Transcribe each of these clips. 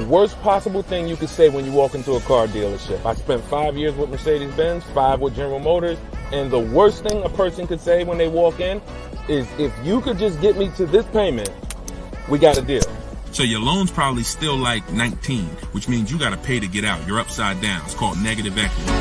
worst possible thing you could say when you walk into a car dealership. I spent 5 years with Mercedes-Benz, 5 with General Motors, and the worst thing a person could say when they walk in is, if you could just get me to this payment, we got a deal. So your loan's probably still like 19, which means you got to pay to get out. You're upside down. It's called negative equity.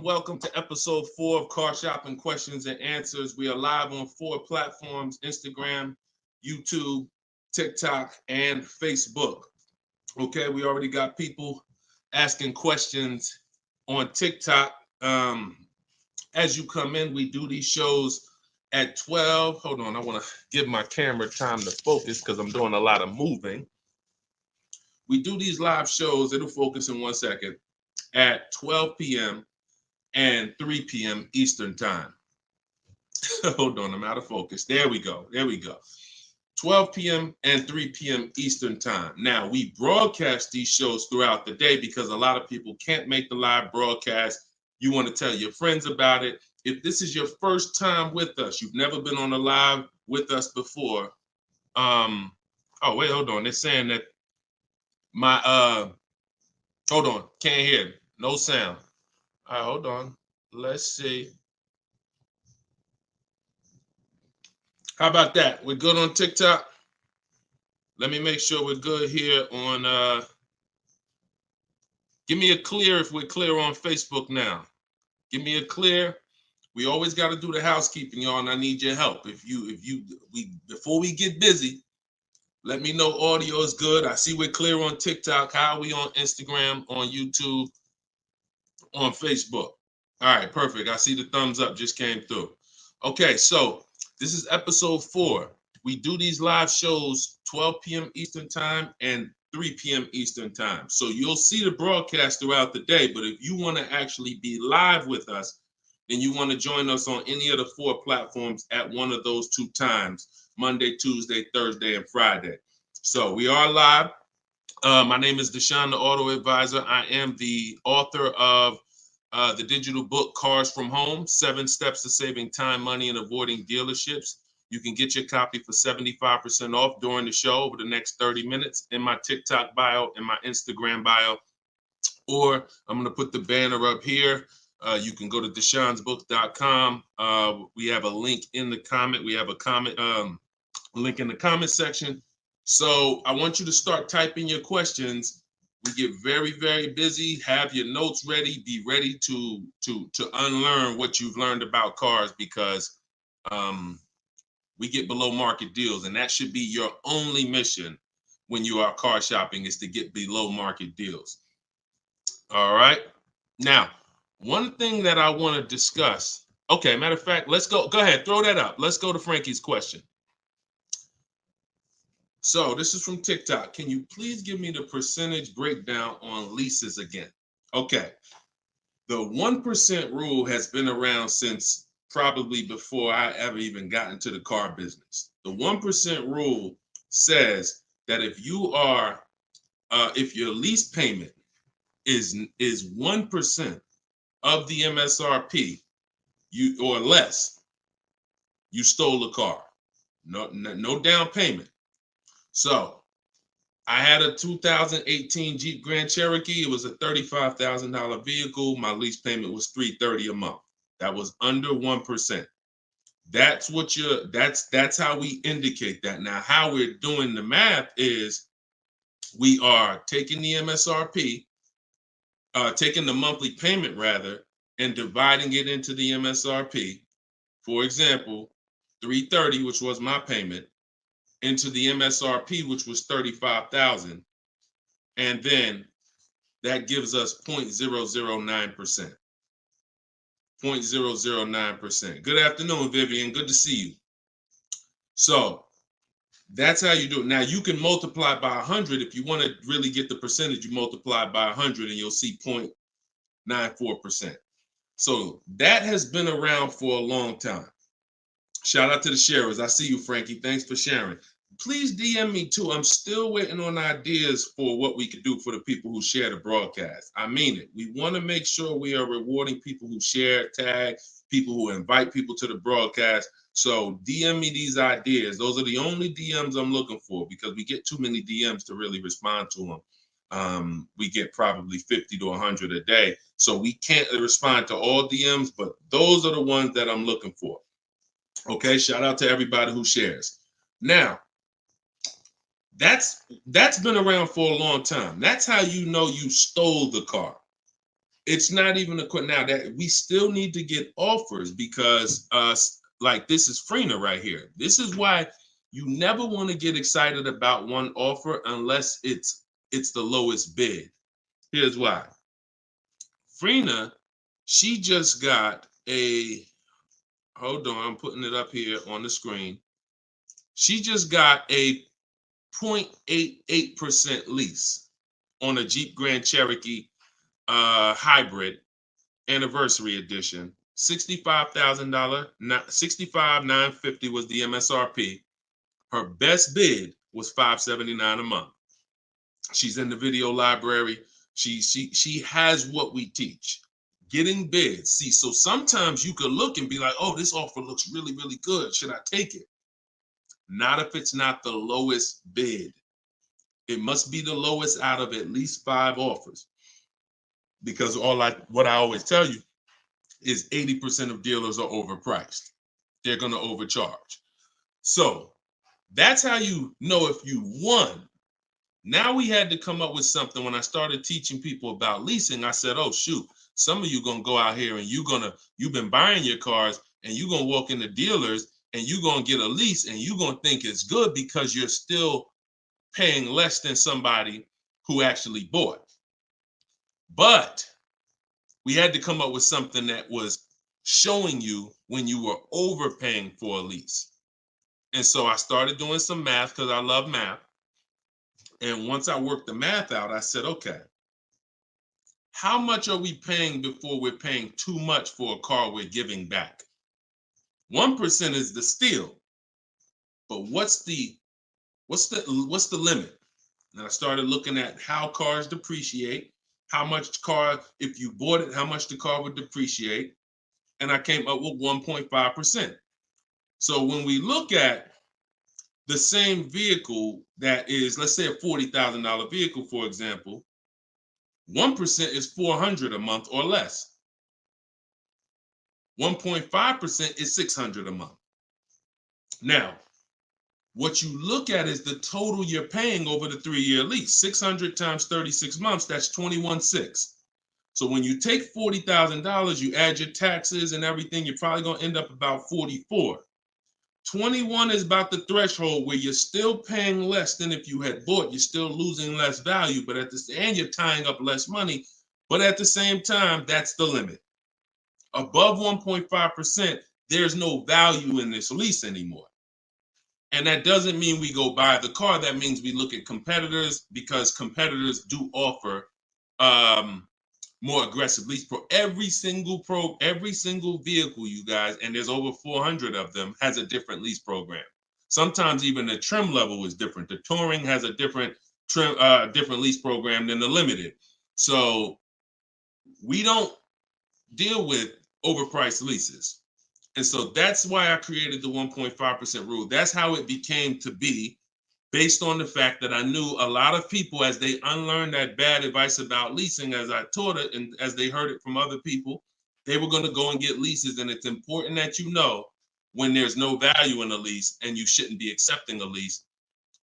Welcome to episode 4 of Car Shopping Questions and Answers. We are live on 4 platforms: Instagram, YouTube, TikTok, and Facebook. Okay, we already got people asking questions on TikTok. As you come in, we do these shows at 12. Hold on, I want to give my camera time to focus because I'm doing a lot of moving. We do these live shows, it'll focus in 1 second, at 12 p.m. and 3 p.m. Eastern time. Hold on, I'm out of focus. There we go. 12 p.m. and 3 p.m. Eastern time. Now, we broadcast these shows throughout the day because a lot of people can't make the live broadcast. You want to tell your friends about it. If this is your first time with us, you've never been on a live with us before. Oh, wait, hold on. They're saying that hold on, can't hear me. No sound. All right, hold on. Let's see. How about that? We're good on TikTok? Let me make sure we're good here on, give me a clear if we're clear on Facebook now. Give me a clear. We always got to do the housekeeping, y'all, and I need your help. Before we get busy, let me know audio is good. I see we're clear on TikTok. How are we on Instagram, on YouTube, on Facebook? All right, perfect. I see the thumbs up just came through. Okay, so this is episode 4. We do these live shows 12 p.m. Eastern time and 3 p.m. Eastern time. So you'll see the broadcast throughout the day, but if you want to actually be live with us, then you want to join us on any of the 4 platforms at one of those 2 times: Monday, Tuesday, Thursday, and Friday. So we are live. My name is Deshone the Auto Advisor. I am the author of the digital book, Cars from Home, 7 Steps to Saving Time, Money, and Avoiding Dealerships. You can get your copy for 75% off during the show over the next 30 minutes in my TikTok bio, in my Instagram bio, or I'm going to put the banner up here. You can go to deshonsbook.com. We have a link in the comment. We have a comment link in the comment section. So I want you to start typing your questions. We get very, very busy. Have your notes ready. Be ready to unlearn what you've learned about cars, because we get below market deals, and that should be your only mission when you are car shopping, is to get below market deals. All right. Now, one thing that I want to discuss. Okay, matter of fact, let's go. Go ahead, throw that up. Let's go to Frankie's question. So this is from TikTok. Can you please give me the percentage breakdown on leases again? Okay. The 1% rule has been around since probably before I ever even got into the car business. The 1% rule says that if your lease payment is 1% of the MSRP, or less, you stole a car. No down payment. So I had a 2018 Jeep Grand Cherokee. It was a $35,000 vehicle. My lease payment was $330 a month. That was under 1%. That's how we indicate that. Now, how we're doing the math is we are taking the MSRP, taking the monthly payment rather, and dividing it into the MSRP. For example, $330, which was my payment, into the MSRP, which was $35,000, and then that gives us 0.009%. 0.009%. Good afternoon, Vivian. Good to see you. So That's how you do it. Now you can multiply by 100. If you want to really get the percentage, you multiply by 100 and you'll see 0.94%. So that has been around for a long time. Shout out to the sharers. I see you, Frankie. Thanks for sharing. Please DM me too. I'm still waiting on ideas for what we could do for the people who share the broadcast. I mean it. We want to make sure we are rewarding people who share, tag, people who invite people to the broadcast. So DM me these ideas. Those are the only DMs I'm looking for because we get too many DMs to really respond to them. We get probably 50 to 100 a day. So we can't respond to all DMs, but those are the ones that I'm looking for. Okay, shout out to everybody who shares. Now, that's been around for a long time. That's how you know you stole the car. It's not even a question now that we still need to get offers because like this is Freener right here. This is why you never want to get excited about one offer unless it's the lowest bid. Here's why. Freener, she just got a, hold on, I'm putting it up here on the screen. She just got a 0.88% lease on a Jeep Grand Cherokee hybrid anniversary edition. $65,000, $65,950 was the MSRP. Her best bid was $579 a month. She's in the video library. She has what we teach. Getting bids. See, so sometimes you could look and be like, oh, this offer looks really, really good. Should I take it? Not if it's not the lowest bid. It must be the lowest out of at least 5 offers. Because what I always tell you is 80% of dealers are overpriced. They're going to overcharge. So that's how you know if you won. Now we had to come up with something. When I started teaching people about leasing, I said, oh, shoot, some of you going to go out here and you've been buying your cars and you're going to walk into dealers and you're going to get a lease and you're going to think it's good because you're still paying less than somebody who actually bought. But we had to come up with something that was showing you when you were overpaying for a lease. And so I started doing some math because I love math. And once I worked the math out, I said, okay, how much are we paying before we're paying too much for a car we're giving back? 1% is the steal. But what's the limit? And I started looking at how cars depreciate, how much car, if you bought it, how much the car would depreciate. And I came up with 1.5%. So when we look at the same vehicle that is, let's say a $40,000 vehicle, for example, 1% is $400 a month or less. 1.5% is $600 a month. Now, what you look at is the total you're paying over the 3-year lease. 600 times 36 months, that's 21.6. So when you take $40,000, you add your taxes and everything, you're probably going to end up about 44. 21 is about the threshold where you're still paying less than if you had bought. You're still losing less value, but and you're tying up less money. But at the same time, that's the limit. Above 1.5%, there's no value in this lease anymore. And that doesn't mean we go buy the car. That means we look at competitors because competitors do offer more aggressive lease pro. Every single vehicle, you guys, and there's over 400 of them, has a different lease program. Sometimes even the trim level is different. The Touring has a different lease program than the Limited. So we don't deal with overpriced leases. And so that's why I created the 1.5% rule. That's how it became to be, based on the fact that I knew a lot of people, as they unlearned that bad advice about leasing, as I taught it and as they heard it from other people, they were going to go and get leases. And it's important that you know when there's no value in a lease and you shouldn't be accepting a lease.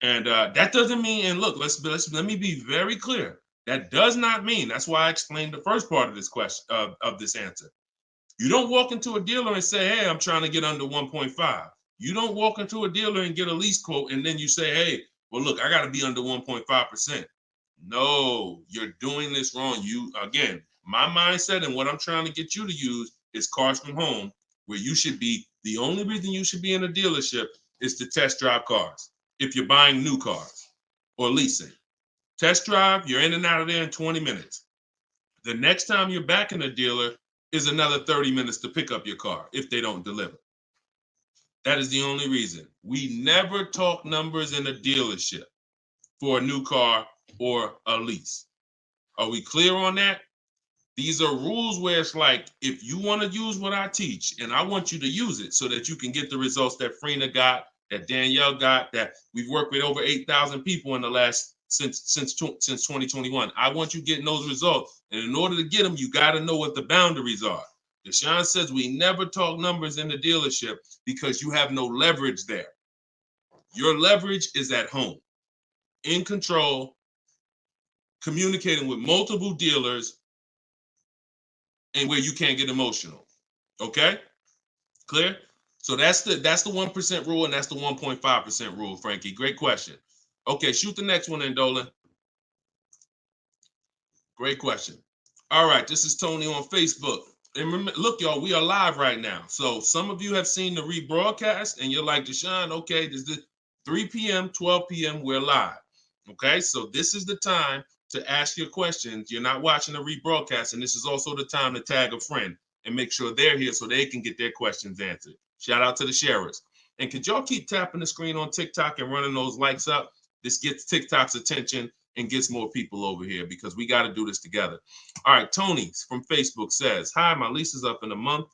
And that doesn't mean, and look, let me be very clear. That does not mean, that's why I explained the first part of this question, of this answer. You don't walk into a dealer and say, hey, I'm trying to get under 1.5. You don't walk into a dealer and get a lease quote and then you say, hey, well, look, I got to be under 1.5%. No, you're doing this wrong. Again, my mindset and what I'm trying to get you to use is Cars from Home, where you should be, the only reason you should be in a dealership is to test drive cars. if you're buying new cars or leasing. Test drive, you're in and out of there in 20 minutes. The next time you're back in a dealer is another 30 minutes to pick up your car if they don't deliver. That is the only reason. We never talk numbers in a dealership for a new car or a lease. Are we clear on that? These are rules where it's like, if you want to use what I teach, and I want you to use it so that you can get the results that Frina got, that Danielle got, that we've worked with over 8,000 people in the last since 2021. I want you getting those results. And in order to get them, you got to know what the boundaries are. Deshone says we never talk numbers in the dealership because you have no leverage there. Your leverage is at home, in control, communicating with multiple dealers, and where you can't get emotional. Okay? Clear? So that's the 1% rule, and that's the 1.5% rule, Frankie. Great question. Okay, shoot the next one in, Dolan. Great question. All right, this is Tony on Facebook. And remember, look, y'all, we are live right now. So some of you have seen the rebroadcast, and you're like, Deshone, okay, this is 3 p.m., 12 p.m., we're live. Okay, so this is the time to ask your questions. You're not watching the rebroadcast, and this is also the time to tag a friend and make sure they're here so they can get their questions answered. Shout out to the sharers. And could y'all keep tapping the screen on TikTok and running those likes up? This gets TikTok's attention and gets more people over here because we got to do this together. All right, Tony from Facebook says, hi, my lease is up in a month.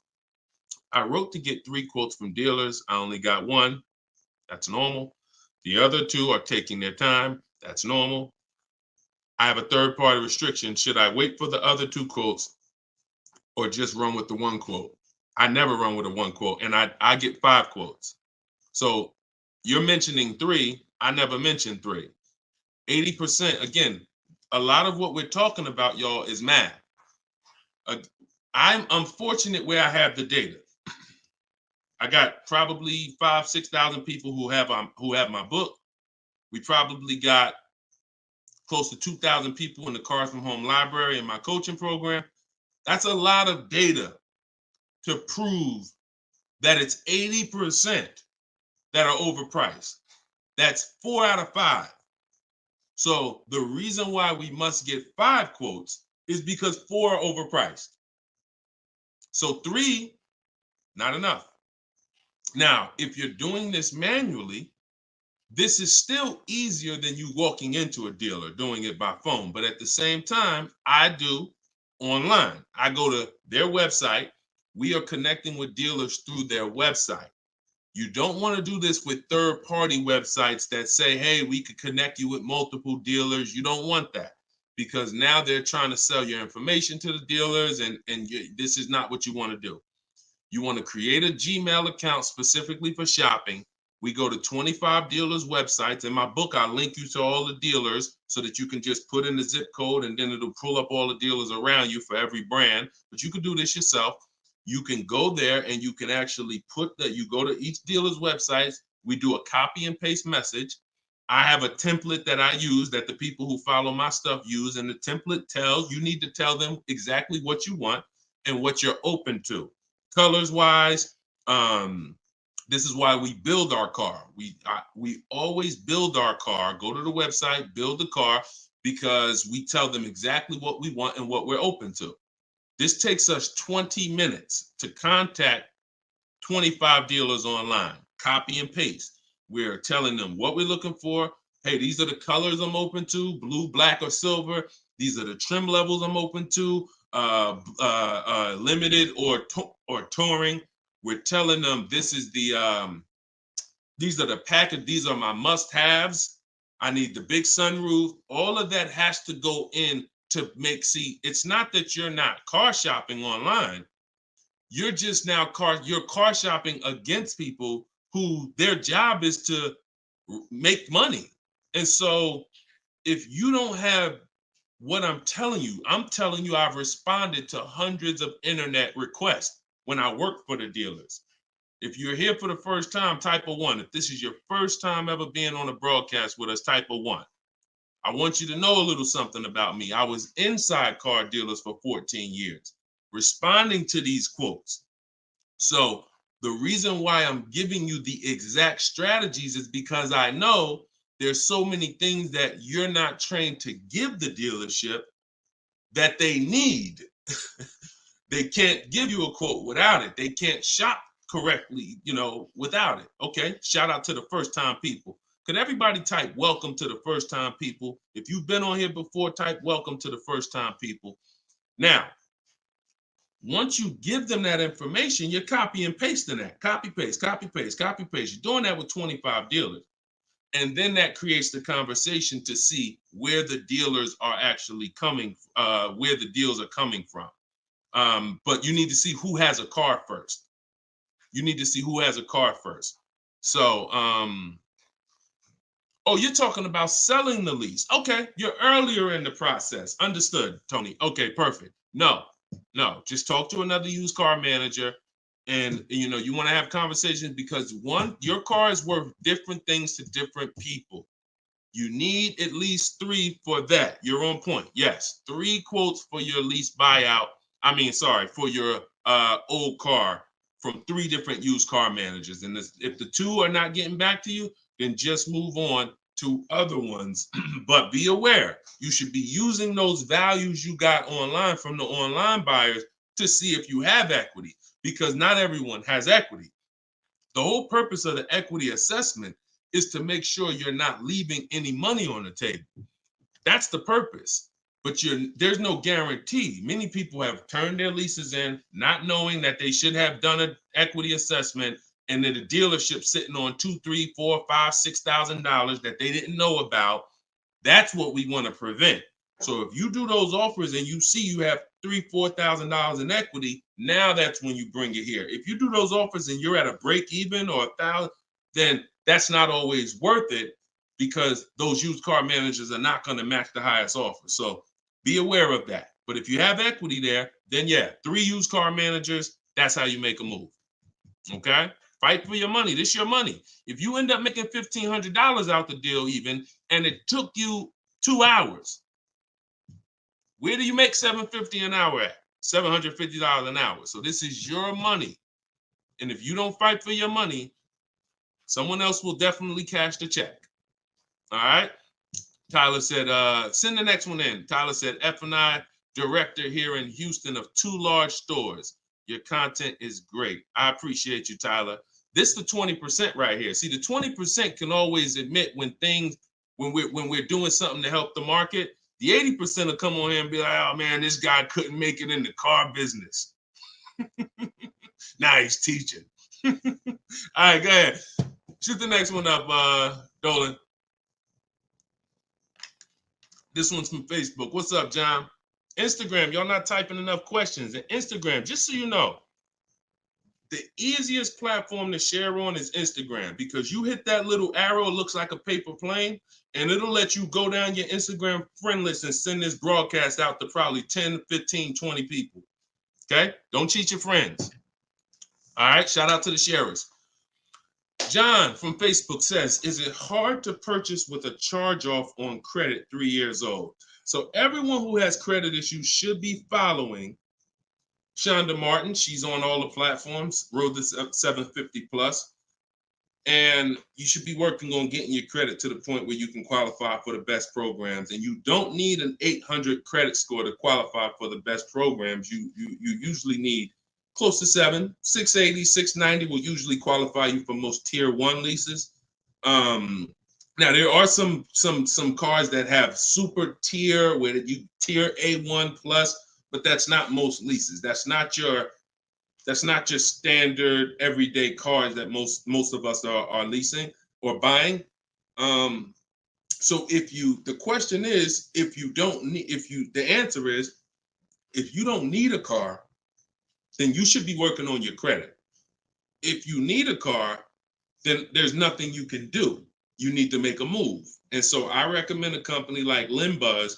I wrote to get 3 quotes from dealers. I only got 1. That's normal. The other 2 are taking their time. That's normal. I have a third-party restriction. Should I wait for the other 2 quotes or just run with the 1 quote? I never run with a 1 quote, and I get 5 quotes. So you're mentioning 3. I never mentioned 3. 80%, again, a lot of what we're talking about, y'all, is math. I'm unfortunate where I have the data. I got probably 5,000-6,000 people who have my book. We probably got close to 2,000 people in the Cars from Home library in my coaching program. That's a lot of data to prove that it's 80% that are overpriced. That's 4 out of 5. So the reason why we must get 5 quotes is because 4 are overpriced. So 3, not enough. Now, if you're doing this manually, this is still easier than you walking into a dealer doing it by phone. But at the same time, I do online. I go to their website. We are connecting with dealers through their website. You don't want to do this with third-party websites that say, hey, we could connect you with multiple dealers. You don't want that because now they're trying to sell your information to the dealers, and this is not what you want to do. You want to create a Gmail account specifically for shopping. We go to 25 dealers' websites. In my book, I link you to all the dealers so that you can just put in the zip code, and then it'll pull up all the dealers around you for every brand. But you can do this yourself. You can go there and you can actually you go to each dealer's websites. We do a copy and paste message. I have a template that I use that the people who follow my stuff use. And the template you need to tell them exactly what you want and what you're open to. Colors wise, this is why we build our car. We always build our car, go to the website, build the car, because we tell them exactly what we want and what we're open to. This takes us 20 minutes to contact 25 dealers online, copy and paste. We're telling them what we're looking for. Hey, these are the colors I'm open to, blue, black, or silver. These are the trim levels I'm open to, limited or touring. We're telling them this is these are the package. These are my must-haves. I need the big sunroof. All of that has to go in to it's not that you're not car shopping online. You're just now you're car shopping against people who their job is to make money. And so if you don't have what I'm telling you I've responded to hundreds of internet requests when I work for the dealers. If you're here for the first time, type a 1. If this is your first time ever being on a broadcast with us, type a 1. I want you to know a little something about me. I was inside car dealers for 14 years, responding to these quotes. So The reason why I'm giving you the exact strategies is because I know there's so many things that you're not trained to give the dealership that they need. They can't give you a quote without it. They can't shop correctly, without it. Okay, shout out to the first time people. Could everybody type welcome to the first time people? If you've been on here before, type welcome to the first time people. Now, once you give them that information, you're copy and pasting that. Copy, paste, copy, paste, copy, paste. You're doing that with 25 dealers. And then that creates the conversation to see where the dealers are actually coming, where the deals are coming from. But you need to see who has a car first. You need to see who has a car first. So, oh, you're talking about selling the lease. Okay, you're earlier in the process. Understood, Tony. Okay, perfect. No, just talk to another used car manager. And you want to have conversations because one, your car is worth different things to different people. You need at least 3 for that. You're on point. Yes, 3 quotes for your lease buyout. For your old car from 3 different used car managers. And if the 2 are not getting back to you, then just move on to other ones. But be aware, you should be using those values you got online from the online buyers to see if you have equity, because not everyone has equity. The whole purpose of the equity assessment is to make sure you're not leaving any money on the table. That's the purpose. But there's no guarantee. Many people have turned their leases in not knowing that they should have done an equity assessment, and then the dealership sitting on $2,000, $3,000, $4,000, $5,000, $6,000 that they didn't know about. That's what we want to prevent. So if you do those offers and you see you have $3,000, $4,000 in equity, now that's when you bring it here. If you do those offers and you're at a break even or $1,000, then that's not always worth it, because those used car managers are not going to match the highest offer. So be aware of that. But if you have equity there, then yeah, 3 used car managers, that's how you make a move. Okay? Fight for your money. This is your money. If you end up making $1,500 out the deal even, and it took you 2 hours, where do you make $750 an hour at? $750 an hour. So this is your money. And if you don't fight for your money, someone else will definitely cash the check. All right? Tyler said, send the next one in. Tyler said, F&I director here in Houston of 2 large stores. Your content is great. I appreciate you, Tyler. This is the 20% right here. See, the 20% can always admit when we're doing something to help the market. The 80% will come on here and be like, oh man, this guy couldn't make it in the car business. Now he's teaching. All right, go ahead. Shoot the next one up, Dolan. This one's from Facebook. What's up, John? Instagram, y'all not typing enough questions. And Instagram, just so you know, the easiest platform to share on is Instagram, because you hit that little arrow, it looks like a paper plane, and it'll let you go down your Instagram friend list and send this broadcast out to probably 10, 15, 20 people. Okay? Don't cheat your friends. All right? Shout out to the sharers. John from Facebook says, is it hard to purchase with a charge-off on credit 3 years old? So everyone who has credit issues should be following Shonda Martin. She's on all the platforms, Road to 750 plus. And you should be working on getting your credit to the point where you can qualify for the best programs. And you don't need an 800 credit score to qualify for the best programs. You usually need close to 680, 690 will usually qualify you for most tier 1 leases. Now there are some cars that have super tier where you tier A1 plus, but that's not most leases. That's not your standard everyday cars that most of us are leasing or buying. So the question is, the answer is, if you don't need a car, then you should be working on your credit. If you need a car, then there's nothing you can do. You need to make a move. And so I recommend a company like Limbuzz.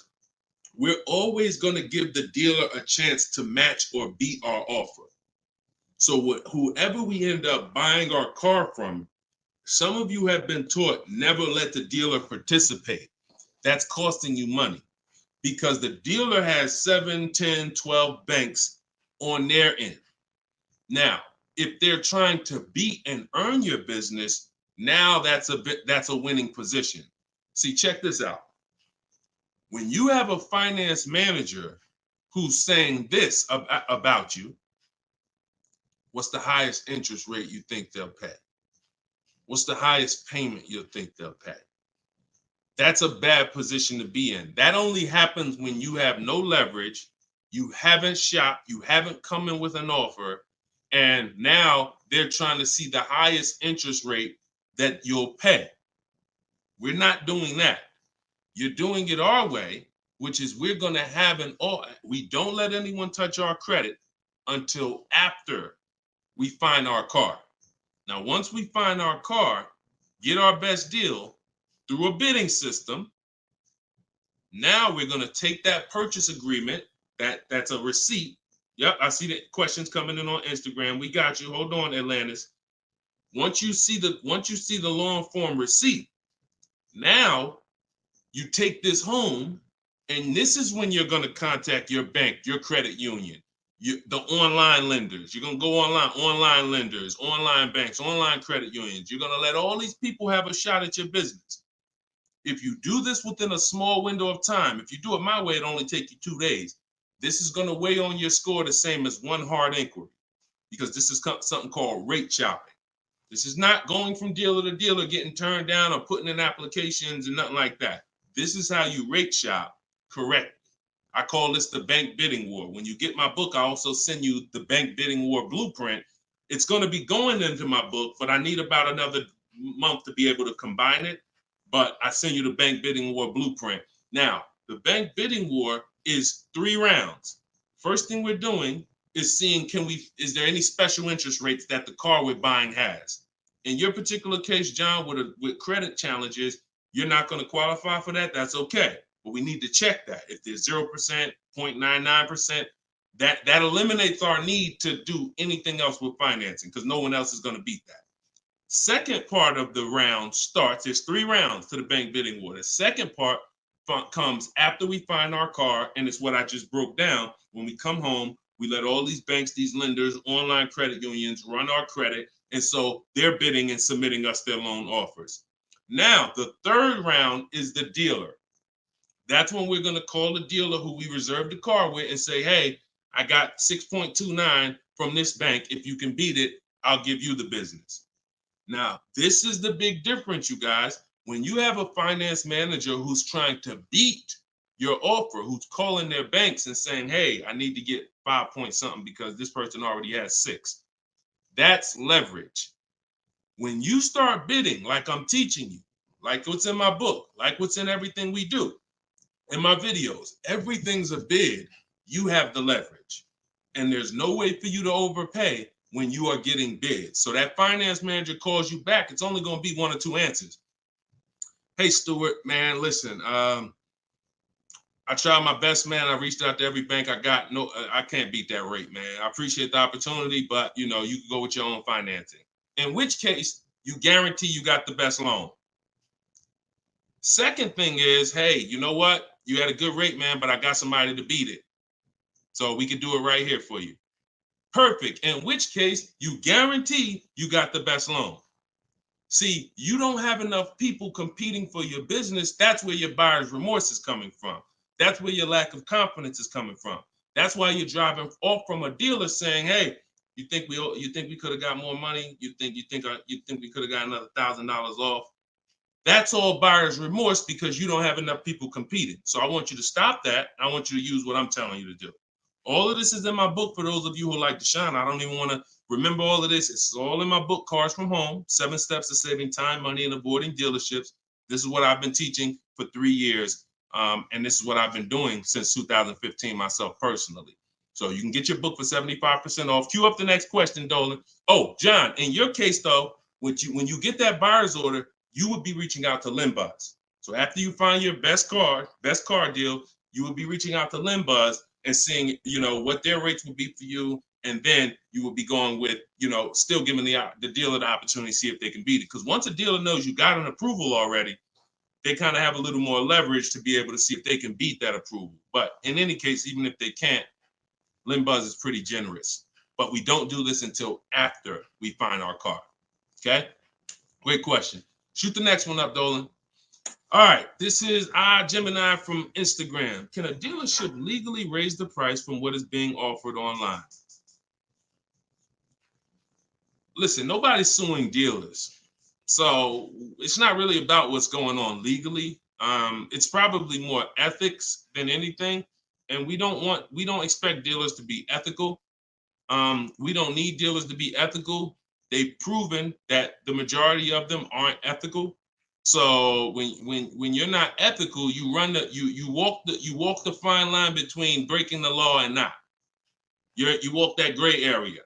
We're always going to give the dealer a chance to match or beat our offer. So whoever we end up buying our car from, some of you have been taught never let the dealer participate. That's costing you money, because the dealer has 7, 10, 12 banks on their end. Now, if they're trying to beat and earn your business, now that's a winning position. See, check this out. When you have a finance manager who's saying this about you, what's the highest interest rate you think they'll pay? What's the highest payment you think they'll pay? That's a bad position to be in. That only happens when you have no leverage, you haven't shopped, you haven't come in with an offer, and now they're trying to see the highest interest rate that you'll pay. We're not doing that. You're doing it our way, which is we're going to have we don't let anyone touch our credit until after we find our car. Now, once we find our car, get our best deal through a bidding system, now we're going to take that purchase agreement, that's a receipt. Yep, I see the questions coming in on Instagram. We got you. Hold on, Atlantis. Once you see the long form receipt, now you take this home, and this is when you're going to contact your bank, your credit union, the online lenders. You're going to go online lenders, online banks, online credit unions. You're going to let all these people have a shot at your business. If you do this within a small window of time, if you do it my way, it'll only take you 2 days. This is going to weigh on your score the same as one hard inquiry, because this is something called rate shopping. This is not going from dealer to dealer, getting turned down or putting in applications and nothing like that. This is how you rate shop correctly. I call this the bank bidding war. When you get my book, I also send you the bank bidding war blueprint. It's going to be going into my book, but I need about another month to be able to combine it. But I send you the bank bidding war blueprint. Now, the bank bidding war is 3 rounds. First thing we're doing is seeing, is there any special interest rates that the car we're buying has? In your particular case, John, with credit challenges, you're not going to qualify for that. That's okay. But we need to check that. If there's 0%, 0.99%, that eliminates our need to do anything else with financing, because no one else is going to beat that. Second part of the round starts, there's 3 rounds to the bank bidding war. The second part comes after we find our car, and it's what I just broke down. When we come home, we let all these banks, these lenders, online credit unions run our credit, and so they're bidding and submitting us their loan offers. Now, the third round is the dealer. That's when we're going to call the dealer who we reserved the car with and say, hey, I got 6.29 from this bank. If you can beat it, I'll give you the business. Now, this is the big difference, you guys. When you have a finance manager who's trying to beat your offer, who's calling their banks and saying, hey, I need to get 5 point something because this person already has 6. That's leverage. When you start bidding, like I'm teaching you, like what's in my book, like what's in everything we do, in my videos, everything's a bid. You have the leverage. And there's no way for you to overpay when you are getting bids. So that finance manager calls you back, it's only going to be 1 or 2 answers. Hey, Stuart, man, listen, I tried my best, man. I reached out to every bank I got. No, I can't beat that rate, man. I appreciate the opportunity, but you can go with your own financing. In which case, you guarantee you got the best loan. Second thing is, hey, you know what? You had a good rate, man, but I got somebody to beat it. So we can do it right here for you. Perfect. In which case, you guarantee you got the best loan. See, you don't have enough people competing for your business. That's where your buyer's remorse is coming from. That's where your lack of confidence is coming from. That's why you're driving off from a dealer saying, hey, you think we could have got more money? You think we could have got another $1,000 off? That's all buyer's remorse because you don't have enough people competing. So I want you to stop that. I want you to use what I'm telling you to do. All of this is in my book for those of you who like Deshone. I don't even want to remember all of this. It's all in my book, Cars from Home, 7 Steps to Saving Time, Money, and Avoiding Dealerships. This is what I've been teaching for 3 years. And this is what I've been doing since 2015 myself personally. So you can get your book for 75% off. Cue up the next question, Dolan. Oh, John, in your case, though, when you get that buyer's order, you would be reaching out to Limbuzz. So after you find your best car deal, you would be reaching out to Limbuzz and seeing, what their rates would be for you. And then you would be going with, still giving the dealer the opportunity to see if they can beat it. Because once a dealer knows you got an approval already, they kind of have a little more leverage to be able to see if they can beat that approval. But in any case, even if they can't, Limbuzz is pretty generous. but we don't do this until after we find our car. Okay? Great question. Shoot the next one up, Dolan. All right, this is Gemini from Instagram. Can a dealership legally raise the price from what is being offered online? Listen, nobody's suing dealers. So it's not really about what's going on legally. It's probably more ethics than anything. And we don't expect dealers to be ethical. We don't need dealers to be ethical. They've proven that the majority of them aren't ethical. So when you're not ethical, you walk the fine line between breaking the law and not. You walk that gray area.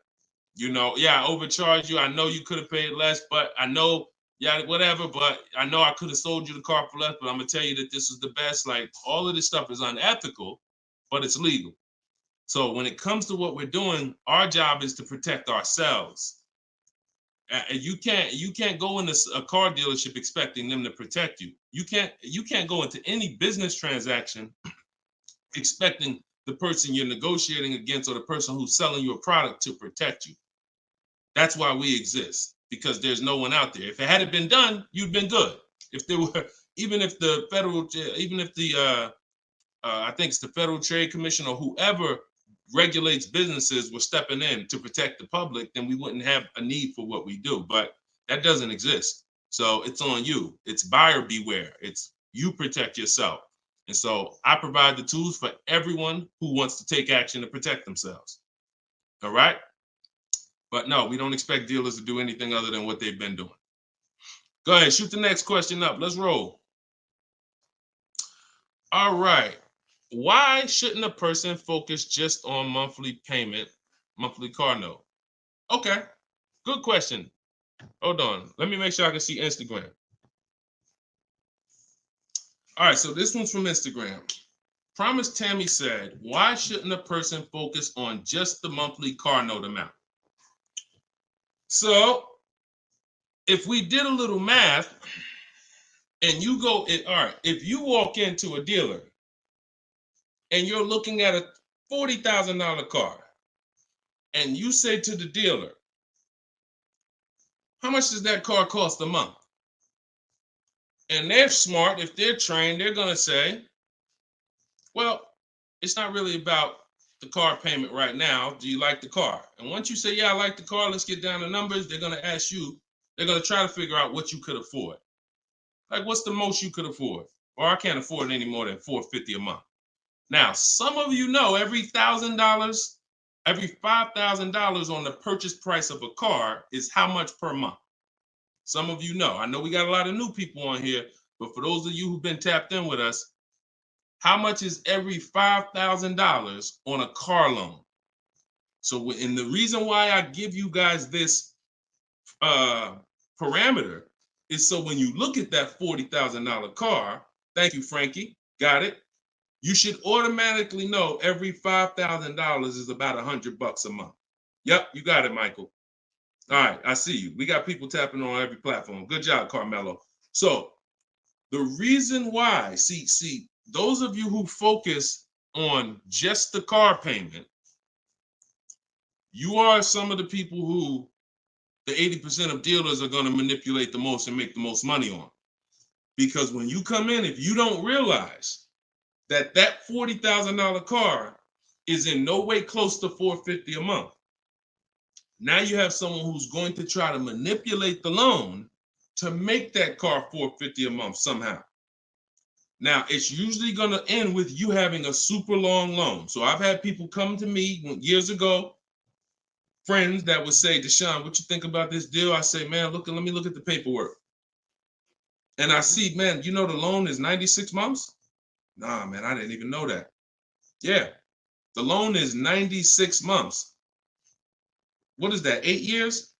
I overcharged you. I know you could have paid less, but I know, whatever. But I know I could have sold you the car for less. But I'm gonna tell you that this is the best. Like, all of this stuff is unethical, but it's legal. So when it comes to what we're doing, our job is to protect ourselves. You can't go into a car dealership expecting them to protect you. You can't go into any business transaction expecting the person you're negotiating against or the person who's selling you a product to protect you. That's why we exist, because there's no one out there. If it hadn't been done, you'd been good. If there were, even if the I think it's the Federal Trade Commission or whoever regulates businesses were stepping in to protect the public, then we wouldn't have a need for what we do. But that doesn't exist. So it's on you. It's buyer beware. It's you protect yourself. And so I provide the tools for everyone who wants to take action to protect themselves. All right? But no, we don't expect dealers to do anything other than what they've been doing. Go ahead, shoot the next question up. Let's roll. All right. Why shouldn't a person focus just on monthly payment, monthly car note? Okay, good question. Hold on. Let me make sure I can see Instagram. All right, so this one's from Instagram. Promise Tammy said, why shouldn't a person focus on just the monthly car note amount? So if we did a little math and you go, all right, if you walk into a dealer and you're looking at a $40,000 car and you say to the dealer, how much does that car cost a month? And they're smart, if they're trained, they're going to say, well, it's not really about the car payment right now. Do you like the car? And once you say, yeah, I like the car, let's get down to numbers, they're going to ask you, they're going to try to figure out what you could afford. Like, what's the most you could afford? Or I can't afford any more than $450 a month. Now, some of you know every $1,000, every $5,000 on the purchase price of a car is how much per month. Some of you know. I know we got a lot of new people on here, but for those of you who've been tapped in with us, how much is every $5,000 on a car loan? So, and the reason why I give you guys this parameter is so when you look at that $40,000 car, thank you, Frankie, got it. You should automatically know every $5,000 is about $100 a month. Yep, you got it, Michael. All right, I see you. We got people tapping on every platform. Good job, Carmelo. So the reason why, see, those of you who focus on just the car payment, you are some of the people who the 80% of dealers are going to manipulate the most and make the most money on. Because when you come in, if you don't realize that $40,000 car is in no way close to $450 a month, now you have someone who's going to try to manipulate the loan to make that car $450 a month somehow. Now, it's usually going to end with you having a super long loan. So I've had people come to me years ago, friends that would say, Deshone, what you think about this deal? I say, man, let me look at the paperwork. And I see, man, you know the loan is 96 months? Nah, man, I didn't even know that. Yeah, the loan is 96 months. What is that, 8 years?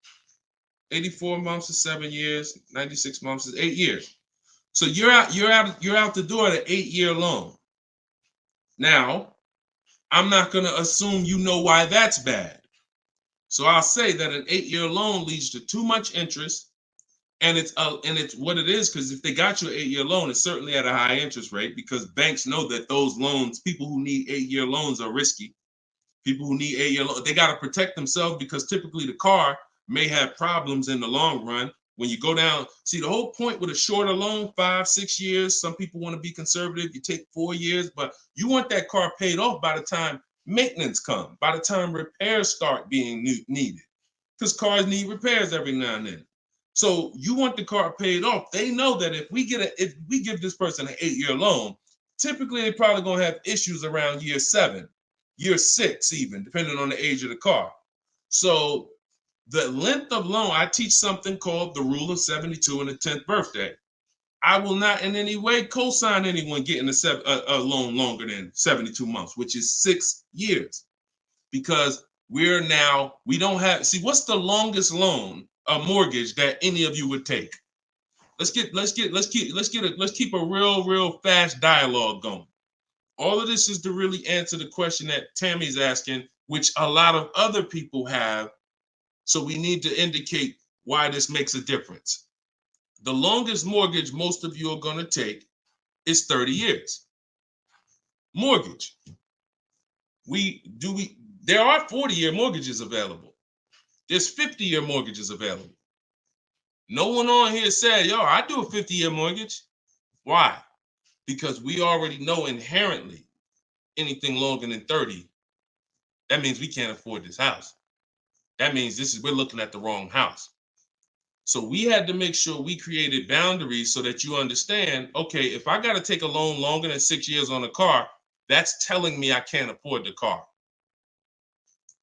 84 months is 7 years, 96 months is 8 years. So you're out the door at an 8-year loan. Now, I'm not going to assume you know why that's bad. So I'll say that an 8-year loan leads to too much interest, and it's what it is, because if they got you an 8-year loan, it's certainly at a high interest rate, because banks know that those loans, people who need 8-year loans, are risky. People who need 8-year loan, they got to protect themselves because typically the car may have problems in the long run. When you go down, see the whole point with a shorter loan, 5-6 years. Some people want to be conservative. You take 4 years, but you want that car paid off by the time maintenance comes, by the time repairs start being needed, because cars need repairs every now and then. So you want the car paid off. They know that if we give this person an 8-year loan, typically they're probably gonna have issues around year 7, year 6, even depending on the age of the car. So the length of loan, I teach something called the rule of 72 and the 10th birthday. I will not in any way co-sign anyone getting a loan longer than 72 months, which is 6 years, because we don't have, see, what's the longest loan, a mortgage that any of you would take? Let's keep a real fast dialogue going. All of this is to really answer the question that Tammy's asking, which a lot of other people have. So we need to indicate why this makes a difference. The longest mortgage most of you are going to take is 30 years. Mortgage. There are 40-year mortgages available. There's 50-year mortgages available. No one on here said, yo, I do a 50-year mortgage. Why? Because we already know inherently anything longer than 30, that means we can't afford this house. That means we're looking at the wrong house. So we had to make sure we created boundaries so that you understand, okay, if I got to take a loan longer than 6 years on a car, that's telling me I can't afford the car.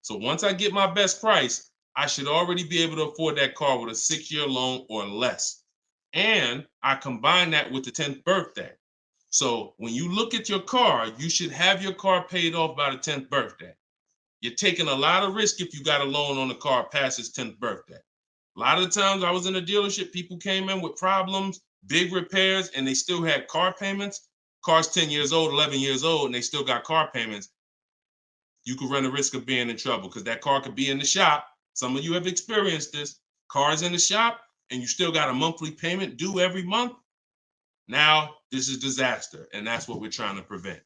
So once I get my best price, I should already be able to afford that car with a 6-year loan or less. And I combine that with the 10th birthday. So when you look at your car, you should have your car paid off by the 10th birthday. You're taking a lot of risk if you got a loan on the car past its 10th birthday. A lot of the times I was in a dealership, people came in with problems, big repairs, and they still had car payments. Car's 10 years old, 11 years old, and they still got car payments. You could run the risk of being in trouble because that car could be in the shop. Some of you have experienced this. Car's in the shop, and you still got a monthly payment due every month. Now, this is disaster, and that's what we're trying to prevent.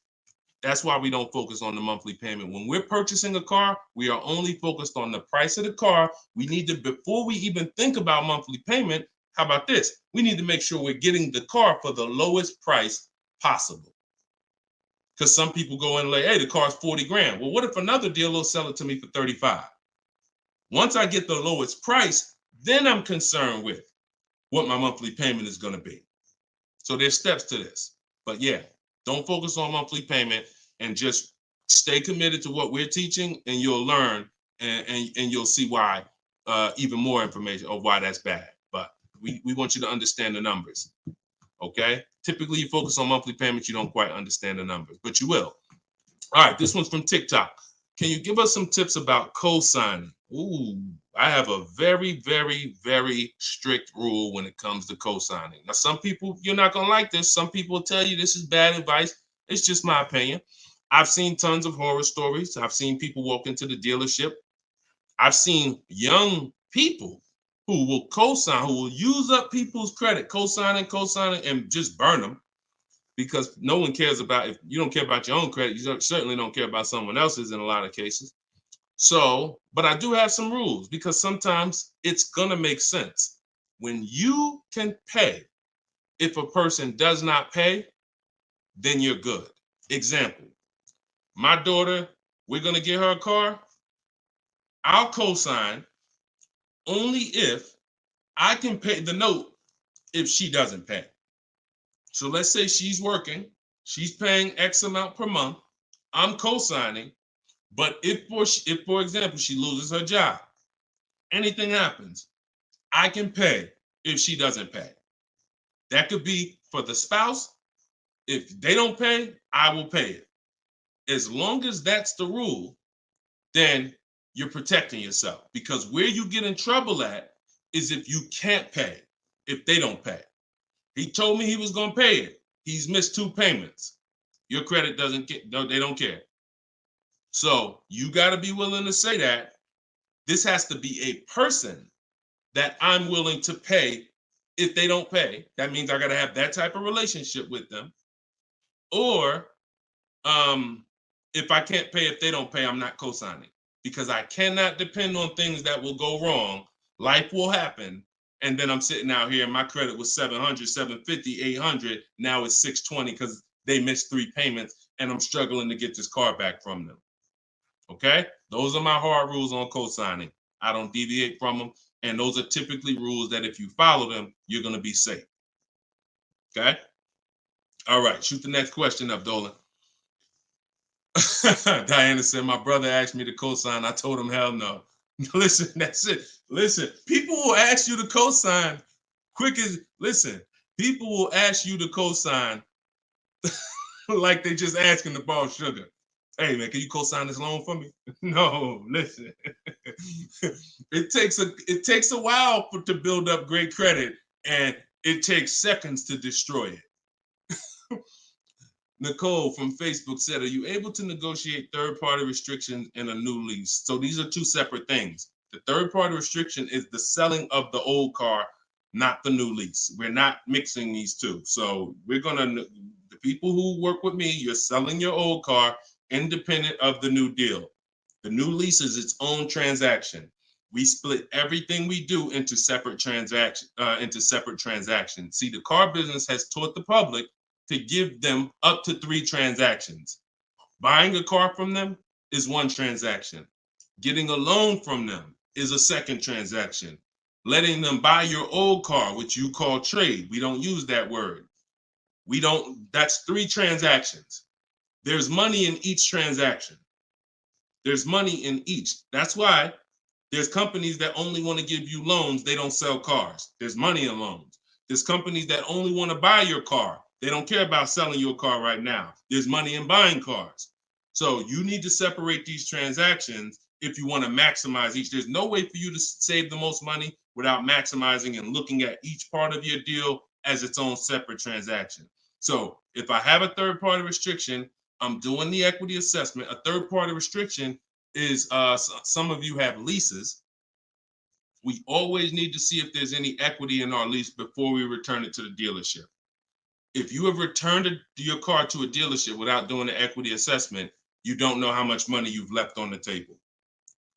That's why we don't focus on the monthly payment. When we're purchasing a car, we are only focused on the price of the car. We need to, before we even think about monthly payment, how about this? We need to make sure we're getting the car for the lowest price possible. Because some people go in and like, hey, the car's 40 grand. Well, what if another dealer will sell it to me for 35? Once I get the lowest price, then I'm concerned with what my monthly payment is going to be. So there's steps to this. But yeah, don't focus on monthly payment and just stay committed to what we're teaching, and you'll learn and you'll see why, even more information of why that's bad. But we want you to understand the numbers, okay? Typically, you focus on monthly payments, you don't quite understand the numbers, but you will. All right, this one's from TikTok. Can you give us some tips about co-signing? Ooh, I have a very, very, very strict rule when it comes to co-signing. Now, some people, you're not going to like this. Some people will tell you this is bad advice. It's just my opinion. I've seen tons of horror stories. I've seen people walk into the dealership. I've seen young people who will co-sign, who will use up people's credit, co-signing, and just burn them, because no one cares about, if you don't care about your own credit, you certainly don't care about someone else's in a lot of cases. So, but I do have some rules, because sometimes it's going to make sense. When you can pay, if a person does not pay, then you're good. Example, my daughter, we're going to get her a car. I'll co-sign only if I can pay the note if she doesn't pay. So let's say she's working, she's paying X amount per month, I'm co-signing, but if for example, she loses her job, anything happens, I can pay if she doesn't pay. That could be for the spouse. If they don't pay, I will pay it. As long as that's the rule, then you're protecting yourself, because where you get in trouble at is if you can't pay, if they don't pay. He told me he was going to pay it. He's missed 2 payments. Your credit doesn't get, no, they don't care. So you got to be willing to say that. This has to be a person that I'm willing to pay if they don't pay. That means I got to have that type of relationship with them. Or if I can't pay, if they don't pay, I'm not co-signing, because I cannot depend on things that will go wrong. Life will happen. And then I'm sitting out here and my credit was 700, 750, 800. Now it's 620 because they missed 3 payments and I'm struggling to get this car back from them. Okay? Those are my hard rules on co-signing. I don't deviate from them. And those are typically rules that if you follow them, you're going to be safe. Okay? All right. Shoot the next question up, Dolan. Diana said, my brother asked me to co-sign. I told him, hell no. Listen, that's it. Listen, people will ask you to co-sign quick as, listen, people will ask you to co-sign like they just asking to borrow sugar. Hey man, can you co-sign this loan for me? No, listen. It takes a while to build up great credit, and it takes seconds to destroy it. Nicole from Facebook said, are you able to negotiate third-party restrictions in a new lease? So these are two separate things. The third-party restriction is the selling of the old car, not the new lease. We're not mixing these two. So we're going to, the people who work with me, you're selling your old car independent of the new deal. The new lease is its own transaction. We split everything we do into separate transactions. See, the car business has taught the public to give them up to 3 transactions. Buying a car from them is 1 transaction. Getting a loan from them is a 2nd transaction. Letting them buy your old car, which you call trade. We don't use that word. That's 3 transactions. There's money in each transaction. There's money in each. That's why there's companies that only want to give you loans. They don't sell cars. There's money in loans. There's companies that only want to buy your car. They don't care about selling your car right now. There's money in buying cars. So you need to separate these transactions if you want to maximize each. There's no way for you to save the most money without maximizing and looking at each part of your deal as its own separate transaction. So if I have a third-party restriction, I'm doing the equity assessment. A third-party restriction is, some of you have leases. We always need to see if there's any equity in our lease before we return it to the dealership. If you have returned your car to a dealership without doing the equity assessment, you don't know how much money you've left on the table.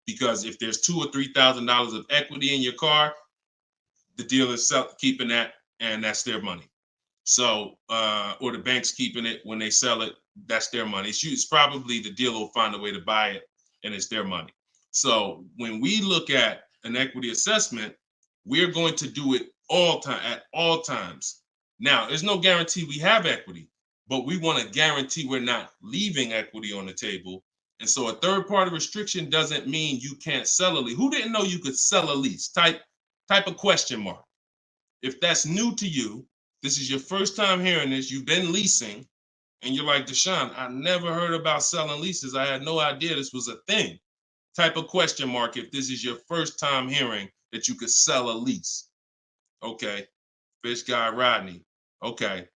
Because if there's $2,000 or $3,000 of equity in your car, the dealer's keeping that, and that's their money. So, or the bank's keeping it when they sell it, that's their money. It's probably the dealer will find a way to buy it, and it's their money. So when we look at an equity assessment, we're going to do it at all times. Now, there's no guarantee we have equity, but we want to guarantee we're not leaving equity on the table. And so a third-party restriction doesn't mean you can't sell a lease. Who didn't know you could sell a lease? Type a question mark. If that's new to you, this is your first time hearing this, you've been leasing, and you're like, Deshone, I never heard about selling leases. I had no idea this was a thing. Type a question mark if this is your first time hearing that you could sell a lease. Okay. Fish Guy Rodney. Okay.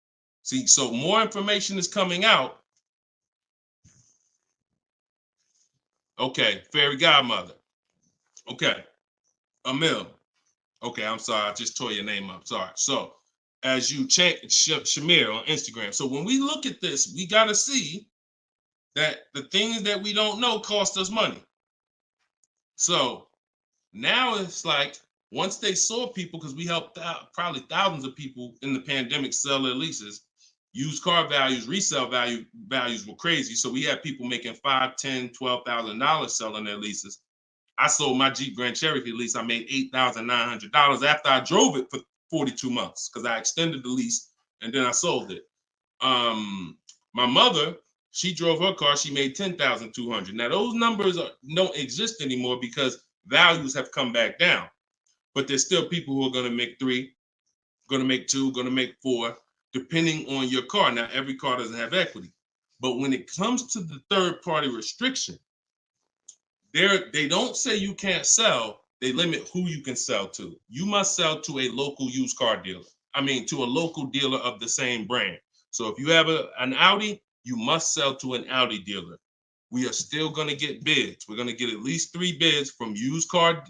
See, so more information is coming out. Okay. Fairy Godmother. Okay. Emil. Okay, I'm sorry. I just tore your name up. Sorry. So as you change Shamir on Instagram. So when we look at this, we got to see that the things that we don't know cost us money. So now it's like, once they saw people, because we helped out probably thousands of people in the pandemic sell their leases, used car values, resale values were crazy. So we had people making $5,000, $10,000, $12,000 selling their leases. I sold my Jeep Grand Cherokee lease. I made $8,900 after I drove it for 42 months because I extended the lease and then I sold it. My mother, she drove her car. She made $10,200. Now those numbers don't exist anymore because values have come back down. But there's still people who are going to make 3, going to make 2, going to make 4, depending on your car. Now every car doesn't have equity, but when it comes to the third-party restriction, they don't say you can't sell. They limit who you can sell to. You must sell to a local used car dealer. I mean, to a local dealer of the same brand. So if you have an Audi, you must sell to an Audi dealer. We are still going to get bids. We're going to get at least 3 bids from used car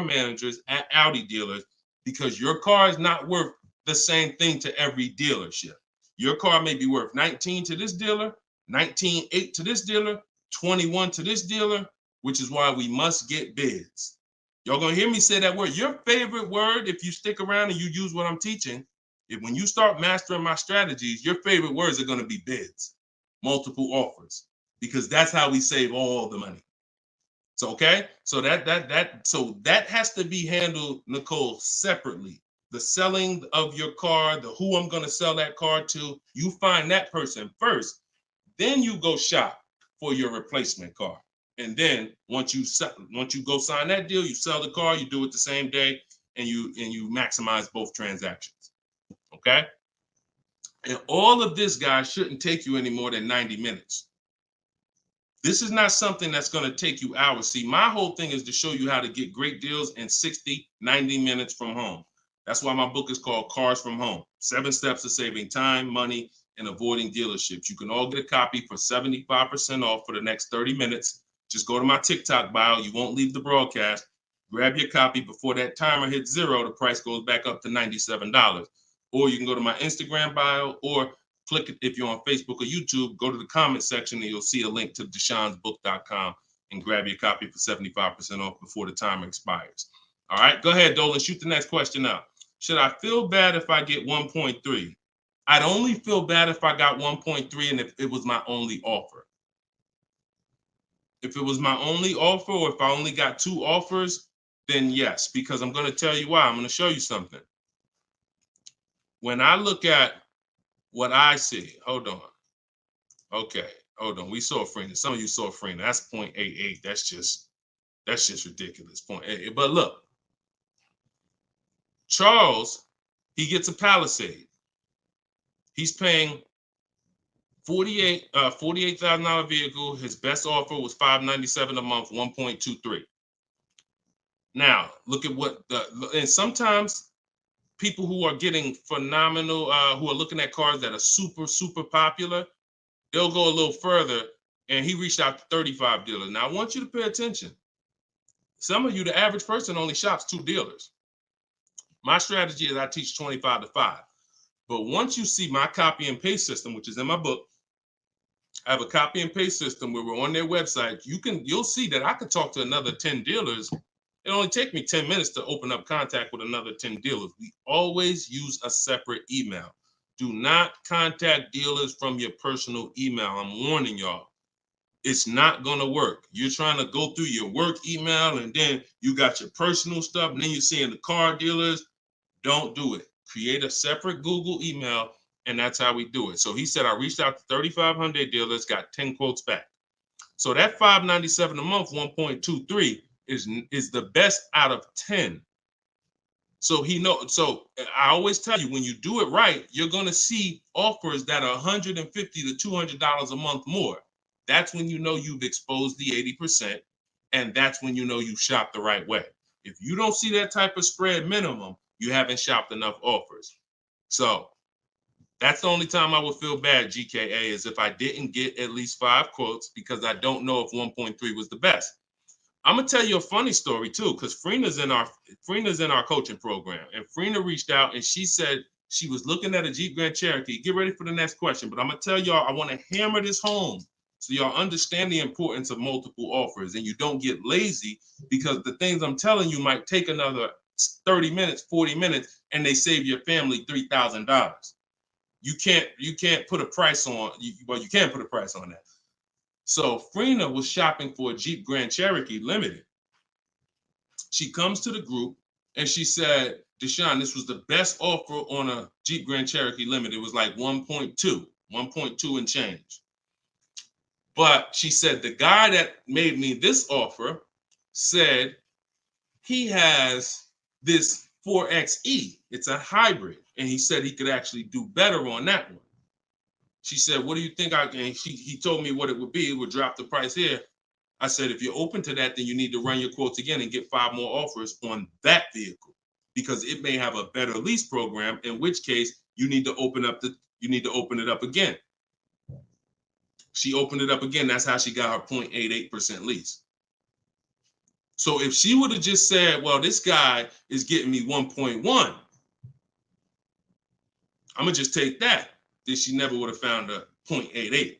managers at Audi dealers because your car is not worth the same thing to every dealership. Your car may be worth 19 to this dealer, 19.8 to this dealer, 21 to this dealer, which is why we must get bids. Y'all gonna hear me say that word. Your favorite word, if you stick around and you use what I'm teaching, when you start mastering my strategies, your favorite words are gonna be bids, multiple offers, because that's how we save all the money. So okay, so that has to be handled, Nicole, separately. The selling of your car, the who I'm gonna sell that car to, you find that person first, then you go shop for your replacement car. And then once you go sign that deal, you sell the car, you do it the same day, and you maximize both transactions. Okay? And all of this, guys, shouldn't take you any more than 90 minutes. This is not something that's going to take you hours. See, my whole thing is to show you how to get great deals in 60, 90 minutes from home. That's why my book is called Cars from Home, 7 Steps to Saving Time, Money, and Avoiding Dealerships. You can all get a copy for 75% off for the next 30 minutes. Just go to my TikTok bio. You won't leave the broadcast. Grab your copy before that timer hits 0. The price goes back up to $97. Or you can go to my Instagram bio, or click it if you're on Facebook or YouTube. Go to the comment section and you'll see a link to deshonsbook.com and grab your copy for 75% off before the timer expires. All right, go ahead, Dolan. Shoot the next question out. Should I feel bad if I get 1.3? I'd only feel bad if I got 1.3 and if it was my only offer. If it was my only offer, or if I only got 2 offers, then yes, because I'm going to tell you why. I'm going to show you something. When I look at what I see, hold on. Okay, hold on. We saw Freener. Some of you saw Freener. That's 0.88. That's just ridiculous. 0.88. But look, Charles, he gets a Palisade. He's paying $48,000 vehicle. His best offer was $597 a month, 1.23. Now, look at and sometimes people who are getting phenomenal, who are looking at cars that are super, super popular, they'll go a little further, and he reached out to 35 dealers. Now, I want you to pay attention. Some of you, the average person only shops 2 dealers. My strategy is I teach 25 to 5. But once you see my copy and paste system, which is in my book, I have a copy and paste system where we're on their website. You'll see that I could talk to another 10 dealers. It only take me 10 minutes to open up contact with another 10 dealers. We always use a separate email. Do not contact dealers from your personal email. I'm warning y'all. It's not going to work. You're trying to go through your work email, and then you got your personal stuff, and then you're seeing the car dealers. Don't do it. Create a separate Google email, and that's how we do it. So he said, I reached out to 3,500 dealers, got 10 quotes back. So that $597 a month, 1.23 is the best out of 10. So so I always tell you, when you do it right, you're going to see offers that are $150 to $200 a month more. That's when you know you've exposed the 80%, and that's when you know you shopped the right way. If you don't see that type of spread minimum, you haven't shopped enough offers. So that's the only time I would feel bad, GKA, is if I didn't get at least 5 quotes, because I don't know if 1.3 was the best. I'm gonna tell you a funny story too, because Freena's in our coaching program, and Freena reached out and she said she was looking at a Jeep Grand Cherokee. Get ready for the next question, but I'm gonna tell y'all, I want to hammer this home so y'all understand the importance of multiple offers, and you don't get lazy, because the things I'm telling you might take another 30 minutes, 40 minutes, and they save your family $3,000. You can't put a price on. You can't put a price on that. So Freena was shopping for a Jeep Grand Cherokee Limited. She comes to the group and she said, Deshone, this was the best offer on a Jeep Grand Cherokee Limited. It was like 1.2 and change. But she said, the guy that made me this offer said he has this 4XE. It's a hybrid. And he said he could actually do better on that one. She said, what do you think? He told me what it would be. It would drop the price here. I said, if you're open to that, then you need to run your quotes again and get 5 more offers on that vehicle, because it may have a better lease program, in which case you need to open it up again. She opened it up again. That's how she got her 0.88% lease. So if she would have just said, well, this guy is getting me 1.1, I'm gonna just take that, then she never would have found a 0.88.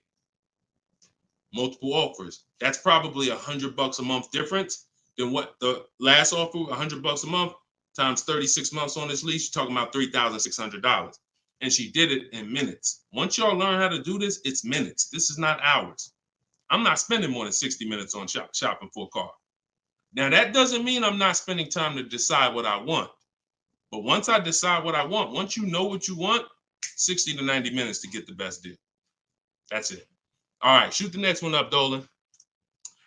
multiple offers. That's probably $100 a month difference than what the last offer, $100 a month times 36 months on this lease. You're talking about $3,600. And she did it in minutes. Once y'all learn how to do this, it's minutes. This is not hours. I'm not spending more than 60 minutes on shopping for a car. Now, that doesn't mean I'm not spending time to decide what I want. But once I decide what I want, once you know what you want, 60 to 90 minutes to get the best deal. That's it. All right, shoot the next one up, Dolan.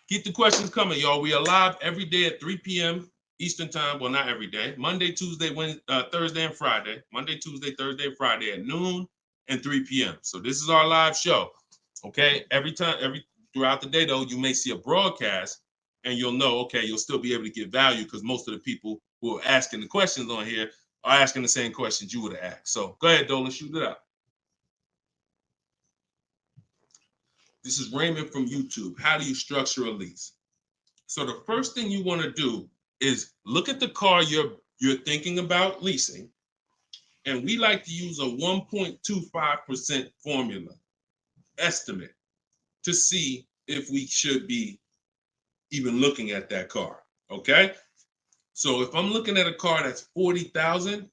Keep the questions coming, y'all. We are live every day at 3 p.m. Eastern time. Well, not every day. Monday, Tuesday, Wednesday, Thursday, and Friday. Monday, Tuesday, Thursday, and Friday at noon and 3 p.m. So this is our live show. Okay. Throughout the day, though, you may see a broadcast and you'll know, okay, you'll still be able to get value because most of the people who are asking the questions on here are asking the same questions you would have asked. So go ahead, Dolan, shoot it up. This is Raymond from YouTube. How do you structure a lease? So the first thing you want to do is look at the car you're thinking about leasing. And we like to use a 1.25% formula estimate to see if we should be even looking at that car. Okay. So if I'm looking at a car that's $40,000,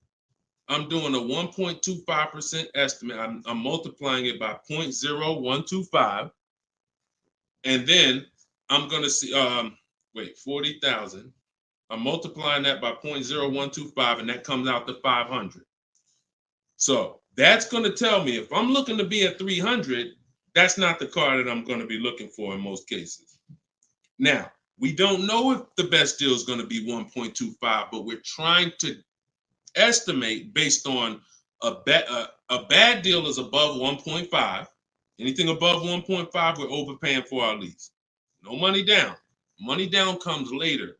I'm doing a 1.25% estimate. I'm multiplying it by 0.0125. And then I'm going to see, 40,000. I'm multiplying that by 0.0125, and that comes out to 500. So that's going to tell me if I'm looking to be at 300, that's not the car that I'm going to be looking for in most cases. Now, we don't know if the best deal is going to be 1.25, but we're trying to estimate based on a bad deal is above 1.5. Anything above 1.5, we're overpaying for our lease. No money down. Money down comes later.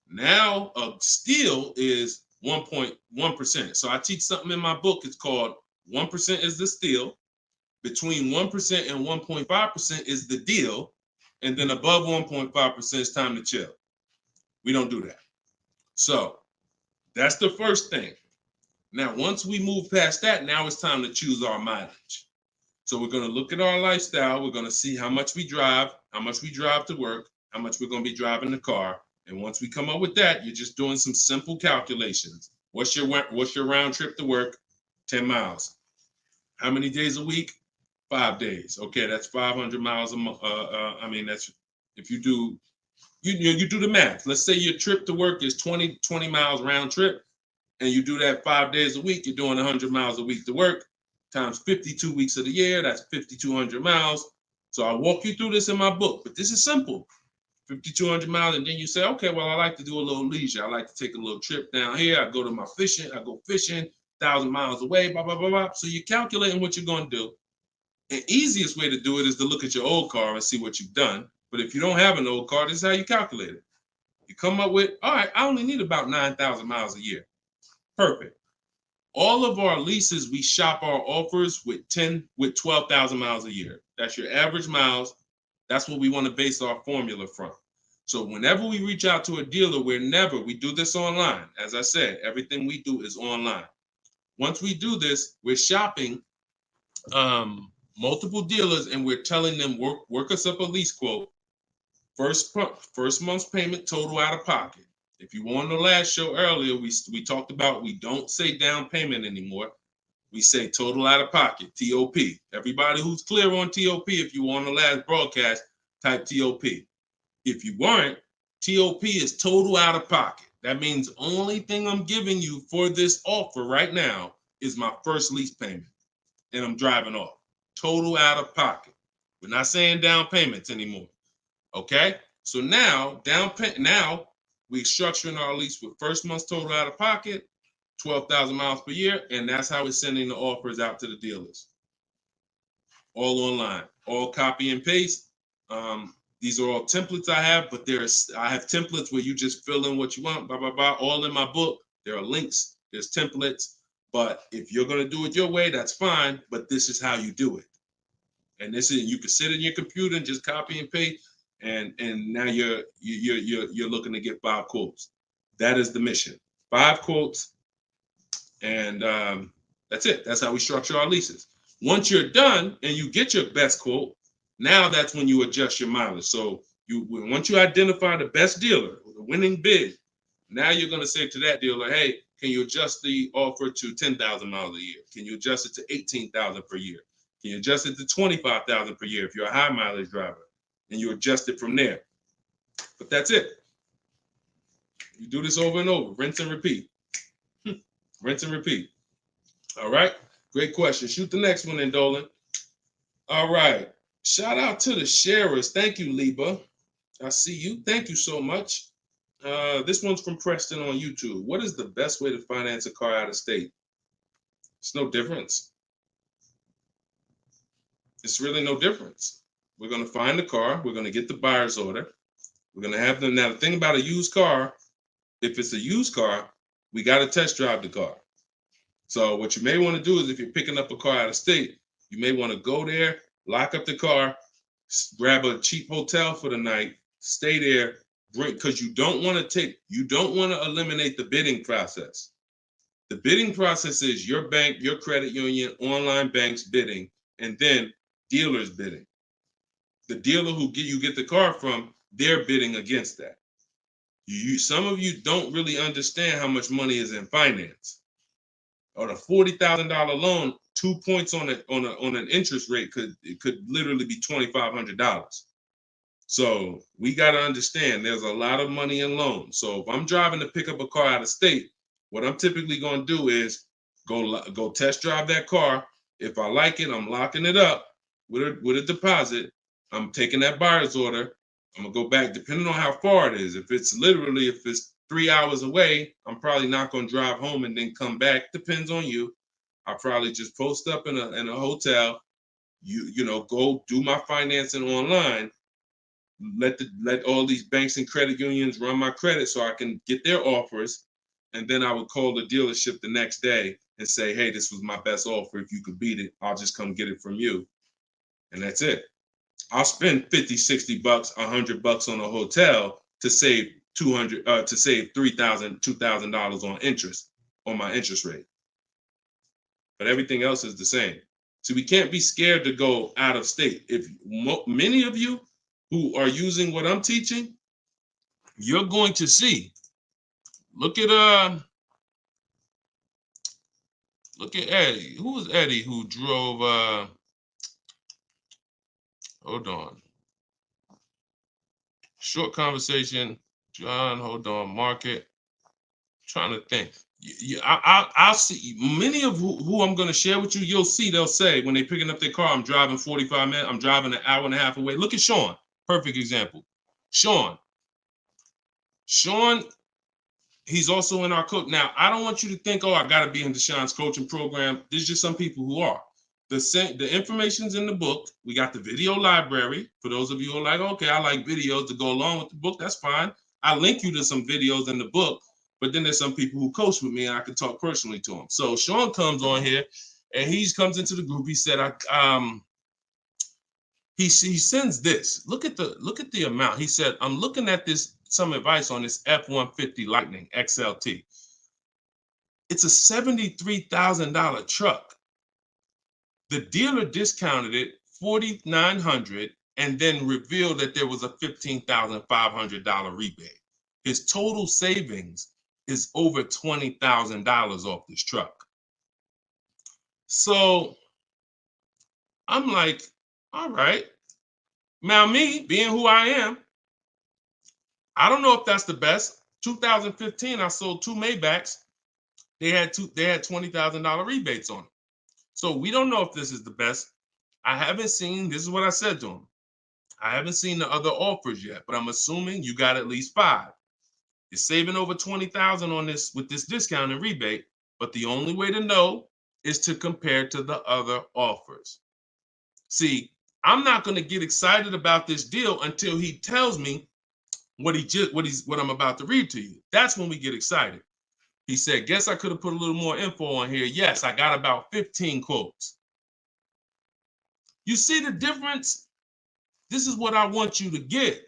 Now a steal is 1.1%. So I teach something in my book. It's called 1% is the steal. Between 1% and 1.5% is the deal. And then above 1.5% is time to chill. We don't do that. So that's the first thing. Now, once we move past that, now it's time to choose our mileage. So we're going to look at our lifestyle. We're going to see how much we drive to work, how much we're going to be driving the car. And once we come up with that, you're just doing some simple calculations. What's your round trip to work? 10 miles. How many days a week? 5 days. Okay, that's 500 miles a month. That's if you do the math. Let's say your trip to work is 20 miles round trip, and you do that 5 days a week. You're doing 100 miles a week to work. Times 52 weeks of the year, that's 5,200 miles. So I walk you through this in my book, but this is simple. 5,200 miles, and then you say, okay, well, I like to do a little leisure. I like to take a little trip down here. I go to my fishing. I go fishing 1,000 miles away, blah, blah, blah, blah. So you're calculating what you're going to do. The easiest way to do it is to look at your old car and see what you've done. But if you don't have an old car, this is how you calculate it. You come up with, all right, I only need about 9,000 miles a year. Perfect. All of our leases, we shop our offers with 12,000 miles a year. That's your average miles. That's what we want to base our formula from. So whenever we reach out to a dealer, we do this online. As I said, everything we do is online. Once we do this, we're shopping multiple dealers, and we're telling them work us up a lease quote. First month's payment total out of pocket. If you were on the last show earlier, we talked about we don't say down payment anymore. We say total out of pocket, TOP. Everybody who's clear on TOP, if you were on the last broadcast, type TOP. If you weren't, TOP is total out of pocket. That means only thing I'm giving you for this offer right now is my first lease payment, and I'm driving off. Total out of pocket. We're not saying down payments anymore. Okay? So now, we're structuring our lease with first month's total out of pocket, 12,000 miles per year, and that's how we're sending the offers out to the dealers. All online, all copy and paste. These are all templates I have, but I have templates where you just fill in what you want, blah, blah, blah, all in my book. There are links, there's templates, but if you're going to do it your way, that's fine, but this is how you do it. And you can sit in your computer and just copy and paste, and now you're looking to get 5 quotes. That is the mission. 5 quotes, and that's it. That's how we structure our leases. Once you're done and you get your best quote, Now that's when you adjust your mileage. So once you identify the best dealer, the winning bid, now you're going to say to that dealer, hey, can you adjust the offer to 10,000 miles a year? Can you adjust it to 18,000 per year? Can you adjust it to 25,000 per year if you're a high mileage driver? And you adjust it from there. But that's it. You do this over and over, rinse and repeat. Rinse and repeat. All right. Great question. Shoot the next one in, Dolan. All right. Shout out to the sharers. Thank you, Liba. I see you. Thank you so much. This one's from Preston on YouTube. What is the best way to finance a car out of state? It's no difference. It's really no difference. We're going to find the car. We're going to get the buyer's order. We're going to have them. Now, the thing about a used car, if it's a used car, we got to test drive the car. So what you may want to do is if you're picking up a car out of state, you may want to go there, lock up the car, grab a cheap hotel for the night, stay there, because you don't want to eliminate the bidding process. The bidding process is your bank, your credit union, online banks bidding, and then dealers bidding. The dealer who you get the car from, they're bidding against that. Some of you don't really understand how much money is in finance. On a $40,000 loan, 2 points on an interest rate could literally be $2,500. So we got to understand there's a lot of money in loans. So if I'm driving to pick up a car out of state, what I'm typically going to do is go test drive that car. If I like it, I'm locking it up with a deposit. I'm taking that buyer's order. I'm gonna go back, depending on how far it is. If it's 3 hours away, I'm probably not gonna drive home and then come back. Depends on you. I'll probably just post up in a hotel. Go do my financing online. Let all these banks and credit unions run my credit so I can get their offers, and then I would call the dealership the next day and say, hey, this was my best offer. If you could beat it, I'll just come get it from you, and that's it. I'll spend $50, $60, $100 on a hotel to save $3,000, $2,000 on interest on my interest rate. But everything else is the same. So we can't be scared to go out of state. If many of you who are using what I'm teaching, you're going to see. Look at Eddie. Who was Eddie who drove? Hold on. Short conversation. John, hold on. Market. Trying to think. I'll see many of who I'm going to share with you. You'll see they'll say when they're picking up their car, I'm driving 45 minutes. I'm driving an hour and a half away. Look at Sean. Perfect example. Sean, he's also in our coach. Now, I don't want you to think, oh, I got to be in Deshaun's coaching program. There's just some people who are. The information's in the book. We got the video library. For those of you who are like, okay, I like videos to go along with the book. That's fine. I'll link you to some videos in the book. But then there's some people who coach with me and I can talk personally to them. So Sean comes on here and he comes into the group. He said, he sends this. Look at the amount. He said, I'm looking at some advice on this F-150 Lightning XLT. It's a $73,000 truck. The dealer discounted it $4,900 and then revealed that there was a $15,500 rebate. His total savings is over $20,000 off this truck. So I'm like, all right. Now me, being who I am, I don't know if that's the best. 2015, I sold 2 Maybachs. They had $20,000 rebates on it. So we don't know if this is the best. I haven't seen, this is what I said to him. I haven't seen the other offers yet, but I'm assuming you got at least 5. You're saving over $20,000 on this with this discount and rebate, but the only way to know is to compare to the other offers. See, I'm not going to get excited about this deal until he tells me what I'm about to read to you. That's when we get excited. He said, guess I could have put a little more info on here. Yes, I got about 15 quotes. You see the difference? This is what I want you to get.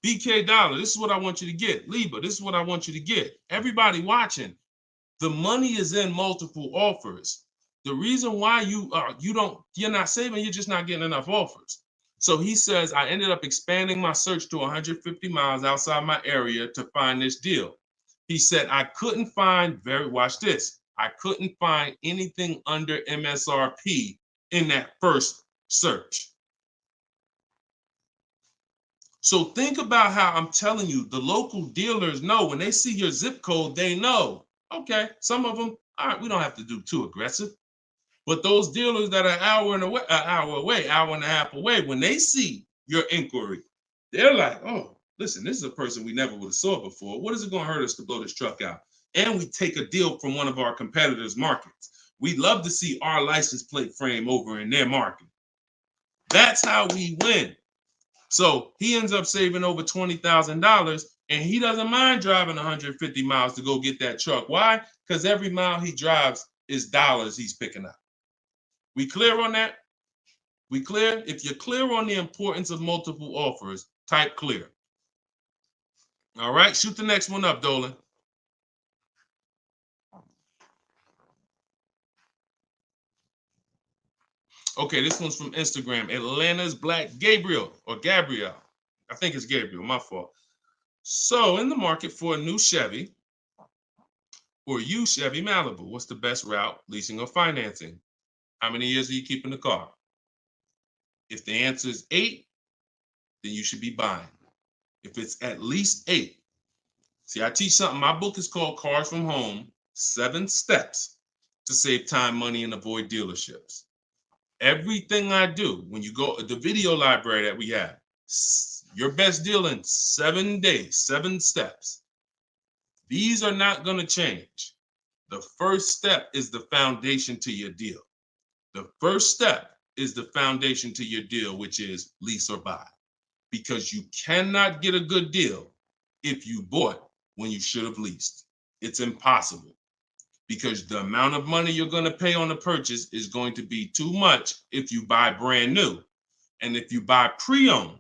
BK Dollar, this is what I want you to get. Liba, this is what I want you to get. Everybody watching, the money is in multiple offers. The reason why you're not saving, you're just not getting enough offers. So he says, I ended up expanding my search to 150 miles outside my area to find this deal. He said, I couldn't find watch this. I couldn't find anything under MSRP in that first search. So think about how I'm telling you, the local dealers know when they see your zip code, they know, okay, some of them, all right, we don't have to do too aggressive. But those dealers that are an hour and a half away, when they see your inquiry, they're like, oh, listen, this is a person we never would have saw before. What is it going to hurt us to blow this truck out? And we take a deal from one of our competitors' markets. We'd love to see our license plate frame over in their market. That's how we win. So he ends up saving over $20,000, and he doesn't mind driving 150 miles to go get that truck. Why? Because every mile he drives is dollars he's picking up. We clear on that? We clear? If you're clear on the importance of multiple offers, type clear. All right, shoot the next one up, Dolan. Okay, this one's from Instagram. Atlanta's Black Gabriel. I think it's Gabriel, my fault. So, in the market for a new Chevy or used Chevy Malibu, what's the best route, leasing or financing? How many years are you keeping the car? If the answer is 8, then you should be buying. If it's at least 8, see, I teach something. My book is called Cars from Home, 7 Steps to Save Time, Money, and Avoid Dealerships. Everything I do, when you go, the video library that we have, your best deal in 7 days, 7 steps. These are not going to change. The first step is the foundation to your deal. The first step is the foundation to your deal, which is lease or buy. Because you cannot get a good deal if you bought when you should have leased. It's impossible. Because the amount of money you're going to pay on the purchase is going to be too much if you buy brand new. And if you buy pre-owned,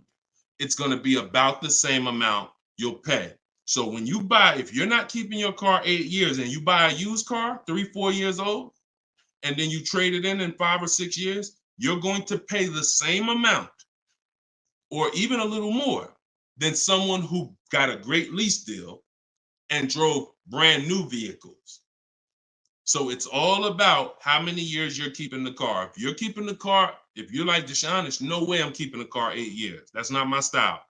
it's going to be about the same amount you'll pay. So when you buy, if you're not keeping your car 8 years and you buy a used car, 3-4 years old, and then you trade it in 5 or 6 years, you're going to pay the same amount or even a little more than someone who got a great lease deal and drove brand new vehicles. So it's all about how many years you're keeping the car. If you're keeping the car, if you're like Deshone, there's no way I'm keeping the car 8 years. That's not my style.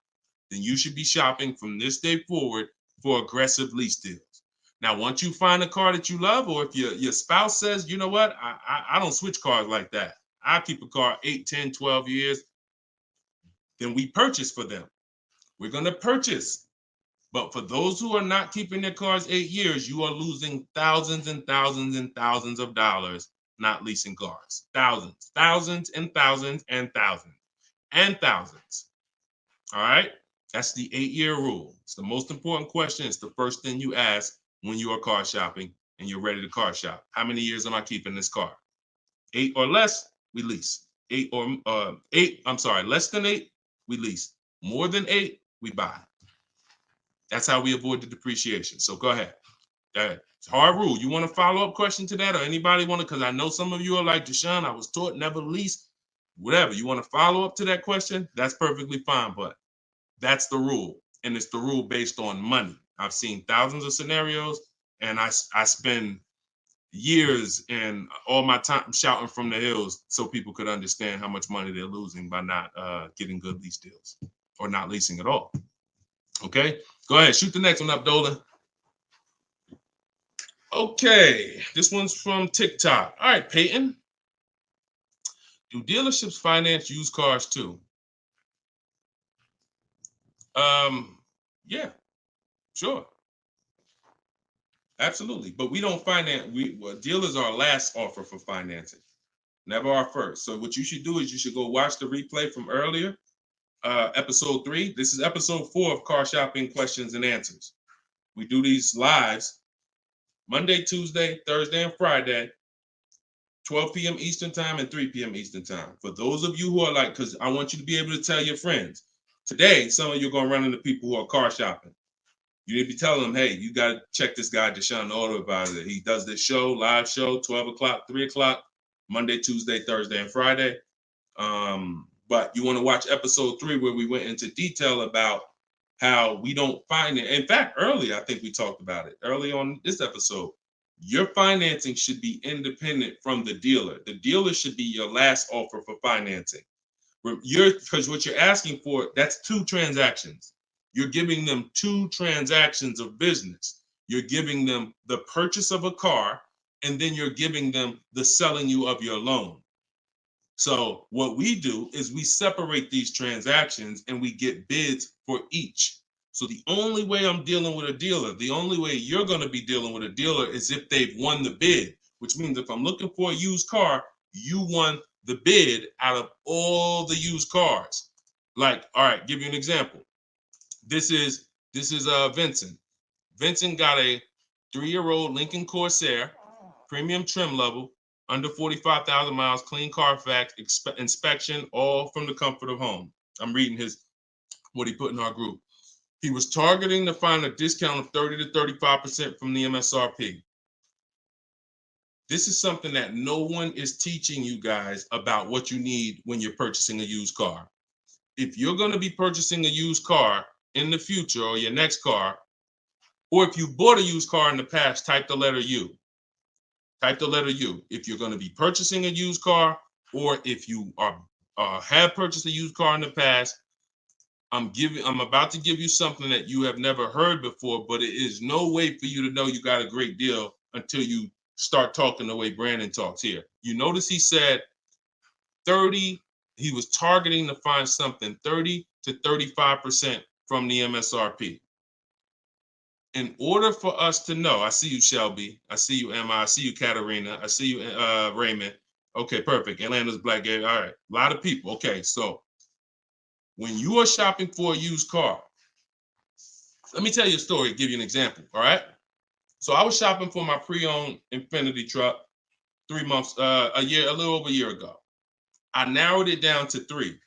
Then you should be shopping from this day forward for aggressive lease deals. Now, once you find a car that you love, or if your spouse says, you know what, I don't switch cars like that. I keep a car 8, 10, 12 years. Then we purchase for them. We're going to purchase. But for those who are not keeping their cars 8 years, you are losing thousands and thousands and thousands of dollars not leasing cars. Thousands, thousands and thousands and thousands and thousands. All right? That's the 8-year rule. It's the most important question. It's the first thing you ask when you are car shopping and you're ready to car shop. How many years am I keeping this car? 8 or less, we lease. Less than 8, we lease. More than 8, we buy. That's how we avoid the depreciation. So go ahead. It's a hard rule. You want a follow-up question to that, or anybody want to? Because I know some of you are like, Deshone, I was taught never lease. Whatever. You want to follow up to that question? That's perfectly fine. But that's the rule. And it's the rule based on money. I've seen thousands of scenarios, and I spend years and all my time shouting from the hills so people could understand how much money they're losing by not getting good lease deals or not leasing at all. Okay, go ahead, shoot the next one up, Dolan. Okay, this one's from TikTok. All right, Peyton. Do dealerships finance used cars too? Yeah, sure. Absolutely. But we don't finance, dealers are our last offer for financing, never our first. So what you should do is you should go watch the replay from earlier, episode 3. This is episode 4 of Car Shopping Questions and Answers. We do these lives Monday, Tuesday, Thursday, and Friday, 12 p.m. Eastern time and 3 p.m. Eastern time. For those of you who are like, because I want you to be able to tell your friends. Today, some of you are going to run into people who are car shopping. You need to be telling them, hey, you got to check this guy, Deshone the Auto Advisor. He does this show, live show, 12 o'clock, 3 o'clock, Monday, Tuesday, Thursday, and Friday. But you want to watch episode 3 where we went into detail about how we don't finance. In fact, earlier, I think we talked about it early on this episode. Your financing should be independent from the dealer. The dealer should be your last offer for financing. Because what you're asking for, that's 2 transactions. You're giving them 2 transactions of business. You're giving them the purchase of a car, and then you're giving them the selling you of your loan. So what we do is we separate these transactions and we get bids for each. So the only way I'm dealing with a dealer, the only way you're going to be dealing with a dealer is if they've won the bid, which means if I'm looking for a used car, you won the bid out of all the used cars. Like, all right, give you an example. This is Vincent. Vincent got a 3-year-old Lincoln Corsair, premium trim level, under 45,000 miles, clean Carfax, inspection, all from the comfort of home. I'm reading what he put in our group. He was targeting to find a discount of 30 to 35% from the MSRP. This is something that no one is teaching you guys about what you need when you're purchasing a used car. If you're going to be purchasing a used car in the future or your next car, or if you bought a used car in the past, type the letter U. Type the letter U. If you're going to be purchasing a used car, or if you have purchased a used car in the past, I'm about to give you something that you have never heard before, but it is no way for you to know you got a great deal until you start talking the way Brandon talks here. You notice he said 30, he was targeting to find something 30 to 35% from the MSRP. In order for us to know, I see you, Shelby. I see you, Emma. I see you, Katarina. I see you, Raymond. Okay, perfect. Atlanta's Black Gay. All right, a lot of people. Okay, so when you are shopping for a used car, let me tell you a story, give you an example, all right? So I was shopping for my pre-owned Infiniti truck 3 months, a little over a year ago. I narrowed it down to 3.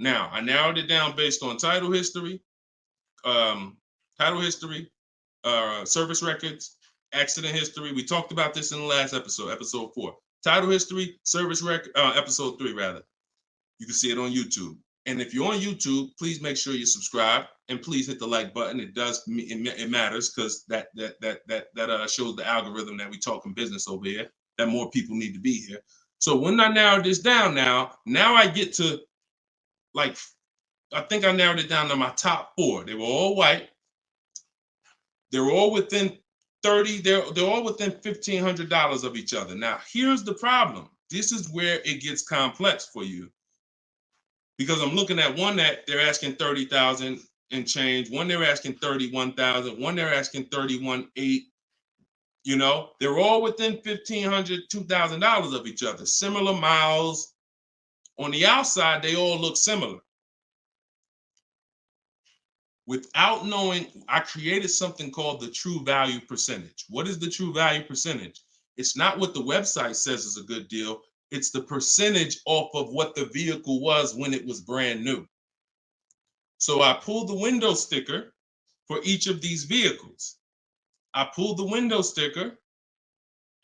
Now, I narrowed it down based on title history, service records, accident history. We talked about this in the last episode, episode 4. Title history, service record, episode 3 rather. You can see it on YouTube. And if you're on YouTube, please make sure you subscribe and please hit the like button. It matters because that shows the algorithm that we talking business over here, that more people need to be here. So when I narrowed this down now I get to, like, I think I narrowed it down to my top 4. They were all white. They were all within 30, they're all within $1,500 of each other. Now, here's the problem. This is where it gets complex for you. Because I'm looking at one that they're asking 30,000 and change, one they're asking 31,000, one they're asking 31,800. You know, they're all within $1,500, $2,000 of each other. Similar miles. On the outside, they all look similar. Without knowing, I created something called the true value percentage. What is the true value percentage? It's not what the website says is a good deal. It's the percentage off of what the vehicle was when it was brand new. So I pulled the window sticker for each of these vehicles. I pulled the window sticker,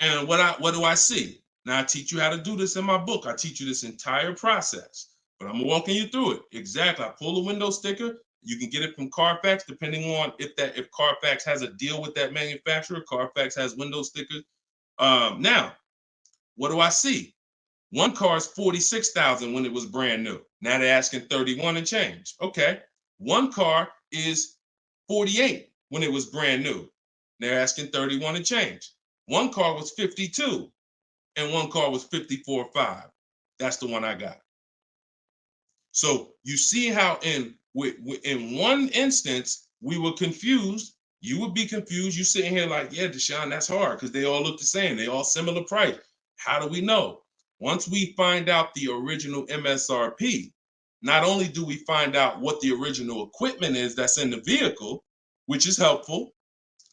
and what do I see? Now, I teach you how to do this in my book. I teach you this entire process, but I'm walking you through it. Exactly. I pull the window sticker. You can get it from Carfax, depending on if Carfax has a deal with that manufacturer. Carfax has window stickers. Now, what do I see? One car is 46,000 when it was brand new. Now they're asking 31 and change. Okay. One car is 48 when it was brand new. They're asking 31 and change. One car was 52 and one car was 54.5. That's the one I got. So you see how in one instance we were confused. You would be confused. You sitting here like, yeah, Deshone, that's hard because they all look the same. They all similar price. How do we know? Once we find out the original MSRP, not only do we find out what the original equipment is that's in the vehicle, which is helpful.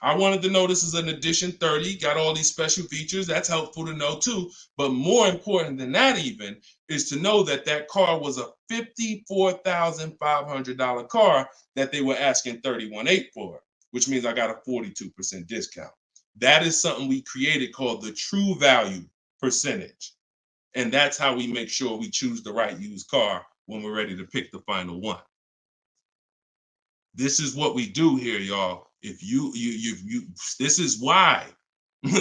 I wanted to know this is an edition 30, got all these special features. That's helpful to know too. But more important than that even is to know that that car was a $54,500 car that they were asking $31,800 for, which means I got a 42% discount. That is something we created called the true value percentage. And that's how we make sure we choose the right used car when we're ready to pick the final one. This is what we do here, y'all. If you this is why,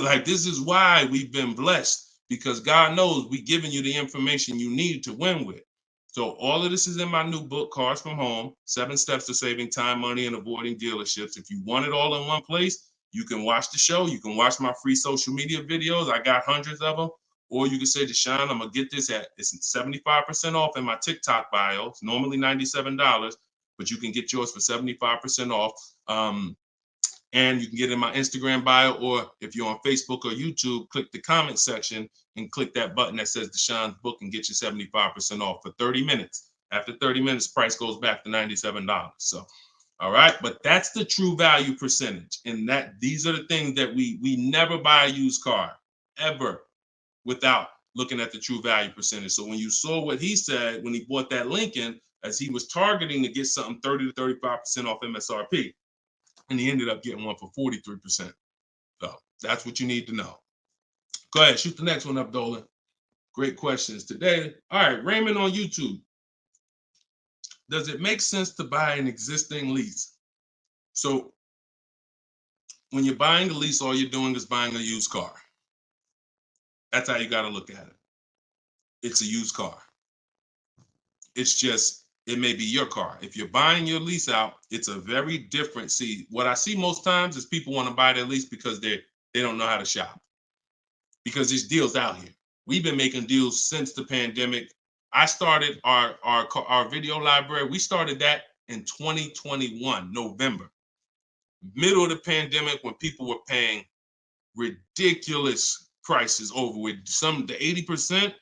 like, this is why we've been blessed, because God knows we're giving you the information you need to win with. So all of this is in my new book, Cars from Home, 7 Steps to Saving Time, Money, and Avoiding Dealerships. If you want it all in one place, you can watch the show. You can watch my free social media videos. I got hundreds of them. Or you can say, Deshone, I'm going to get this at, it's 75% off in my TikTok bio. It's normally $97, but you can get yours for 75% off. And you can get in my Instagram bio, or if you're on Facebook or YouTube, click the comment section and click that button that says Deshone's book and get you 75% off for 30 minutes. After 30 minutes, price goes back to $97. So, all right, but that's the true value percentage. And that these are the things that we never buy a used car ever without looking at the true value percentage. So when you saw what he said when he bought that Lincoln, as he was targeting to get something 30 to 35% off MSRP, and he ended up getting one for 43%. So that's what you need to know. Go ahead, shoot the next one up, Dolan. Great questions today. All right, Raymond on YouTube. Does it make sense to buy an existing lease? So when you're buying a lease, all you're doing is buying a used car. That's how you got to look at it. It's a used car. It's just, it may be your car. If you're buying your lease out, it's a very different. See, what I see most times is people want to buy their lease because they don't know how to shop. Because there's deals out here. We've been making deals since the pandemic. I started our video library. We started that in 2021, November. Middle of the pandemic, when people were paying ridiculous prices over with some, the 80%,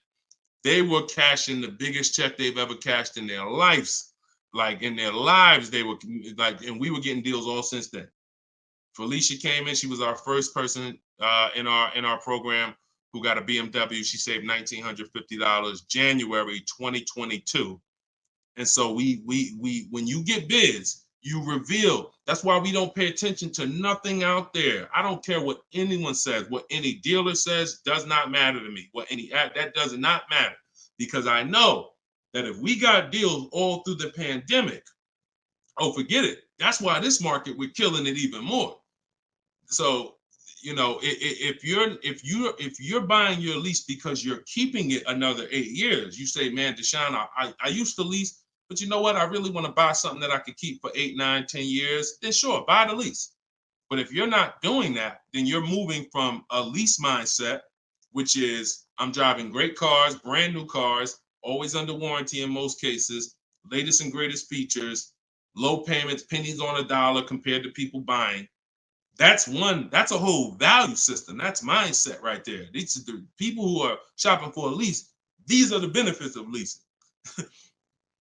they were cashing the biggest check they've ever cashed in their lives. Like in their lives, they were like, and we were getting deals all since then. Felicia came in. She was our first person in our program who got a BMW. She saved $1,950 January 2022. And so we when you get bids, you reveal. That's why we don't pay attention to nothing out there. I don't care what anyone says, what any dealer says does not matter to me. That does not matter, because I know that if we got deals all through the pandemic, oh, forget it. That's why this market, we're killing it even more. So, you know, if you're buying your lease because you're keeping it another 8 years, you say, man, Deshone, I used to lease, but you know what? I really want to buy something that I could keep for 8, 9, 10 years. Then sure, buy the lease. But if you're not doing that, then you're moving from a lease mindset, which is I'm driving great cars, brand new cars, always under warranty in most cases, latest and greatest features, low payments, pennies on a dollar compared to people buying. That's a whole value system. That's mindset right there. These are the people who are shopping for a lease. These are the benefits of leasing.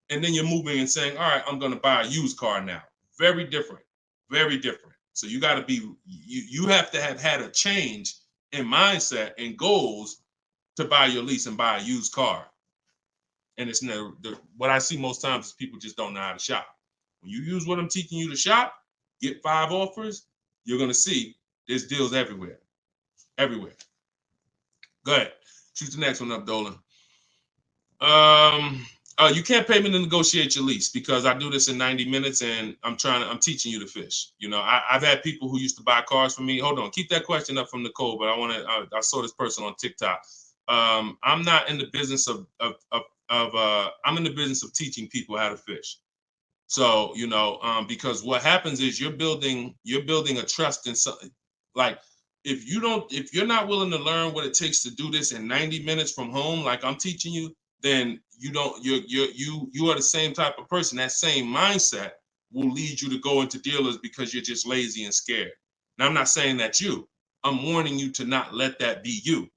And then you're moving and saying, all right, I'm going to buy a used car now. Very different, very different. So you got to be, you have to have had a change in mindset and goals to buy your lease and buy a used car. And it's never, what I see most times is people just don't know how to shop. When you use what I'm teaching you to shop, get 5 offers, you're going to see there's deals everywhere. Everywhere. Go ahead. Shoot the next one up, Dolan. You can't pay me to negotiate your lease, because I do this in 90 minutes and I'm teaching you to fish. You know, I've had people who used to buy cars from me. Hold on, keep that question up from Nicole, but I saw this person on TikTok. I'm not in the business I'm in the business of teaching people how to fish. So, you know, because what happens is you're building a trust in something. Like if you're not willing to learn what it takes to do this in 90 minutes from home, like I'm teaching you, then you are the same type of person. That same mindset will lead you to go into dealers because you're just lazy and scared. Now, I'm not saying that's you. I'm warning you to not let that be you.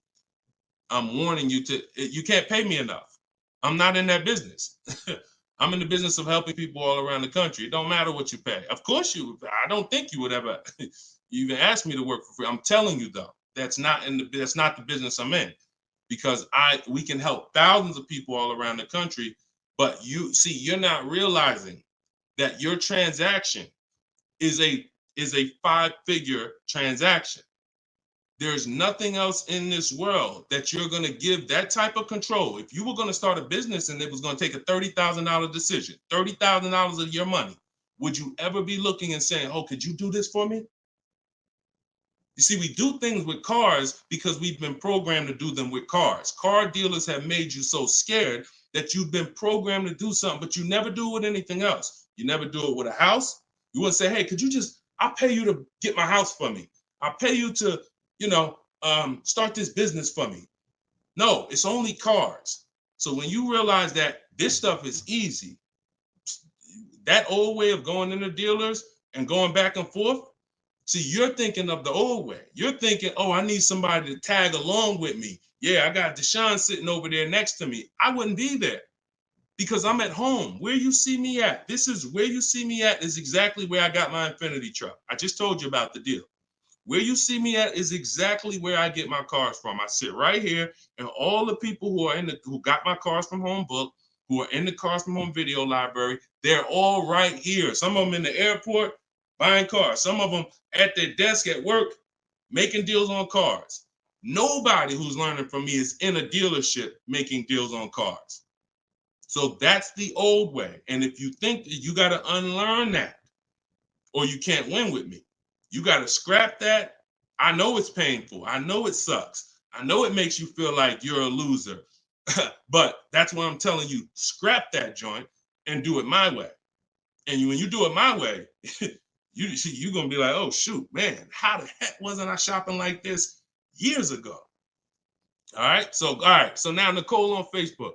I'm warning you you can't pay me enough. I'm not in that business. I'm in the business of helping people all around the country. It don't matter what you pay. Of course I don't think you would ever even ask me to work for free. I'm telling you though, that's not the business I'm in, because we can help thousands of people all around the country, but you're not realizing that your transaction is a 5-figure transaction. There's nothing else in this world that you're going to give that type of control. If you were going to start a business and it was going to take a $30,000 decision, $30,000 of your money, would you ever be looking and saying, oh, could you do this for me? You see, we do things with cars because we've been programmed to do them with cars. Car dealers have made you so scared that you've been programmed to do something, but you never do it with anything else. You never do it with a house. You wouldn't say, hey, could you just, I'll pay you to get my house for me. I'll pay you to, start this business for me. No, it's only cars. So when you realize that this stuff is easy, that old way of going into dealers and going back and forth, see, you're thinking of the old way. You're thinking, oh, I need somebody to tag along with me. Yeah, I got Deshone sitting over there next to me. I wouldn't be there because I'm at home. Where you see me at, this is where you see me at is exactly where I got my Infinity truck. I just told you about the deal. Where you see me at is exactly where I get my cars from. I sit right here, and all the people who got my cars from Home Book, who are in the Cars from Home video library, they're all right here. Some of them in the airport buying cars. Some of them at their desk at work making deals on cars. Nobody who's learning from me is in a dealership making deals on cars. So that's the old way. And if you think that you got to unlearn that or you can't win with me, you got to scrap that. I know it's painful. I know it sucks. I know it makes you feel like you're a loser. But that's what I'm telling you. Scrap that joint and do it my way. And when you do it my way, you're going to be like, oh, shoot, man, how the heck wasn't I shopping like this years ago? All right. So now Nicole on Facebook.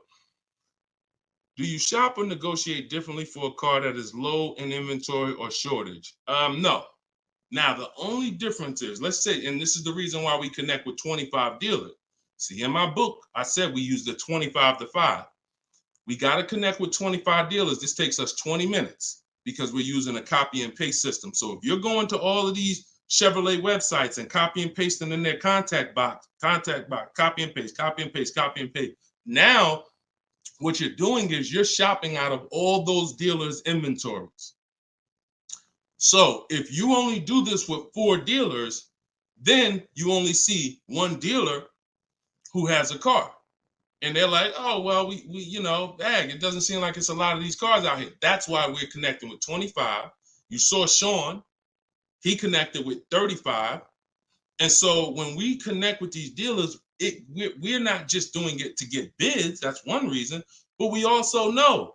Do you shop or negotiate differently for a car that is low in inventory or shortage? No. Now, the only difference is, let's say, and this is the reason why we connect with 25 dealers. See, in my book, I said we use the 25 to 5. We got to connect with 25 dealers. This takes us 20 minutes because we're using a copy and paste system. So if you're going to all of these Chevrolet websites and copy and pasting in their contact box, copy and paste, copy and paste, copy and paste. Now, what you're doing is you're shopping out of all those dealers' inventories. So if you only do this with 4 dealers, then you only see one dealer who has a car. And they're like, oh, well, we it doesn't seem like it's a lot of these cars out here. That's why we're connecting with 25. You saw Sean, he connected with 35. And so when we connect with these dealers, we're not just doing it to get bids. That's one reason. But we also know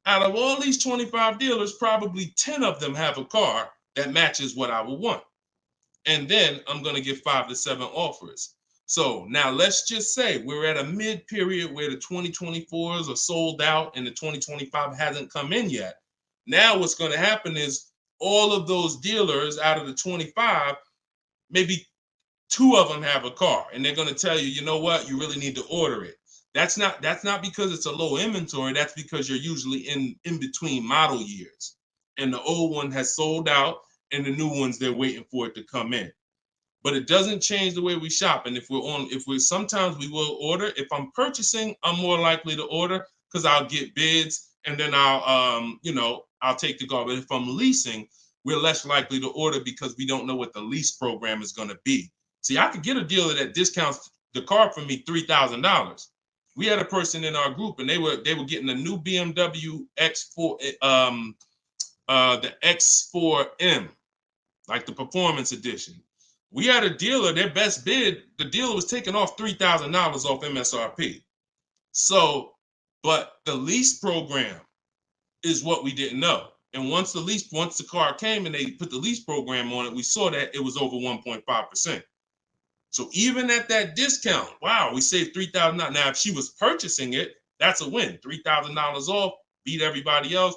out of all these 25 dealers, probably 10 of them have a car that matches what I would want. And then I'm going to give 5 to 7 offers. So now let's just say we're at a mid period where the 2024s are sold out and the 2025 hasn't come in yet. Now what's going to happen is all of those dealers out of the 25, maybe 2 of them have a car, and they're going to tell you, you know what, you really need to order it. That's not because it's a low inventory. That's because you're usually in between model years, and the old one has sold out, and the new ones they're waiting for it to come in. But it doesn't change the way we shop. And sometimes we will order. If I'm purchasing, I'm more likely to order because I'll get bids, and then I'll take the car. But if I'm leasing, we're less likely to order because we don't know what the lease program is going to be. See, I could get a dealer that discounts the car for me $3,000. We had a person in our group, and they were getting a new BMW X4, the X4M, like the performance edition. We had a dealer, their best bid, the dealer was taking off $3,000 off MSRP. So, but the lease program is what we didn't know. And once the car came and they put the lease program on it, we saw that it was over 1.5%. So even at that discount, wow, we saved $3,000. Now, if she was purchasing it, that's a win. $3,000 off, beat everybody else.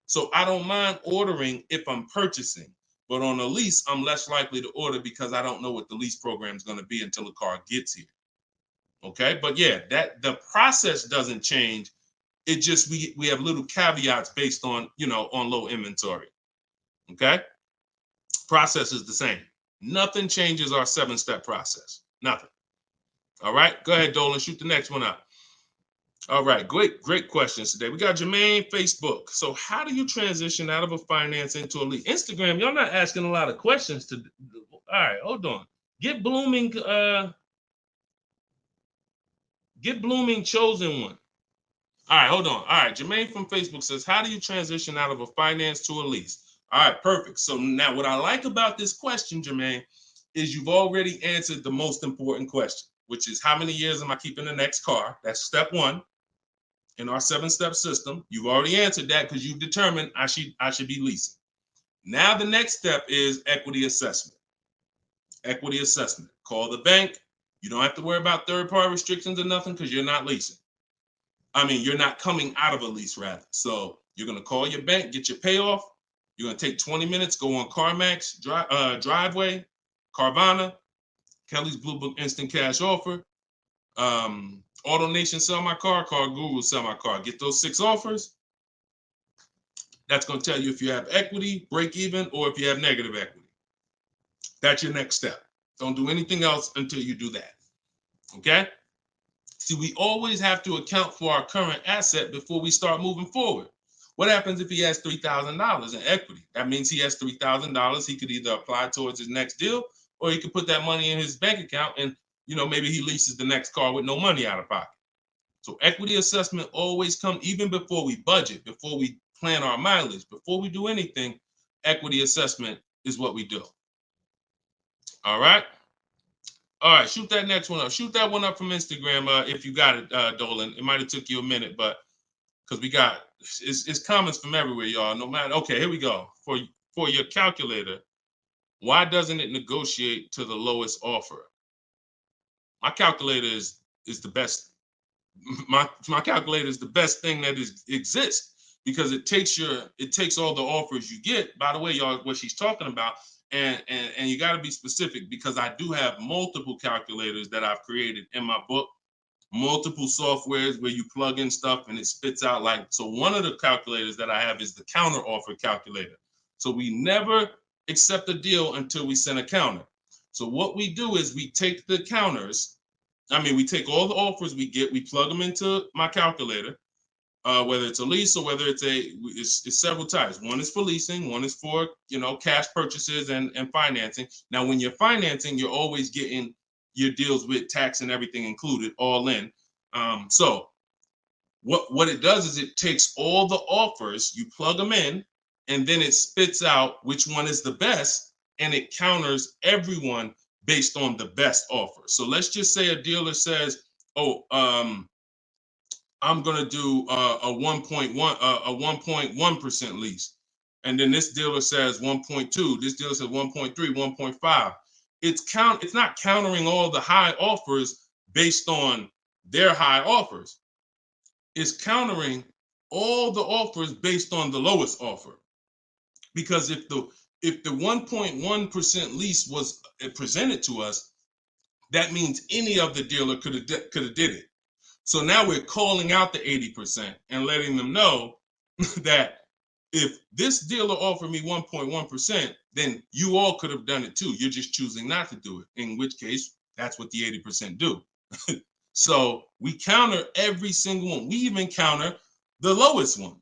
So I don't mind ordering if I'm purchasing. But on a lease, I'm less likely to order because I don't know what the lease program is going to be until the car gets here. Okay, but yeah, that the process doesn't change. It just we have little caveats based on on low inventory. Okay, process is the same. Nothing changes our 7-step process. Nothing. All right, go ahead, Dolan. Shoot the next one up. All right, great questions today. We got Jermaine, Facebook. So how do you transition out of a finance into a lease? Instagram, y'all not asking a lot of questions. All right, hold on. Get blooming chosen one. All right, hold on. All right, Jermaine from Facebook says, how do you transition out of a finance to a lease? All right, perfect. So now what I like about this question, Jermaine, is you've already answered the most important question, which is how many years am I keeping the next car? That's step one in our 7-step system. You've already answered that because you've determined I should be leasing. Now the next step is equity assessment. Equity assessment. Call the bank. You don't have to worry about third-party restrictions or nothing because you're not leasing. I mean, you're not coming out of a lease, rather. So you're going to call your bank, get your payoff. You're going to take 20 minutes, go on CarMax, Driveway, Carvana, Kelly's Blue Book Instant Cash Offer, AutoNation Sell My Car, Car Guru Sell My Car. Get those 6 offers. That's going to tell you if you have equity, break even, or if you have negative equity. That's your next step. Don't do anything else until you do that. Okay? See, we always have to account for our current asset before we start moving forward. What happens if he has $3,000 in equity? That means he has $3,000. He could either apply towards his next deal, or he could put that money in his bank account and, maybe he leases the next car with no money out of pocket. So equity assessment always comes even before we budget, before we plan our mileage, before we do anything. Equity assessment is what we do. All right. All right, shoot that next one up. Shoot that one up from Instagram if you got it, Dolan. It might have took you a minute, but because we got it's comments from everywhere, y'all. No matter. Okay, here we go. For your calculator, why doesn't it negotiate to the lowest offer? My calculator is the best. My calculator is the best thing that exists because it takes all the offers you get. By the way, y'all, what she's talking about. And you got to be specific because I do have multiple calculators that I've created in my book, multiple softwares where you plug in stuff and it spits out so one of the calculators that I have is the counter offer calculator. So we never accept a deal until we send a counter. So what we do is we take the counters. We take all the offers we get, we plug them into my calculator. Whether it's a lease or whether it's several types. One is for leasing, one is for cash purchases and financing. Now, when you're financing, you're always getting your deals with tax and everything included, all in. So what it does is it takes all the offers, you plug them in, and then it spits out which one is the best, and it counters everyone based on the best offer. So let's just say a dealer says, I'm gonna do a 1.1% lease, and then this dealer says 1.2. This dealer says 1.3, 1.5. It's not countering all the high offers based on their high offers. It's countering all the offers based on the lowest offer. Because if the 1.1% lease was presented to us, that means any of the dealer could have did it. So now we're calling out the 80% and letting them know that if this dealer offered me 1.1%, then you all could have done it too. You're just choosing not to do it, in which case that's what the 80% do. So we counter every single one. We even counter the lowest one.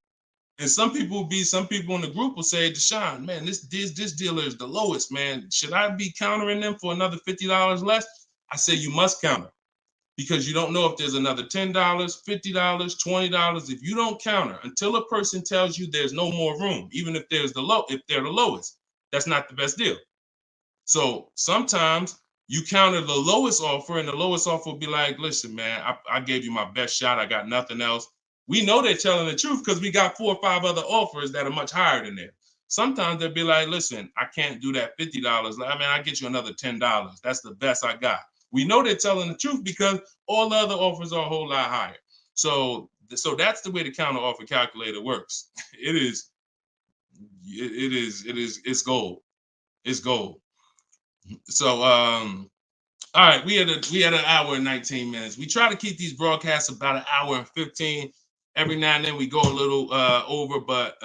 And some people in the group will say, Deshone, man, this dealer is the lowest, man. Should I be countering them for another $50 less? I say you must counter. Because you don't know if there's another $10, $50, $20. If you don't counter until a person tells you there's no more room, even if they're the lowest, that's not the best deal. So sometimes you counter the lowest offer, and the lowest offer will be like, listen, man, I gave you my best shot. I got nothing else. We know they're telling the truth because we got 4 or 5 other offers that are much higher than that. Sometimes they'll be like, listen, I can't do that $50. I'll get you another $10. That's the best I got. We know they're telling the truth because all the other offers are a whole lot higher. So that's the way the counter offer calculator works. It's gold. It's gold. So all right, we had an hour and 19 minutes. We try to keep these broadcasts about an hour and 15. Every now and then we go a little over, but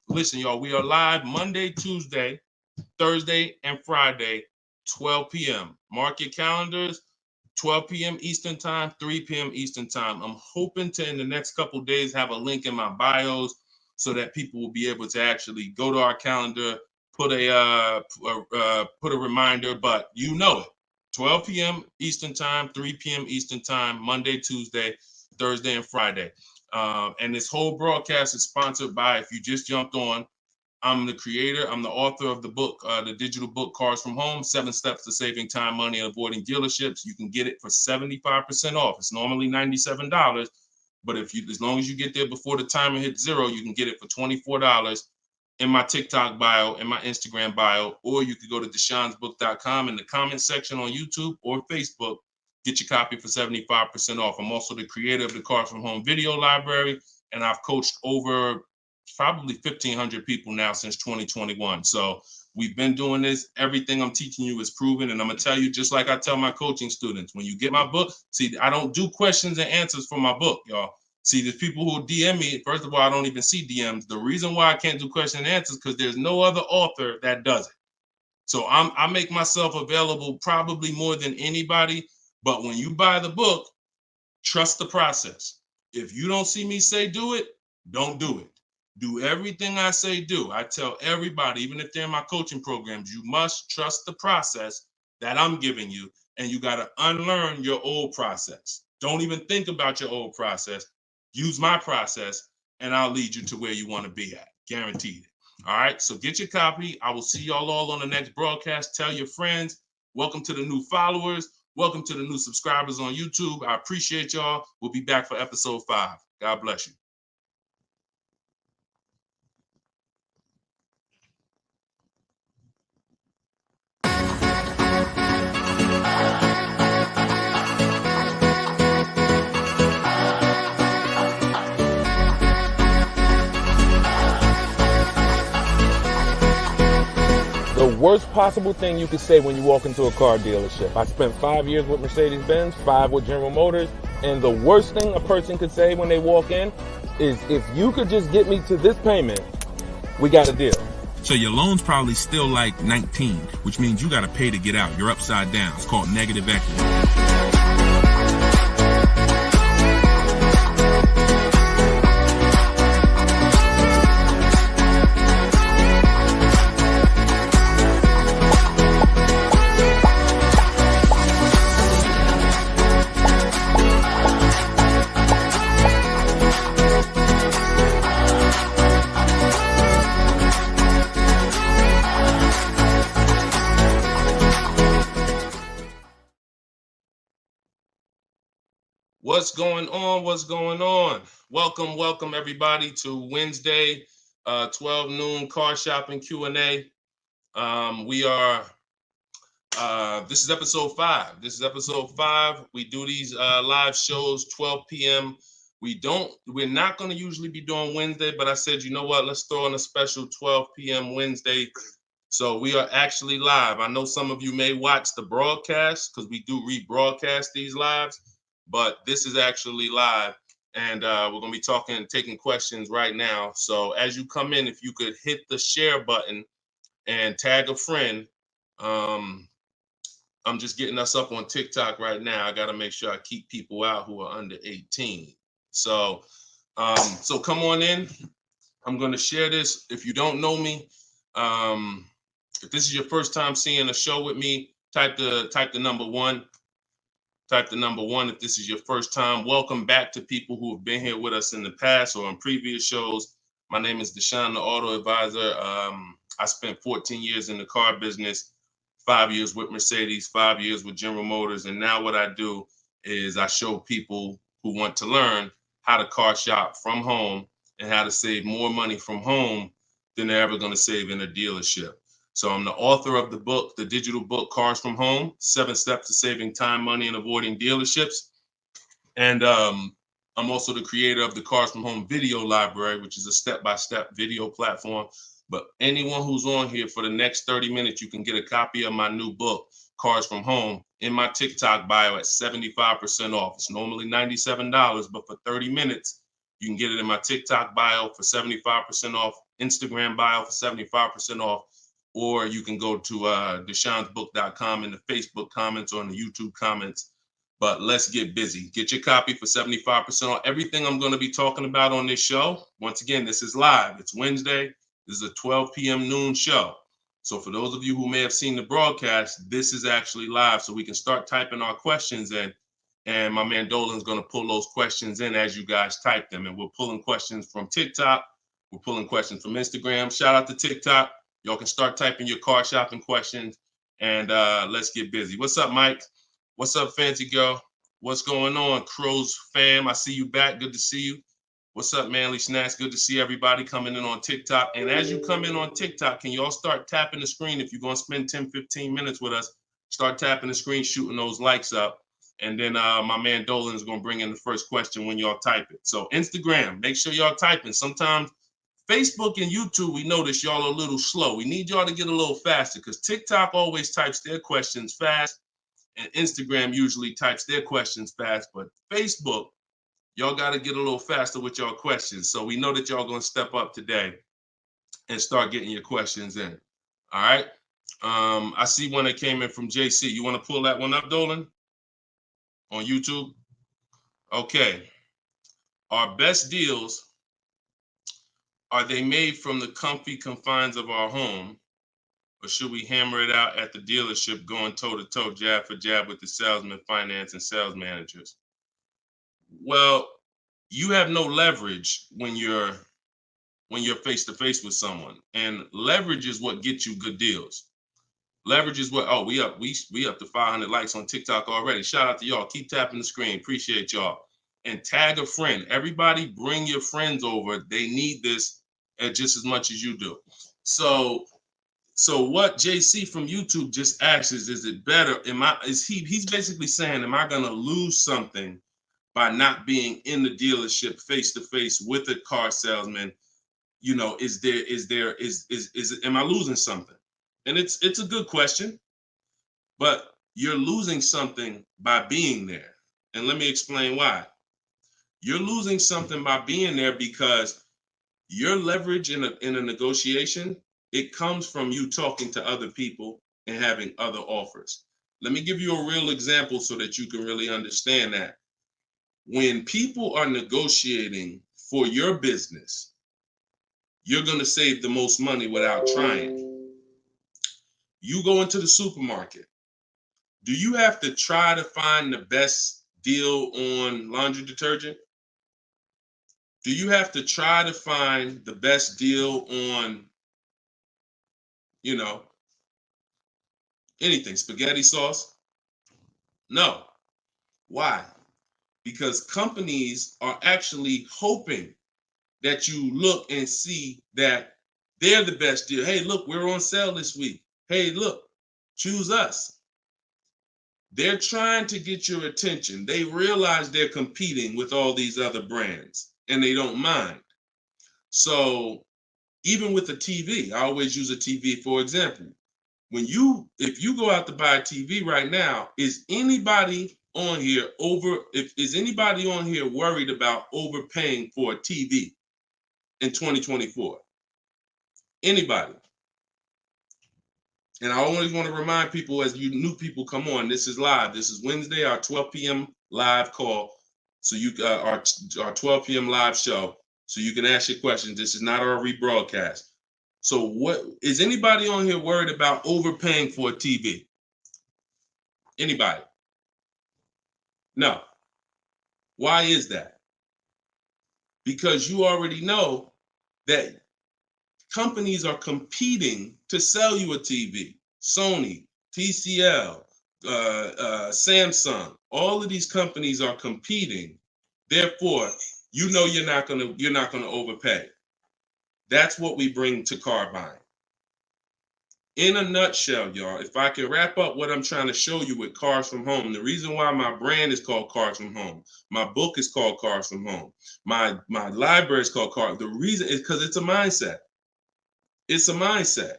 listen, y'all, we are live Monday, Tuesday, Thursday, and Friday, 12 p.m. Mark your calendars, 12 p.m. Eastern time, 3 p.m. Eastern time. I'm hoping to, in the next couple of days, have a link in my bios so that people will be able to actually go to our calendar, put a reminder, but you know it. 12 p.m. Eastern time, 3 p.m. Eastern time, Monday, Tuesday, Thursday, and Friday. And this whole broadcast is sponsored by, if you just jumped on, I'm the creator, I'm the author of the book, the digital book, Cars from Home, 7 Steps to Saving Time, Money, and Avoiding Dealerships. You can get it for 75% off. It's normally $97, but as long as you get there before the timer hits 0, you can get it for $24 in my TikTok bio, in my Instagram bio, or you could go to deshonesbook.com in the comment section on YouTube or Facebook. Get your copy for 75% off. I'm also the creator of the Cars from Home video library, and I've coached over probably 1,500 people now since 2021. So we've been doing this. Everything I'm teaching you is proven. And I'm going to tell you, just like I tell my coaching students, when you get my book, see, I don't do questions and answers for my book, y'all. See, there's people who DM me. First of all, I don't even see DMs. The reason why I can't do question and answers because there's no other author that does it. So I make myself available probably more than anybody. But when you buy the book, trust the process. If you don't see me say do it, don't do it. Do everything I say do. I tell everybody, even if they're in my coaching programs, you must trust the process that I'm giving you, and you got to unlearn your old process. Don't even think about your old process. Use my process, and I'll lead you to where you want to be at. Guaranteed. All right, so get your copy. I will see y'all all on the next broadcast. Tell your friends. Welcome to the new followers. Welcome to the new subscribers on YouTube. I appreciate y'all. We'll be back for episode 5. God bless you. The worst possible thing you could say when you walk into a car dealership. I spent 5 years with Mercedes-Benz, 5 with General Motors, and the worst thing a person could say when they walk in is, if you could just get me to this payment, we got a deal. So your loan's probably still like 19, which means you got to pay to get out. You're upside down. It's called negative equity. What's going on? What's going on? Welcome everybody to Wednesday, 12 noon car shopping Q&A. This is episode 5. We do these live shows 12 p.m. We're not going to usually be doing Wednesday, but I said, you know what? Let's throw in a special 12 p.m. Wednesday. So we are actually live. I know some of you may watch the broadcast because we do rebroadcast these lives, but this is actually live, and we're going to be talking and taking questions right now. So as you come in, if you could hit the share button and tag a friend. I'm just getting us up on TikTok right now. I got to make sure I keep people out who are under 18. So come on in. I'm going to share this. If you don't know me, if this is your first time seeing a show with me, type the number 1. Type the number 1 if this is your first time. Welcome back to people who have been here with us in the past or on previous shows. My name is Deshone the Auto Advisor. I spent 14 years in the car business, 5 years with Mercedes, 5 years with General Motors. And now what I do is I show people who want to learn how to car shop from home and how to save more money from home than they're ever going to save in a dealership. So I'm the author of the book, the digital book, Cars from Home, 7 Steps to Saving Time, Money, and Avoiding Dealerships. And I'm also the creator of the Cars from Home video library, which is a step-by-step video platform. But anyone who's on here for the next 30 minutes, you can get a copy of my new book, Cars from Home, in my TikTok bio at 75% off. It's normally $97, but for 30 minutes, you can get it in my TikTok bio for 75% off, Instagram bio for 75% off. Or you can go to deshonesbook.com in the Facebook comments or in the YouTube comments. But let's get busy. Get your copy for 75% off. Everything I'm going to be talking about on this show, once again, this is live. It's Wednesday. This is a 12 p.m. noon show. So for those of you who may have seen the broadcast, this is actually live, so we can start typing our questions in. And my man Dolan's going to pull those questions in as you guys type them. And we're pulling questions from TikTok. We're pulling questions from Instagram. Shout out to TikTok. Y'all can start typing your car shopping questions, and let's get busy. What's up, Mike? What's up, Fancy Girl? What's going on, Crows fam? I see you back. Good to see you. What's up, Manly Snacks? Good to see everybody coming in on TikTok. And as you come in on TikTok, can y'all start tapping the screen? If you're going to spend 10, 15 minutes with us, start tapping the screen, shooting those likes up. And then my man Dolan is going to bring in the first question when y'all type it. So Instagram, make sure y'all typing. Sometimes Facebook and YouTube, we notice y'all are a little slow. We need y'all to get a little faster because TikTok always types their questions fast, and Instagram usually types their questions fast. But Facebook, y'all got to get a little faster with y'all questions. So we know that y'all going to step up today and start getting your questions in. All right. I see one that came in from JC. You want to pull that one up, Dolan? On YouTube? Okay. Our best deals, are they made from the comfy confines of our home, or should we hammer it out at the dealership going toe-to-toe, jab for jab with the salesman, finance, and sales managers? Well, you have no leverage when you're face-to-face with someone. And leverage is what gets you good deals. Leverage is what, oh, we up to 500 likes on TikTok already. Shout out to y'all. Keep tapping the screen. Appreciate y'all. And tag a friend. Everybody bring your friends over. They need this just as much as you do. So what JC from YouTube just asks is it better? He's basically saying, am I gonna lose something by not being in the dealership face to face with a car salesman? You know, am I losing something? And it's a good question, but you're losing something by being there. And let me explain why. You're losing something by being there because your leverage in a negotiation, it comes from you talking to other people and having other offers. Let me give you a real example so that you can really understand that. When people are negotiating for your business, you're going to save the most money without trying. You go into the supermarket. Do you have to try to find the best deal on laundry detergent? Do you have to try to find the best deal on, anything, spaghetti sauce? No. Why? Because companies are actually hoping that you look and see that they're the best deal. Hey, look, we're on sale this week. Hey, look, choose us. They're trying to get your attention. They realize they're competing with all these other brands and they don't mind. So even with a TV, I always use a TV for example. If you go out to buy a TV right now, is anybody on here worried about overpaying for a TV in 2024? Anybody? And I always want to remind people, as you new people come on, this is live. This is Wednesday, our 12 p.m. live call. So our 12 p.m. live show. So you can ask your questions. This is not our rebroadcast. So what is anybody on here worried about overpaying for a TV? Anybody? No. Why is that? Because you already know that companies are competing to sell you a TV. Sony, TCL, Samsung, all of these companies are competing. Therefore, you're not gonna overpay. That's what we bring to car buying. In a nutshell, y'all, if I can wrap up what I'm trying to show you with Cars From Home, the reason why my brand is called Cars From Home, my book is called Cars From Home, my library is called Cars. The reason is because it's a mindset. It's a mindset.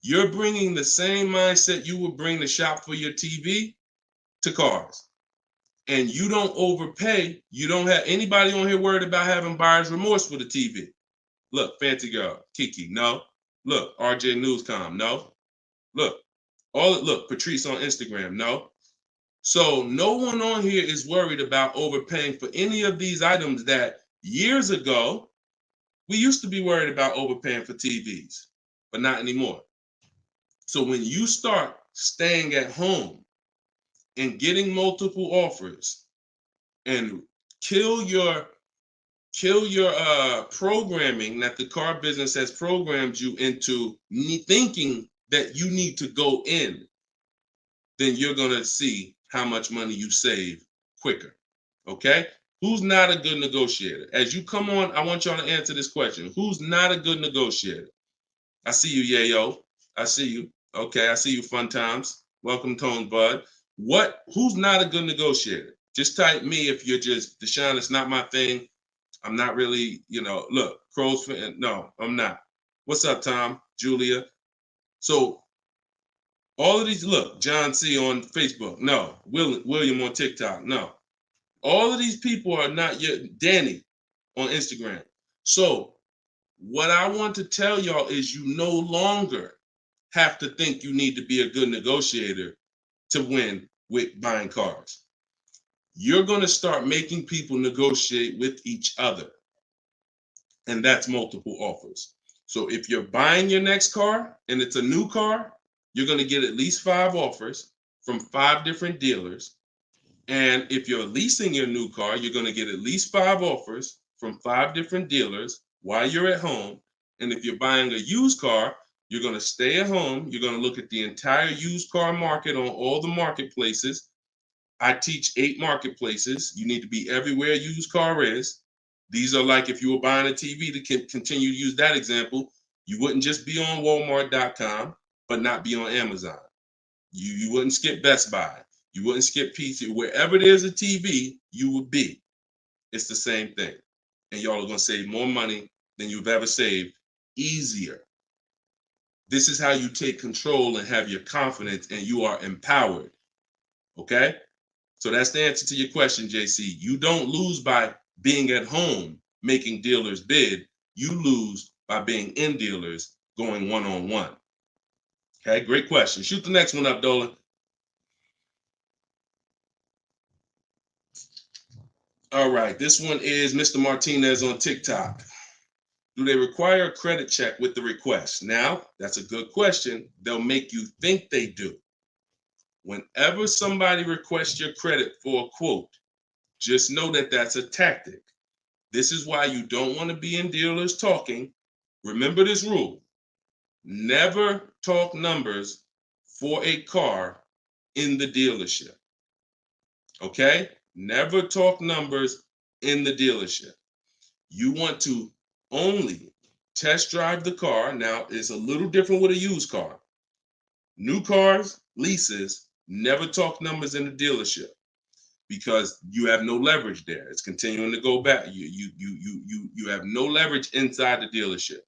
You're bringing the same mindset you would bring to shop for your TV to cars. And you don't overpay. You don't have anybody on here worried about having buyer's remorse for the TV. Look, Fancy Girl, Kiki, no. Look, RJ Newscom, no. Look, Patrice on Instagram, no. So no one on here is worried about overpaying for any of these items that years ago, we used to be worried about overpaying for TVs, but not anymore. So when you start staying at home and getting multiple offers and kill your programming that the car business has programmed you into thinking that you need to go in, then you're going to see how much money you save quicker. Okay? Who's not a good negotiator? As you come on, I want y'all to answer this question. Who's not a good negotiator? I see you, Yayo. I see you. Okay, I see you, Fun Times. Welcome, Tone Bud. Who's not a good negotiator? Just type me if you're just, Deshone, it's not my thing. I'm not really, look, Crow's fan. No, I'm not. What's up, Tom? Julia? So all of these, look, John C on Facebook. No. William on TikTok. No. All of these people are not yet. Danny on Instagram. So what I want to tell y'all is you no longer have to think you need to be a good negotiator to win with buying cars. You're going to start making people negotiate with each other. And that's multiple offers. So if you're buying your next car and it's a new car, you're going to get at least 5 offers from 5 different dealers. And if you're leasing your new car, you're going to get at least 5 offers from 5 different dealers while you're at home. And if you're buying a used car, you're going to stay at home. You're going to look at the entire used car market on all the marketplaces. I teach 8 marketplaces. You need to be everywhere a used car is. These are like if you were buying a TV, to continue to use that example, you wouldn't just be on Walmart.com, but not be on Amazon. You wouldn't skip Best Buy. You wouldn't skip PC. Wherever there's a TV, you would be. It's the same thing. And y'all are going to save more money than you've ever saved, easier. This is how you take control and have your confidence, and you are empowered. Okay? So that's the answer to your question, JC. You don't lose by being at home making dealers bid. You lose by being in dealers going one-on-one. Okay, great question. Shoot the next one up, Dolan. All right, this one is Mr. Martinez on TikTok. Do they require a credit check with the request? Now, that's a good question. They'll make you think they do. Whenever somebody requests your credit for a quote, just know that that's a tactic. This is why you don't want to be in dealers talking. Remember this rule. Never talk numbers for a car in the dealership. Okay? Never talk numbers in the dealership. You want to only test drive the car. Now, it's a little different with a used car. New cars, leases, never talk numbers in the dealership because you have no leverage there. It's continuing to go back. You have no leverage inside the dealership.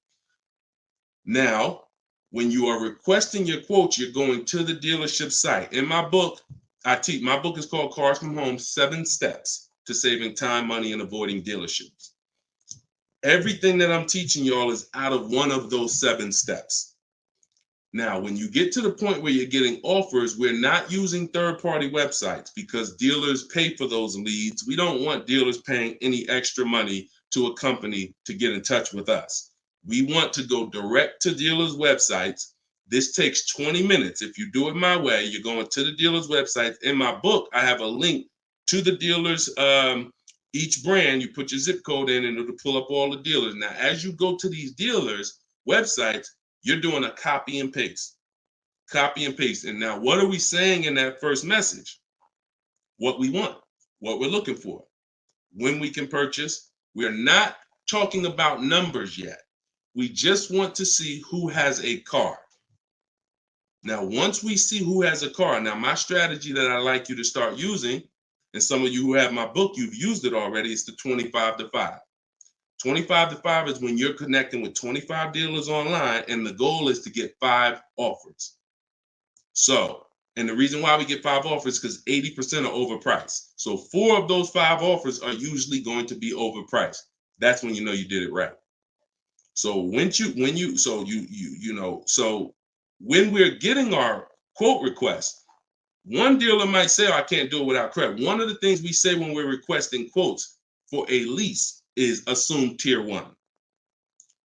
Now, when you are requesting your quotes, you're going to the dealership site. In my book, my book is called Cars from Home, 7 Steps to Saving Time, Money, and Avoiding Dealerships. Everything that I'm teaching y'all is out of one of those 7 steps. Now, when you get to the point where you're getting offers, we're not using third-party websites because dealers pay for those leads. We don't want dealers paying any extra money to a company to get in touch with us. We want to go direct to dealers' websites. This takes 20 minutes. If you do it my way, you're going to the dealer's website. In my book, I have a link to the dealers. Each brand, you put your zip code in and it'll pull up all the dealers. Now, as you go to these dealers' websites, you're doing a copy and paste. Copy and paste. And now, what are we saying in that first message? What we want, what we're looking for, when we can purchase. We're not talking about numbers yet. We just want to see who has a car. Now, once we see who has a car, now my strategy that I like you to start using, and some of you who have my book, you've used it already, is the 25 to 5. 25 to 5 is when you're connecting with 25 dealers online, and the goal is to get 5 offers. So, and the reason why we get 5 offers is because 80% are overpriced. So 4 of those 5 offers are usually going to be overpriced. That's when you know you did it right. So when we're getting our quote request, one dealer might say, oh, I can't do it without credit. One of the things we say when we're requesting quotes for a lease is assume tier 1.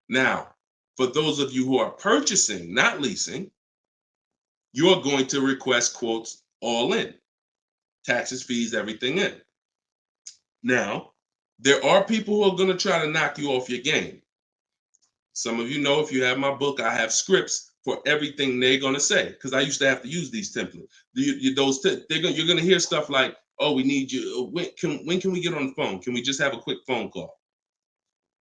Now, for those of you who are purchasing, not leasing, you're going to request quotes all in, taxes, fees, everything in. Now, there are people who are going to try to knock you off your game. Some of you know, if you have my book, I have scripts for everything they're going to say, because I used to have to use these templates. You're going to hear stuff like, oh, we need you. When can we get on the phone? Can we just have a quick phone call?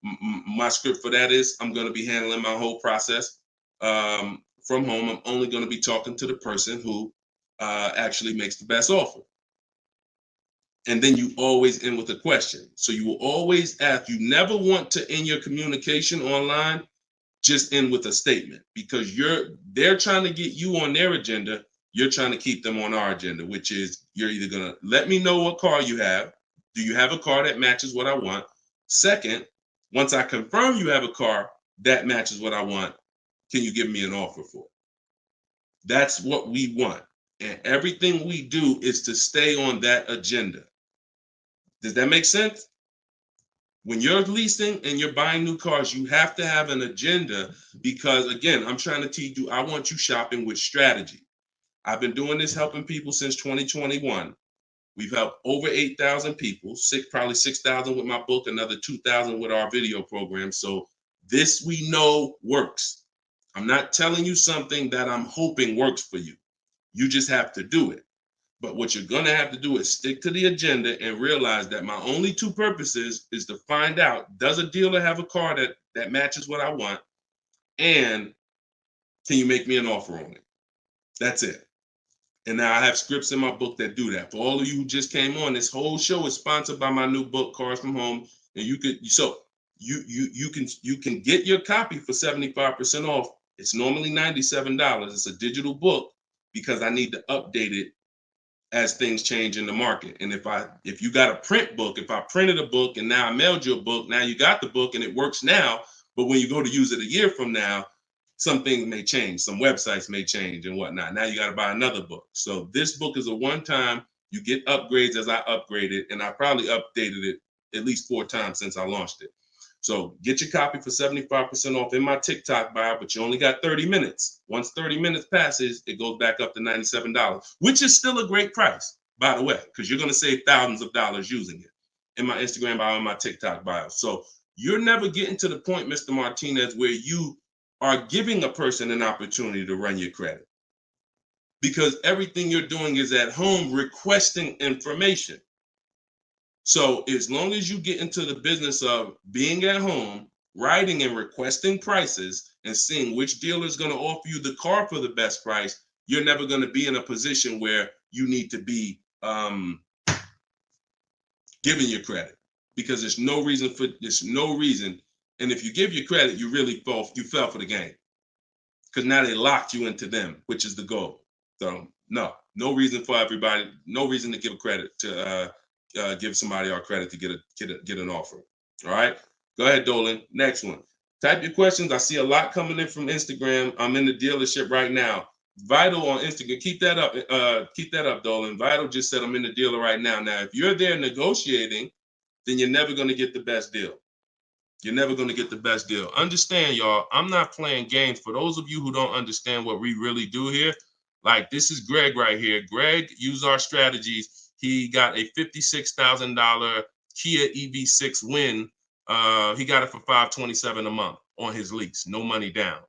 My script for that is, I'm going to be handling my whole process from home. I'm only going to be talking to the person who actually makes the best offer. And then you always end with a question. So you will always ask. You never want to end your communication online just end with a statement, because they're trying to get you on their agenda. You're trying to keep them on our agenda, which is, you're either going to let me know what car you have. Do you have a car that matches what I want? Second, once I confirm you have a car that matches what I want, can you give me an offer for it? That's what we want. And everything we do is to stay on that agenda. Does that make sense? When you're leasing and you're buying new cars, you have to have an agenda, because, again, I'm trying to teach you, I want you shopping with strategy. I've been doing this, helping people since 2021. We've helped over 8,000 people, probably 6,000 with my book, another 2,000 with our video program. So this, we know, works. I'm not telling you something that I'm hoping works for you. You just have to do it. But what you're going to have to do is stick to the agenda and realize that my only two purposes is to find out, does a dealer have a car that matches what I want? And can you make me an offer on it? That's it. And now I have scripts in my book that do that. For all of you who just came on, this whole show is sponsored by my new book, Cars from Home. And you can get your copy for 75% off. It's normally $97. It's a digital book, because I need to update it as things change in the market. And if you got a print book, if I printed a book and now I mailed you a book, now you got the book and it works now, but when you go to use it a year from now, some things may change, some websites may change and whatnot. Now you got to buy another book. So this book is a one-time. You get upgrades as I upgrade it, and I probably updated it at least 4 times since I launched it. So get your copy for 75% off in my TikTok bio, but you only got 30 minutes. Once 30 minutes passes, it goes back up to $97, which is still a great price, by the way, because you're going to save thousands of dollars using it in my Instagram bio and my TikTok bio. So you're never getting to the point, Mr. Martinez, where you are giving a person an opportunity to run your credit, because everything you're doing is at home requesting information. So as long as you get into the business of being at home, writing and requesting prices, and seeing which dealer is going to offer you the car for the best price, you're never going to be in a position where you need to be giving your credit, because there's no reason. And if you give your credit, you really fell for the game, because now they locked you into them, which is the goal. So no reason for everybody, no reason to give credit to give somebody our credit to get an offer. All right, go ahead, Dolan. Next one. Type your questions. I see a lot coming in from Instagram. I'm in the dealership right now. Vital on Instagram. Keep that up. Keep that up, Dolan. Vital just said I'm in the dealer right now. Now, if you're there negotiating, then you're never going to get the best deal. You're never going to get the best deal. Understand, y'all, I'm not playing games. For those of you who don't understand what we really do here, like, this is Greg right here. Greg used our strategies. He got a $56,000 Kia EV6 win. He got it for $527 a month on his lease, no money down.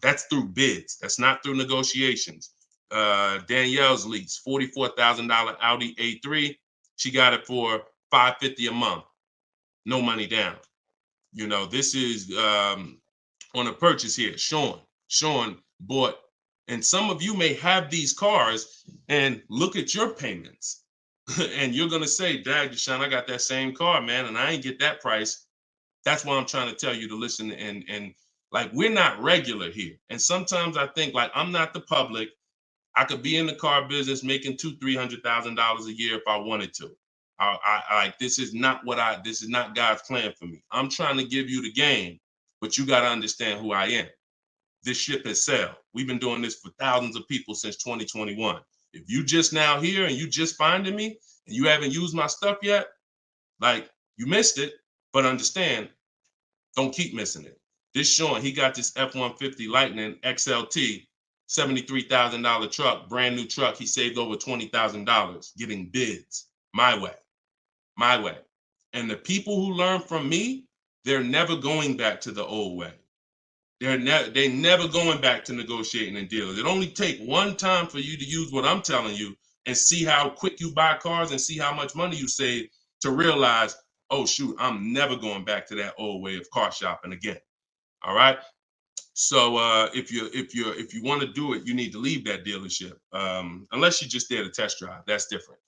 That's through bids. That's not through negotiations. Danielle's lease, $44,000 Audi A3. She got it for $550 a month, no money down. You know, this is on a purchase here. Sean bought, and some of you may have these cars and look at your payments and you're going to say, Dad, Deshone, I got that same car, man, and I ain't get that price. That's why I'm trying to tell you to listen. And like, we're not regular here. And sometimes I think, like, I'm not the public. I could be in the car business making $200,000-$300,000 a year if I wanted to. This is not God's plan for me. I'm trying to give you the game, but you got to understand who I am. This ship has sailed. We've been doing this for thousands of people since 2021. If you just now here and you just finding me and you haven't used my stuff yet, like, you missed it, but understand, don't keep missing it. This Sean, he got this F-150 Lightning XLT, $73,000 truck, brand new truck. He saved over $20,000 getting bids my way. And the people who learn from me, they're never going back to the old way. They're never going back to negotiating and dealing. It only take one time for you to use what I'm telling you and see how quick you buy cars and see how much money you save to realize, oh shoot, I'm never going back to that old way of car shopping again. All right. So if you want to do it, you need to leave that dealership. Unless you're just there to test drive, that's different.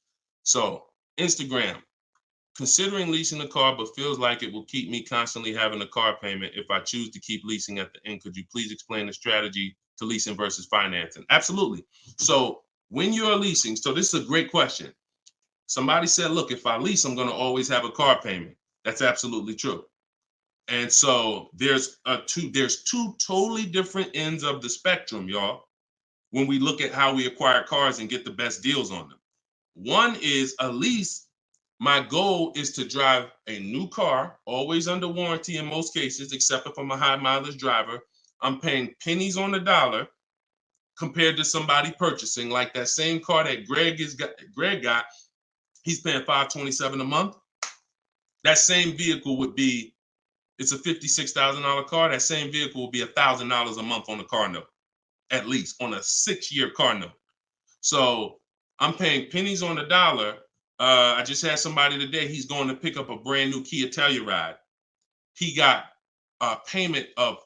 So Instagram. Considering leasing a car, but feels like it will keep me constantly having a car payment if I choose to keep leasing at the end. Could you please explain the strategy to leasing versus financing? Absolutely. So when you're leasing, so this is a great question. Somebody said, look, if I lease, I'm going to always have a car payment. That's absolutely true. And so there's two totally different ends of the spectrum, y'all, when we look at how we acquire cars and get the best deals on them. One is a lease. My goal is to drive a new car, always under warranty in most cases, except if I'm a high mileage driver. I'm paying pennies on the dollar compared to somebody purchasing like that same car that Greg got. He's paying $527 a month. That same vehicle would be, it's a $56,000 car. That same vehicle will be $1,000 a month on the car note, at least on a 6-year car note. So I'm paying pennies on the dollar. I just had somebody today, he's going to pick up a brand new Kia Telluride. He got a payment of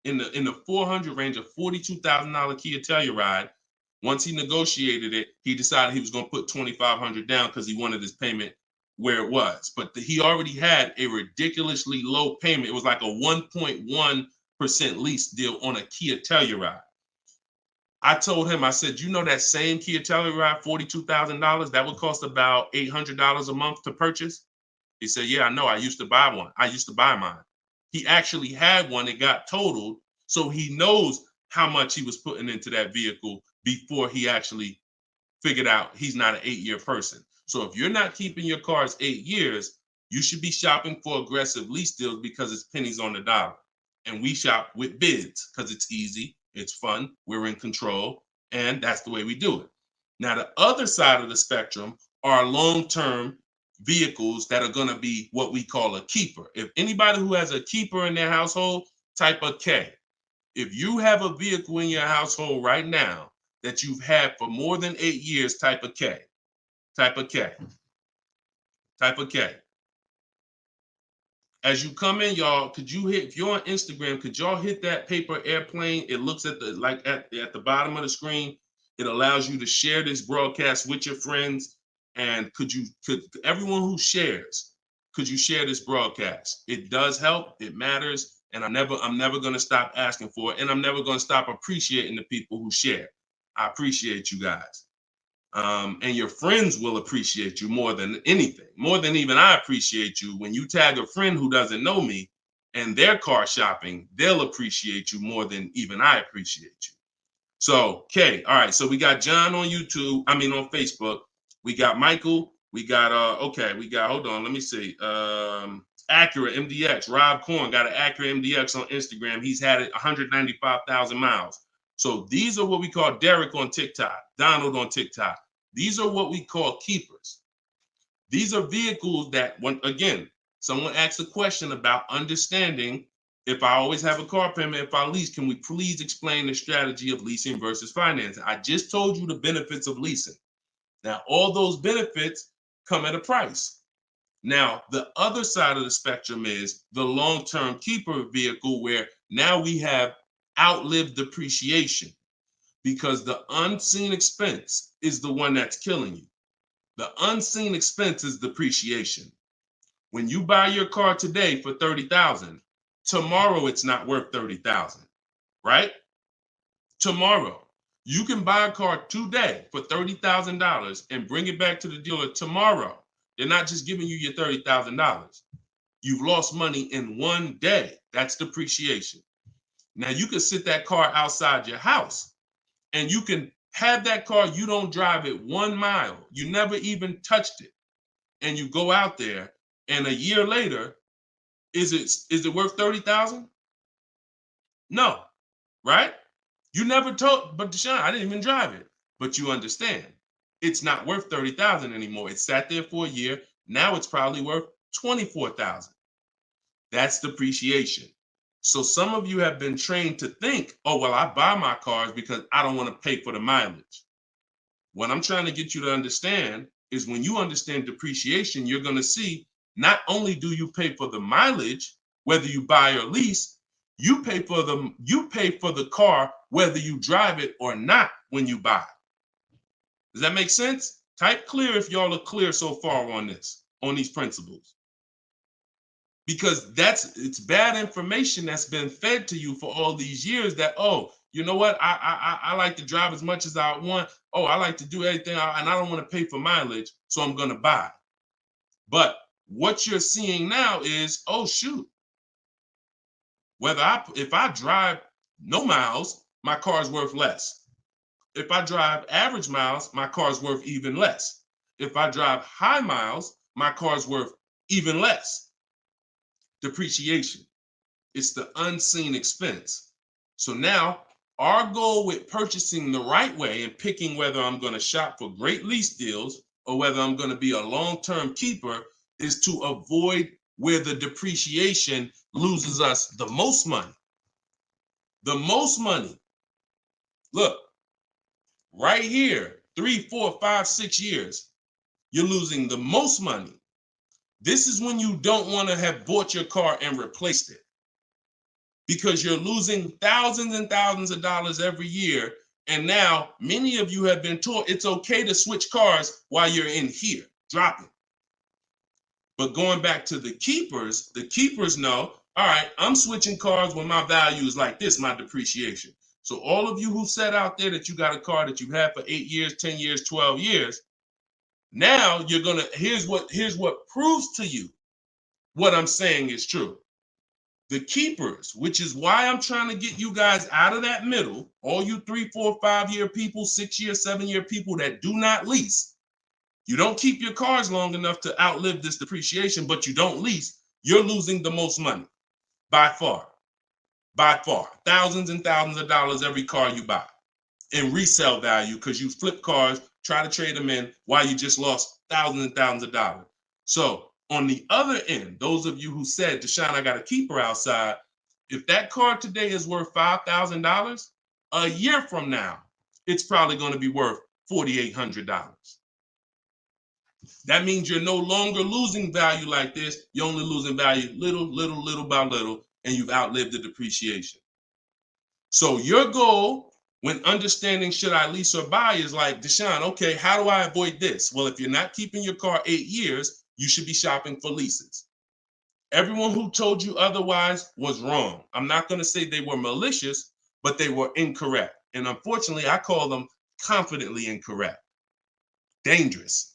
in the 400 range of $42,000 Kia Telluride. Once he negotiated it, he decided he was going to put $2,500 down because he wanted his payment where it was. But he already had a ridiculously low payment. It was like a 1.1% lease deal on a Kia Telluride. I told him, I said, you know that same Kia Telluride, $42,000, that would cost about $800 a month to purchase? He said, yeah, I know. I used to buy one. I used to buy mine. He actually had one. It got totaled. So he knows how much he was putting into that vehicle before he actually figured out he's not an 8-year person. So if you're not keeping your cars 8 years, you should be shopping for aggressive lease deals because it's pennies on the dollar. And we shop with bids because it's easy. It's fun. We're in control. And that's the way we do it. Now, the other side of the spectrum are long-term vehicles that are going to be what we call a keeper. If anybody who has a keeper in their household, type a K. If you have a vehicle in your household right now that you've had for more than 8 years, type a K. Type a K. Type a K. As you come in, y'all, if you're on Instagram, could y'all hit that paper airplane? It looks at the bottom of the screen. It allows you to share this broadcast with your friends. And could everyone who shares, could you share this broadcast? It does help. It matters. And I'm never going to stop asking for it. And I'm never going to stop appreciating the people who share. I appreciate you guys. And your friends will appreciate you more than anything, more than even I appreciate you. When you tag a friend who doesn't know me and they're car shopping, they'll appreciate you more than even I appreciate you. So, okay, all right. So we got John on on Facebook. We got Michael. We got hold on, let me see. Acura MDX. Rob Korn got an Acura MDX on Instagram. He's had it 195,000 miles. So these are what we call Derek on TikTok, Donald on TikTok. These are what we call keepers. These are vehicles that, someone asked a question about understanding if I always have a car payment, if I lease, can we please explain the strategy of leasing versus financing? I just told you the benefits of leasing. Now, all those benefits come at a price. Now, the other side of the spectrum is the long-term keeper vehicle where now we have outlived depreciation because the unseen expense is the one that's killing you. The unseen expense is depreciation. When you buy your car today for $30,000, tomorrow it's not worth $30,000, right? Tomorrow. You can buy a car today for $30,000 and bring it back to the dealer tomorrow. They're not just giving you your $30,000. You've lost money in one day. That's depreciation. Now you can sit that car outside your house and you can have that car. You don't drive it 1 mile. You never even touched it. And you go out there and a year later, is it worth $30,000? No, right? You never told, but Deshone, I didn't even drive it. But you understand, it's not worth 30,000 anymore. It sat there for a year. Now it's probably worth 24,000. That's depreciation. So some of you have been trained to think, oh, well, I buy my cars because I don't want to pay for the mileage. What I'm trying to get you to understand is when you understand depreciation, you're going to see not only do you pay for the mileage, whether you buy or lease, you pay for the car whether you drive it or not when you buy. Does that make sense? Type clear if y'all are clear so far on this, on these principles. Because it's bad information that's been fed to you for all these years that, oh, you know what? I like to drive as much as I want. Oh, I like to do everything and I don't want to pay for mileage, so I'm going to buy. But what you're seeing now is, oh, shoot. If I drive no miles, my car's worth less. If I drive average miles, my car's worth even less. If I drive high miles, my car's worth even less. Depreciation. It's the unseen expense. So now our goal with purchasing the right way and picking whether I'm going to shop for great lease deals or whether I'm going to be a long-term keeper is to avoid where the depreciation loses us the most money. The most money. Look, right here, 3, 4, 5, 6 years, you're losing the most money. This is when you don't want to have bought your car and replaced it, because you're losing thousands and thousands of dollars every year. And now many of you have been taught it's okay to switch cars while you're in here, dropping. But going back to the keepers know, all right, I'm switching cars when my value is like this, my depreciation. So all of you who said out there that you got a car that you had for 8 years, 10 years, 12 years, now you're gonna, here's what proves to you what I'm saying is true. The keepers, which is why I'm trying to get you guys out of that middle, all you 3, 4, 5 year people, 6 year, 7 year people that do not lease. You don't keep your cars long enough to outlive this depreciation, but you don't lease. You're losing the most money by far. Thousands and thousands of dollars every car you buy in resale value, because you flip cars, try to trade them in while you just lost thousands and thousands of dollars. So on the other end, those of you who said, Deshone, I got a keeper outside, if that car today is worth $5,000, a year from now, it's probably going to be worth $4,800. That means you're no longer losing value like this. You're only losing value little by little, and you've outlived the depreciation. So your goal when understanding should I lease or buy is like, Deshone, okay, how do I avoid this? Well, if you're not keeping your car 8 years, you should be shopping for leases. Everyone who told you otherwise was wrong. I'm not going to say they were malicious, but they were incorrect. And unfortunately, I call them confidently incorrect. Dangerous.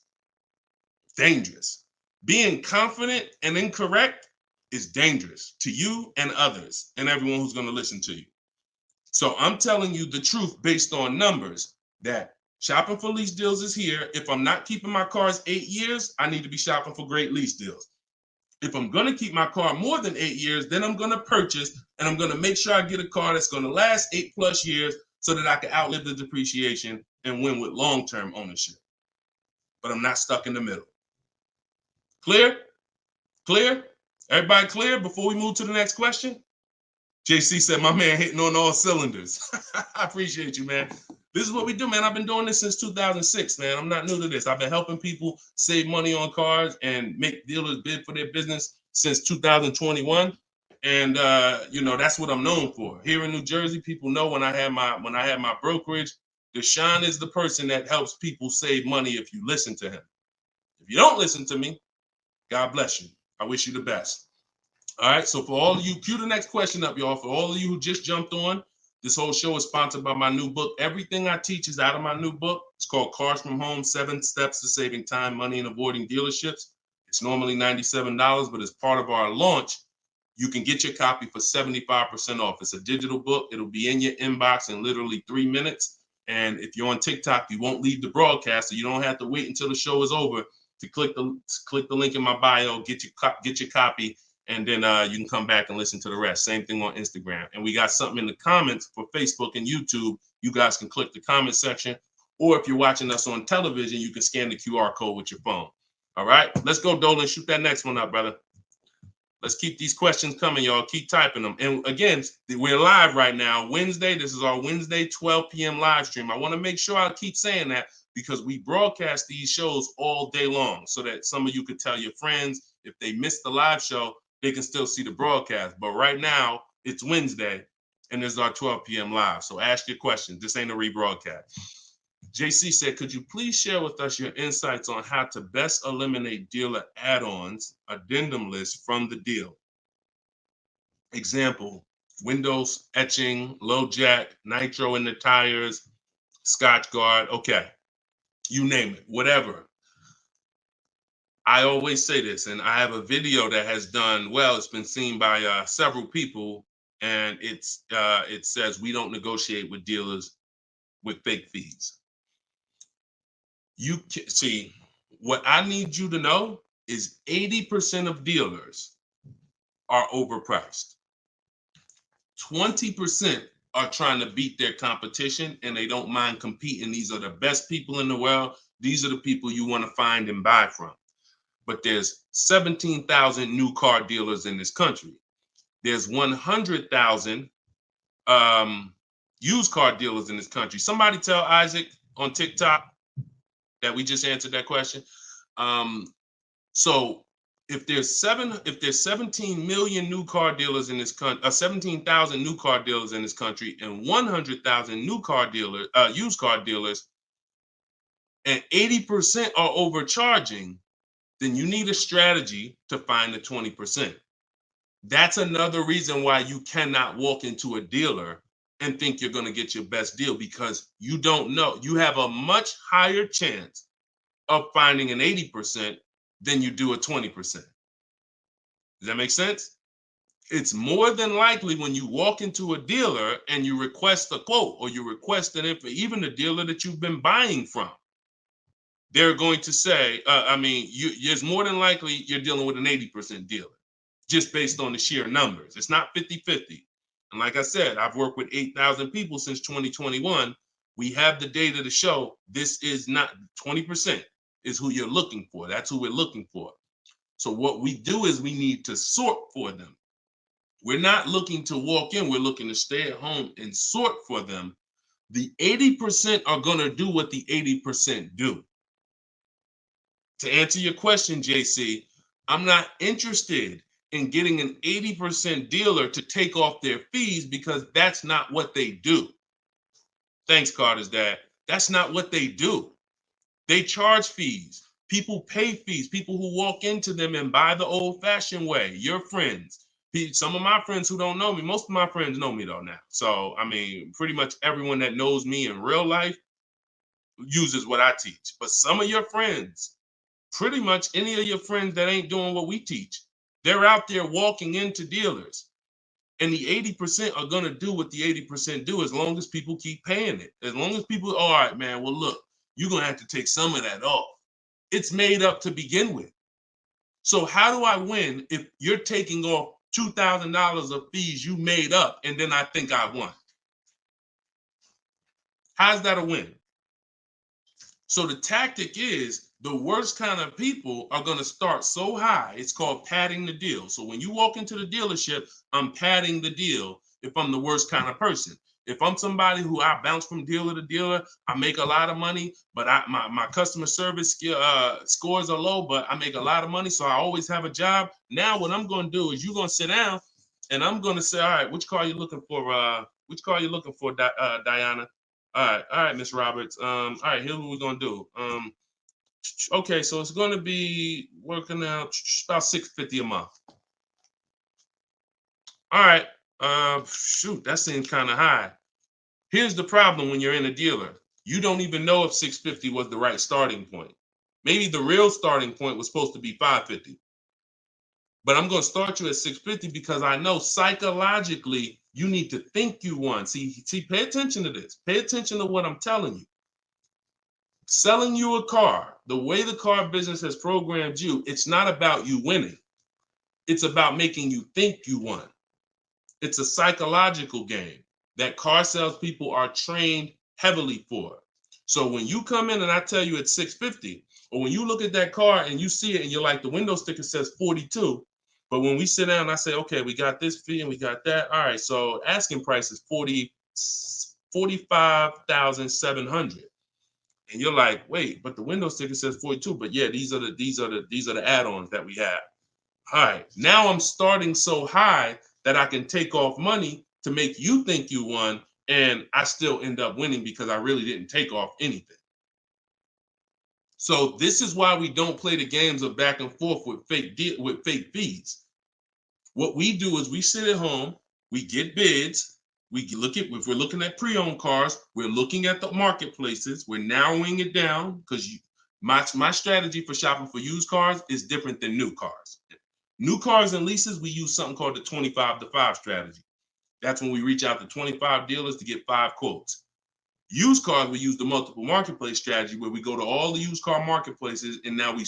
Being confident and incorrect is dangerous to you and others and everyone who's going to listen to you. So I'm telling you the truth based on numbers, that shopping for lease deals is here. If I'm not keeping my cars 8 years, I need to be shopping for great lease deals. If I'm going to keep my car more than 8 years, then I'm going to purchase and I'm going to make sure I get a car that's going to last 8+ years so that I can outlive the depreciation and win with long-term ownership. But I'm not stuck in the middle. Clear? Everybody clear before we move to the next question? JC said, my man hitting on all cylinders. I appreciate you, man. This is what we do, man. I've been doing this since 2006, man. I'm not new to this. I've been helping people save money on cars and make dealers bid for their business since 2021. And that's what I'm known for. Here in New Jersey, people know when I had my brokerage, Deshone is the person that helps people save money if you listen to him. If you don't listen to me, God bless you. I wish you the best. All right. So for all of you, cue the next question up, y'all. For all of you who just jumped on, this whole show is sponsored by my new book. Everything I teach is out of my new book. It's called Cars from Home, 7 Steps to Saving Time, Money, and Avoiding Dealerships. It's normally $97, but as part of our launch, you can get your copy for 75% off. It's a digital book. It'll be in your inbox in literally 3 minutes. And if you're on TikTok, you won't leave the broadcast, so you don't have to wait until the show is over to click the link in my bio, get your copy, And then you can come back and listen to the rest. Same thing on Instagram. And we got something in the comments for Facebook and YouTube. You guys can click the comment section. Or if you're watching us on television, you can scan the QR code with your phone. All right, let's go, Dolan. Shoot that next one up, brother. Let's keep these questions coming, y'all. Keep typing them. And again, we're live right now. Wednesday, this is our Wednesday 12 p.m. live stream. I want to make sure I keep saying that because we broadcast these shows all day long so that some of you could tell your friends if they missed the live show, they can still see the broadcast. But right now, it's Wednesday, and this is our 12 p.m. live. So ask your questions. This ain't a rebroadcast. JC said, could you please share with us your insights on how to best eliminate dealer add-ons, addendum lists from the deal? Example, windows etching, low jack, nitro in the tires, Scotch guard. Okay, you name it, whatever. I always say this, and I have a video that has done well. It's been seen by several people, and it says we don't negotiate with dealers with fake fees. You can see what I need you to know is 80% of dealers are overpriced. 20% are trying to beat their competition and they don't mind competing. These are the best people in the world. These are the people you want to find and buy from. But there's 17,000 new car dealers in this country. There's 100,000 used car dealers in this country. Somebody tell Isaac on TikTok that we just answered that question. So if there's 17 million new car dealers in this country, 17,000 new car dealers in this country, and 100,000 new car dealers, used car dealers, and 80% are overcharging, then you need a strategy to find the 20%. That's another reason why you cannot walk into a dealer and think you're going to get your best deal, because you don't know. You have a much higher chance of finding an 80% than you do a 20%. Does that make sense? It's more than likely when you walk into a dealer and you request a quote or you request an info, even the dealer that you've been buying from, they're going to say, it's more than likely you're dealing with an 80% dealer just based on the sheer numbers. It's not 50-50. And like I said, I've worked with 8,000 people since 2021. We have the data to show this is not 20% is who you're looking for. That's who we're looking for. So what we do is we need to sort for them. We're not looking to walk in. We're looking to stay at home and sort for them. The 80% are going to do what the 80% do. To answer your question, JC, I'm not interested in getting an 80% dealer to take off their fees because that's not what they do. Thanks, Carter's dad. That's not what they do. They charge fees. People pay fees. People who walk into them and buy the old-fashioned way. Your friends. Some of my friends who don't know me, most of my friends know me though now. So, pretty much everyone that knows me in real life uses what I teach. But some of your friends, pretty much any of your friends that ain't doing what we teach, they're out there walking into dealers. And the 80% are going to do what the 80% do as long as people keep paying it. As long as people, all right, man, well, look, you're going to have to take some of that off. It's made up to begin with. So how do I win if you're taking off $2,000 of fees you made up and then I think I won? How's that a win? So the tactic is the worst kind of people are going to start so high. It's called padding the deal. So when you walk into the dealership, I'm padding the deal if I'm the worst kind of person. If I'm somebody who I bounce from dealer to dealer, I make a lot of money, but my customer service scores are low, but I make a lot of money, so I always have a job. Now what I'm going to do is you're going to sit down, and I'm going to say, all right, which car are you looking for? Which car are you looking for, Diana? All right, Miss Roberts. All right, here's what we're going to do. Okay, so it's going to be working out about $650 a month. All right. Shoot, that seems kind of high. Here's the problem when you're in a dealer. You don't even know if 650 was the right starting point. Maybe the real starting point was supposed to be 550. But I'm going to start you at 650 because I know psychologically you need to think you won. See, pay attention to this. Pay attention to what I'm telling you. Selling you a car, the way the car business has programmed you, it's not about you winning. It's about making you think you won. It's a psychological game that car salespeople are trained heavily for. So when you come in and I tell you it's $650, or when you look at that car and you see it and you're like, the window sticker says 42, but when we sit down and I say, okay, we got this fee and we got that. All right, so asking price is 45,700. And you're like, wait, but the window sticker says 42. But yeah, these are the add-ons that we have. All right, now I'm starting so high that I can take off money to make you think you won, and I still end up winning because I really didn't take off anything. So this is why we don't play the games of back and forth with fake fees. What we do is we sit at home, we get bids, if we're looking at pre-owned cars, we're looking at the marketplaces, we're narrowing it down because my strategy for shopping for used cars is different than new cars. New cars and leases, we use something called the 25 to 5 strategy. That's when we reach out to 25 dealers to get 5 quotes. Used cars, we use the multiple marketplace strategy where we go to all the used car marketplaces and now we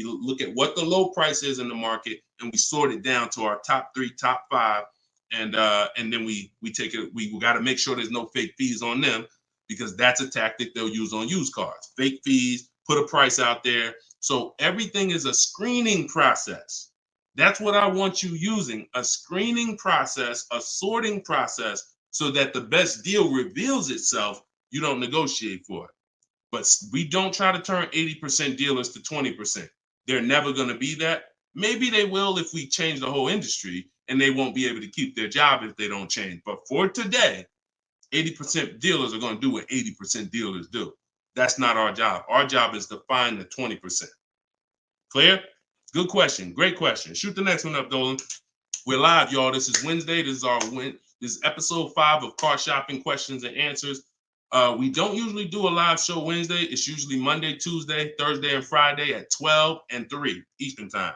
look at what the low price is in the market and we sort it down to our top 3, top 5. And then we take it, we got to make sure there's no fake fees on them because that's a tactic they'll use on used cars. Fake fees, put a price out there. So everything is a screening process. That's what I want you using, a screening process, a sorting process, so that the best deal reveals itself. You don't negotiate for it. But we don't try to turn 80% dealers to 20%. They're never going to be that. Maybe they will if we change the whole industry, and they won't be able to keep their job if they don't change. But for today, 80% dealers are going to do what 80% dealers do. That's not our job. Our job is to find the 20%. Clear? Good question. Great question. Shoot the next one up, Dolan. We're live, y'all. This is Wednesday. This is episode 5 of Car Shopping Questions and Answers. We don't usually do a live show Wednesday. It's usually Monday, Tuesday, Thursday, and Friday at 12 and 3 Eastern time.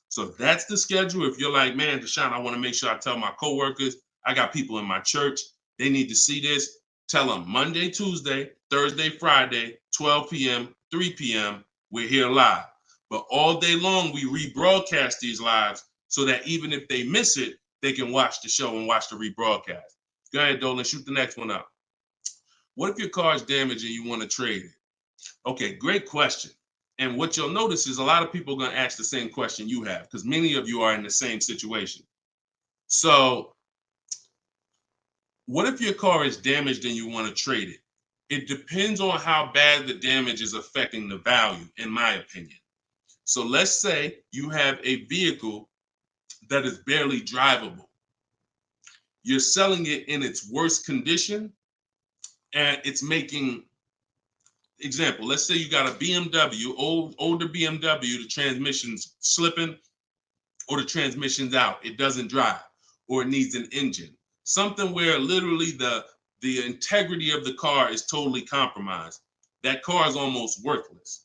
So that's the schedule. If you're like, man, Deshone, I want to make sure I tell my coworkers, I got people in my church, they need to see this. Tell them Monday, Tuesday, Thursday, Friday, 12 p.m., 3 p.m., we're here live. But all day long, we rebroadcast these lives so that even if they miss it, they can watch the show and watch the rebroadcast. Go ahead, Dolan, shoot the next one up. What if your car is damaged and you want to trade it? Okay, great question. And what you'll notice is a lot of people are going to ask the same question you have because many of you are in the same situation. So what if your car is damaged and you want to trade it? It depends on how bad the damage is affecting the value, in my opinion. So let's say you have a vehicle that is barely drivable. You're selling it in its worst condition and it's making, example, let's say you got a BMW, older BMW, the transmission's slipping or the transmission's out. It doesn't drive or it needs an engine. Something where literally the integrity of the car is totally compromised. That car is almost worthless.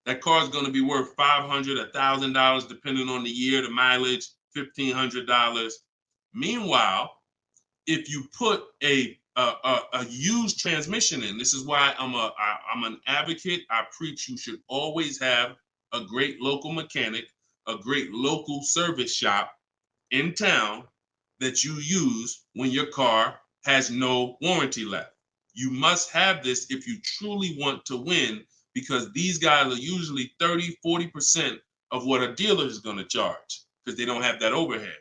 That car is going to be worth $500, $1,000, depending on the year, the mileage, $1,500. Meanwhile, if you put a used transmission in, this is why I'm an advocate. I preach you should always have a great local mechanic, a great local service shop in town that you use when your car has no warranty left. You must have this if you truly want to win, because these guys are usually 30, 40% of what a dealer is going to charge because they don't have that overhead.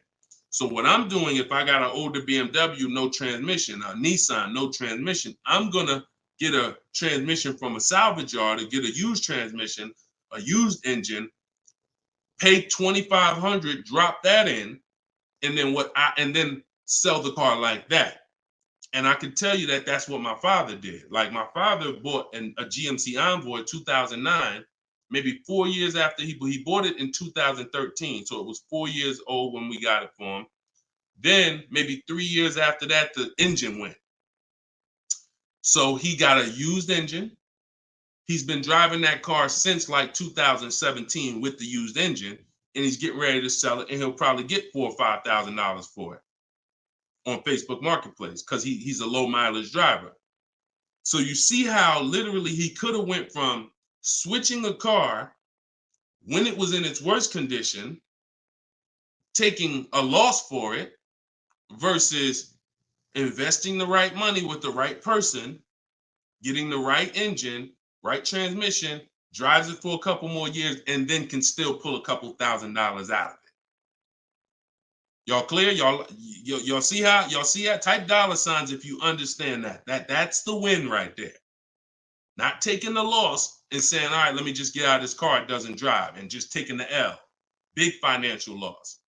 So what I'm doing, if I got an older BMW, no transmission, a Nissan, no transmission, I'm going to get a transmission from a salvage yard to get a used transmission, a used engine, pay $2,500, drop that in, and then sell the car like that. And I can tell you that that's what my father did. Like my father bought a GMC Envoy in 2009, maybe 4 years after he bought it in 2013. So it was 4 years old when we got it for him. Then maybe 3 years after that, the engine went. So he got a used engine. He's been driving that car since like 2017 with the used engine, and he's getting ready to sell it, and he'll probably get $4,000 or $5,000 for it on Facebook Marketplace because he's a low mileage driver. So you see how literally he could have went from switching a car when it was in its worst condition taking a loss for it versus investing the right money with the right person, getting the right engine, right transmission, drives it for a couple more years, and then can still pull a couple $1,000s out of it. Y'all clear? Y'all see how? Y'all see that? Type dollar signs if you understand that. That's the win right there. Not taking the loss and saying, all right, let me just get out of this car, it doesn't drive, and just taking the L. Big financial loss.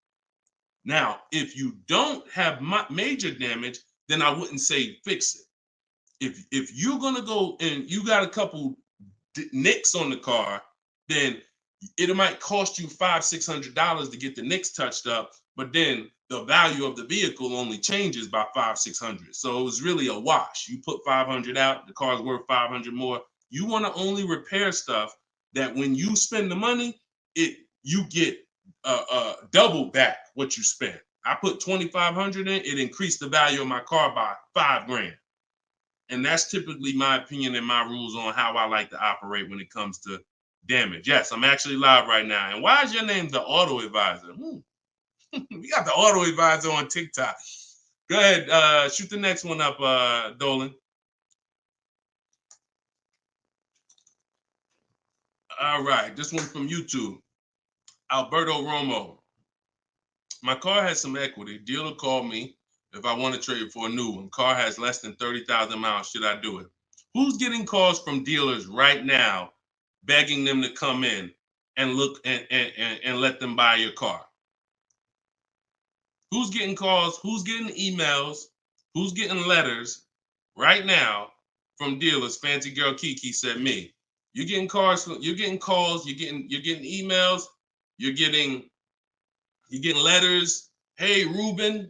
Now, if you don't have major damage, then I wouldn't say fix it. If you're gonna go and you got a couple nicks on the car, then it might cost you $500-600 to get the nicks touched up, but then the value of the vehicle only changes by $500-600. So it was really a wash. You put 500 out, the car's worth 500 more. You want to only repair stuff that when you spend the money, you get double back what you spent. I put 2,500 in, it increased the value of my car by $5,000. And that's typically my opinion and my rules on how I like to operate when it comes to damage. Yes, I'm actually live right now. And why is your name the Auto Advisor? We got the Auto Advisor on TikTok. Go ahead, shoot the next one up, Dolan. All right, this one from YouTube. Alberto Romo. My car has some equity. Dealer called me if I want to trade for a new one. Car has less than 30,000 miles. Should I do it? Who's getting calls from dealers right now begging them to come in and look and let them buy your car? Who's getting calls? Who's getting emails? Who's getting letters right now from dealers? Fancy Girl Kiki said me. You're getting calls. You're getting calls. You're getting emails. You're getting letters. Hey, Ruben,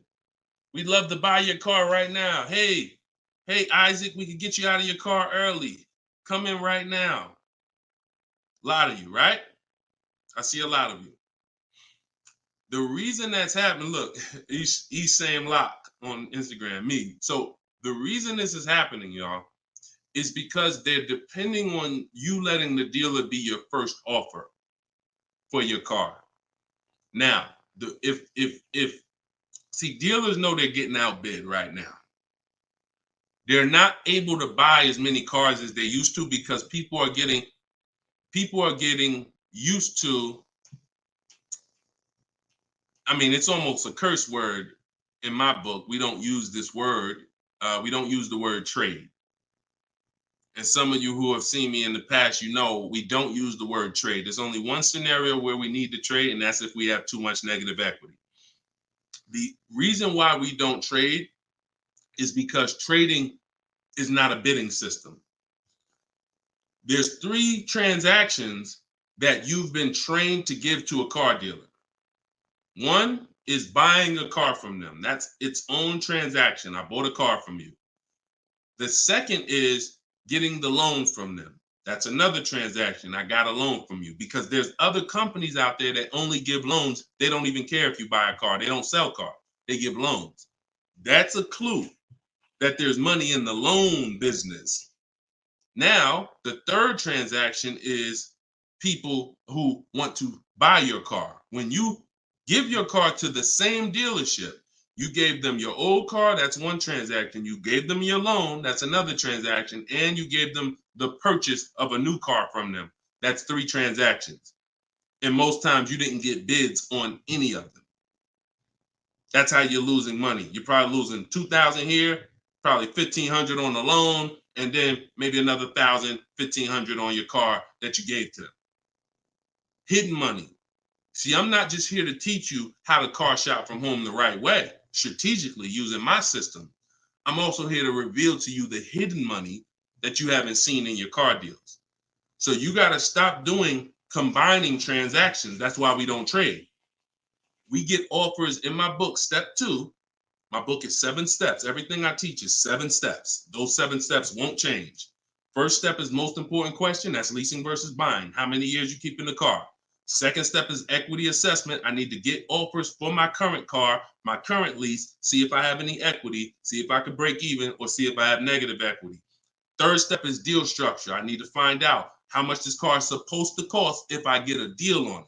we'd love to buy your car right now. Hey, Isaac, we could get you out of your car early. Come in right now. A lot of you, right? I see a lot of you. The reason that's happening, look, he's saying lock on Instagram, me. So the reason this is happening, y'all, is because they're depending on you letting the dealer be your first offer for your car. Now, see, dealers know they're getting outbid right now. They're not able to buy as many cars as they used to because people are getting used to, I mean, it's almost a curse word in my book. We don't use this word. We don't use the word trade. And some of you who have seen me in the past, you know we don't use the word trade. There's only one scenario where we need to trade, and that's if we have too much negative equity. The reason why we don't trade is because trading is not a bidding system. There's 3 transactions that you've been trained to give to a car dealer. One is buying a car from them. That's its own transaction. I bought a car from you. The second is getting the loan from them. That's another transaction. I got a loan from you, because there's other companies out there that only give loans. They don't even care if you buy a car. They don't sell cars. They give loans. That's a clue that there's money in the loan business. Now, the third transaction is people who want to buy your car. When you give your car to the same dealership, you gave them your old car, that's one transaction. You gave them your loan, that's another transaction. And you gave them the purchase of a new car from them. That's 3 transactions. And most times you didn't get bids on any of them. That's how you're losing money. You're probably losing $2,000 here, probably $1,500 on the loan, and then maybe another $1,000, $1,500 on your car that you gave to them. Hidden money. See, I'm not just here to teach you how to car shop from home the right way, strategically using my system. I'm also here to reveal to you the hidden money that you haven't seen in your car deals. So you got to stop doing combining transactions. That's why we don't trade. We get offers in my book, step 2. My book is 7 steps. Everything I teach is 7 steps. Those 7 steps won't change. First step is most important question. That's leasing versus buying. How many years you keep in the car? Second step is equity assessment. I need to get offers for my current car, my current lease, see if I have any equity, see if I can break even, or see if I have negative equity. Third step is deal structure. I need to find out how much this car is supposed to cost if I get a deal on it.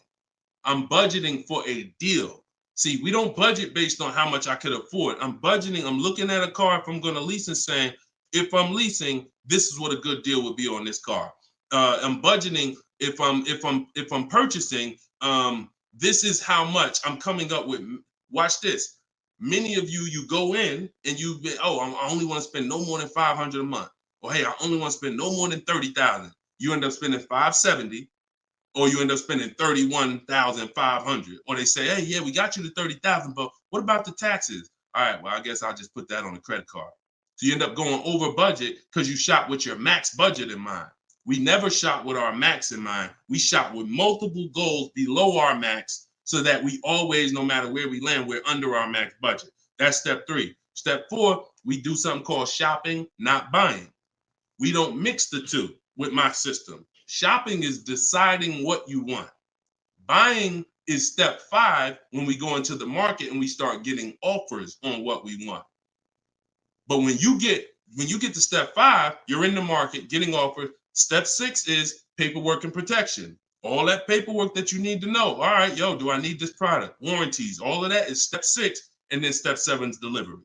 I'm budgeting for a deal. See, we don't budget based on how much I could afford. I'm budgeting, I'm looking at a car if I'm going to lease and saying, if I'm leasing, this is what a good deal would be on this car. I'm budgeting if I'm purchasing, this is how much I'm coming up with. Watch this. Many of you go in and I only want to spend no more than $500 a month. Or hey, I only want to spend no more than $30,000. You end up spending $570. Or you end up spending $31,500. Or they say, hey, yeah, we got you to $30,000, but what about the taxes? All right, well, I guess I'll just put that on the credit card. So you end up going over budget because you shop with your max budget in mind. We never shop with our max in mind. We shop with multiple goals below our max so that we always, no matter where we land, we're under our max budget. That's step 3. Step 4, we do something called shopping, not buying. We don't mix the two with my system. Shopping is deciding what you want. Buying is step 5 when we go into the market and we start getting offers on what we want. But when you get to step 5, you're in the market getting offers. Step 6 is paperwork and protection. All that paperwork that you need to know. All right, do I need this product? Warranties, all of that is step 6. And then step 7 is delivery.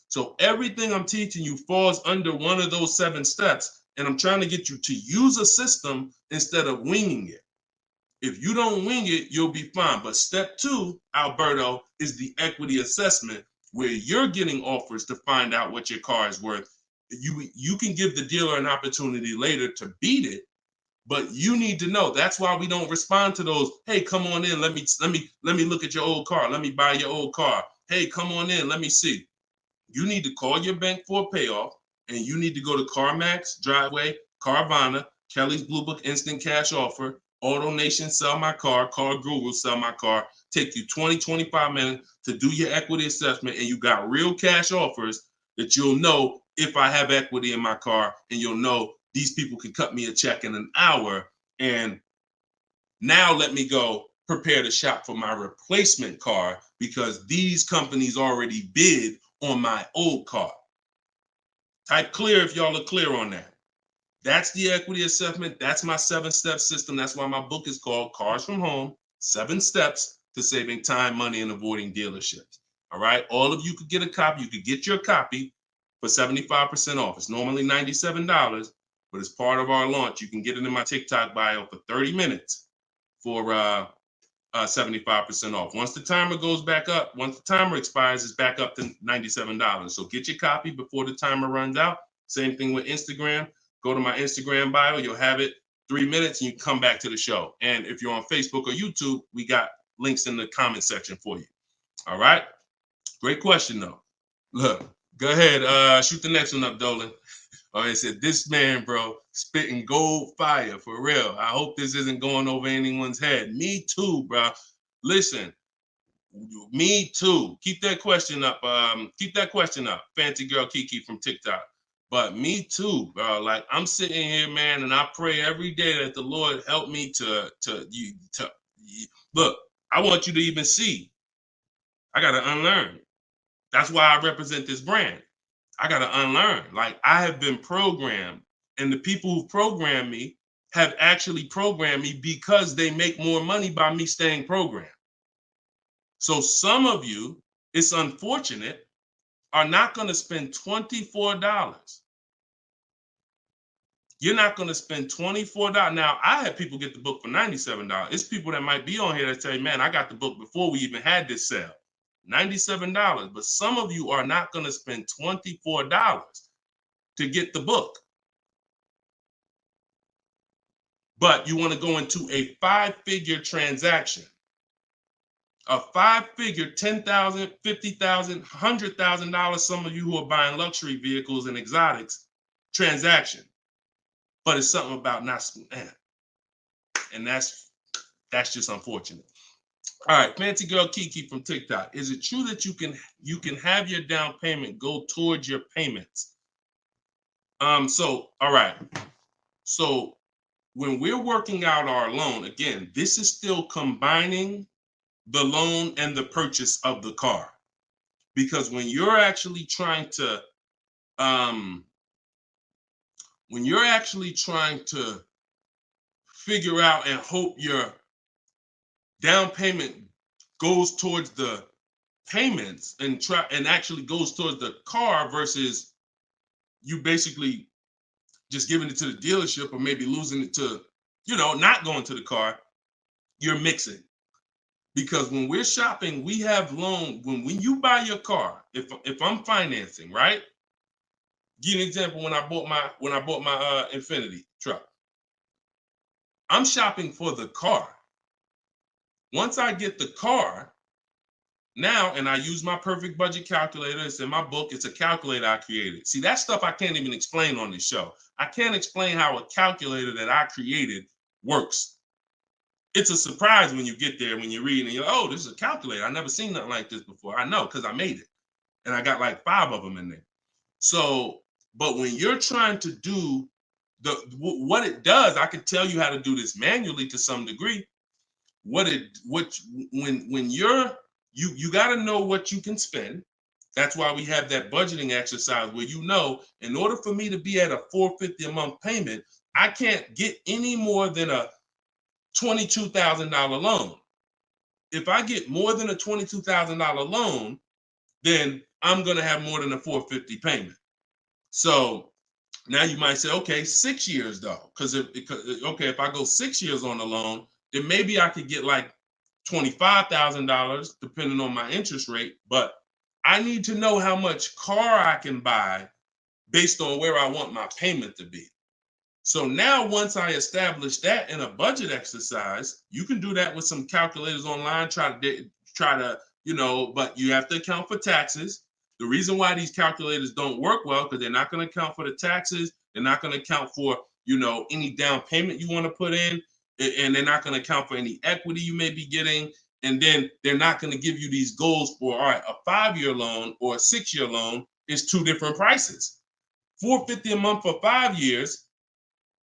So everything I'm teaching you falls under one of those 7 steps. And I'm trying to get you to use a system instead of winging it. If you don't wing it, you'll be fine. But step 2, Alberto, is the equity assessment, where you're getting offers to find out what your car is worth. You can give the dealer an opportunity later to beat it, but you need to know. That's why we don't respond to those. Hey, come on in. Let me look at your old car. Let me buy your old car. Hey, come on in. Let me see. You need to call your bank for a payoff. And you need to go to CarMax, Driveway, Carvana, Kelly's Blue Book Instant Cash Offer, AutoNation, Sell My Car, Car Guru, Sell My Car. Take you 20, 25 minutes to do your equity assessment, and you got real cash offers that you'll know if I have equity in my car, and you'll know these people can cut me a check in an hour. And now let me go prepare to shop for my replacement car because these companies already bid on my old car. Type clear if y'all are clear on that. That's the equity assessment. That's my 7-step system. That's why my book is called Cars from Home, 7 Steps to Saving Time, Money, and Avoiding Dealerships. All right. All of you could get a copy. You could get your copy for 75% off. It's normally $97, but as part of our launch, you can get it in my TikTok bio for 30 minutes for 75% off. Once the timer goes back up, once the timer expires, it's back up to $97. So get your copy before the timer runs out. Same thing with Instagram. Go to my Instagram bio. You'll have it 3 minutes and you come back to the show. And if you're on Facebook or YouTube, we got links in the comment section for you. All right. Great question, though. Look, go ahead. Shoot the next one up, Dolan. I said, this man, bro, spitting gold fire for real. I hope this isn't going over anyone's head. Me too, bro. Listen, me too. Keep that question up. Fancy girl Kiki from TikTok. But me too, bro. Like I'm sitting here, man, and I pray every day that the Lord help me to look. I want you to even see. I gotta unlearn. That's why I represent this brand. I got to unlearn. Like I have been programmed, and the people who programmed me have actually programmed me because they make more money by me staying programmed. So some of you, it's unfortunate, are not going to spend $24. You're not going to spend $24. Now, I had people get the book for $97. It's people that might be on here that say, man, I got the book before we even had this sale. $97, but some of you are not going to spend $24 to get the book. But you want to go into a 5-figure transaction, a 5-figure, $10,000, $50,000, $100,000. Some of you who are buying luxury vehicles and exotics transaction, but it's something about not, and that's just unfortunate. All right, fancy girl Kiki from TikTok. Is it true that you can have your down payment go towards your payments? So all right. So when we're working out our loan, again, this is still combining the loan and the purchase of the car. Because when you're actually trying to figure out and hope your down payment goes towards the payments and actually goes towards the car versus you basically just giving it to the dealership or maybe losing it to, not going to the car, you're mixing. Because when we're shopping, we have loan. When you buy your car, if I'm financing, right? Give you an example. When I bought my Infinity truck, I'm shopping for the car. Once I get the car, now, and I use my perfect budget calculator. It's in my book. It's a calculator I created. See, that stuff I can't even explain on this show. I can't explain how a calculator that I created works. It's a surprise when you get there, when you read and you're like, oh, this is a calculator. I've never seen nothing like this before. I know, because I made it. And I got like 5 of them in there. So, but when you're trying to do what it does, I can tell you how to do this manually to some degree. When you got to know what you can spend. That's why we have that budgeting exercise where, in order for me to be at a $450 a month payment, I can't get any more than a $22,000 loan. If I get more than a $22,000 loan, then I'm going to have more than a $450 payment. So now you might say, okay, 6 years though, because if I go 6 years on the loan, then maybe I could get like $25,000 depending on my interest rate. But I need to know how much car I can buy based on where I want my payment to be. So now once I establish that in a budget exercise, you can do that with some calculators online, try to, but you have to account for taxes. The reason why these calculators don't work well, because they're not going to account for the taxes. They're not going to account for, any down payment you want to put in, and they're not going to account for any equity you may be getting. And then they're not going to give you these goals for, all right, a 5-year loan or a 6-year loan is 2 different prices. $450 a month for 5 years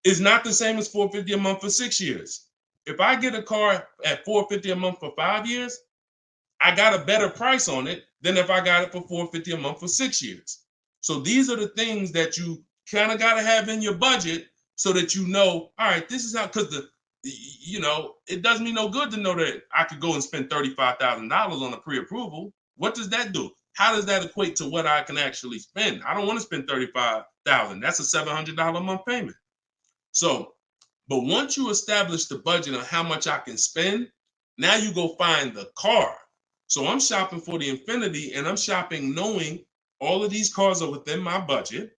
is not the same as $450 a month for 6 years. If I get a car at $450 a month for 5 years, I got a better price on it than if I got it for $450 a month for 6 years. So these are the things that you kind of got to have in your budget so that all right, this is how, because it does me no good to know that I could go and spend $35,000 on a pre-approval. What does that do? How does that equate to what I can actually spend? I don't want to spend $35,000. That's a $700 a month payment. So, but once you establish the budget on how much I can spend, now you go find the car. So I'm shopping for the Infinity, and I'm shopping knowing all of these cars are within my budget.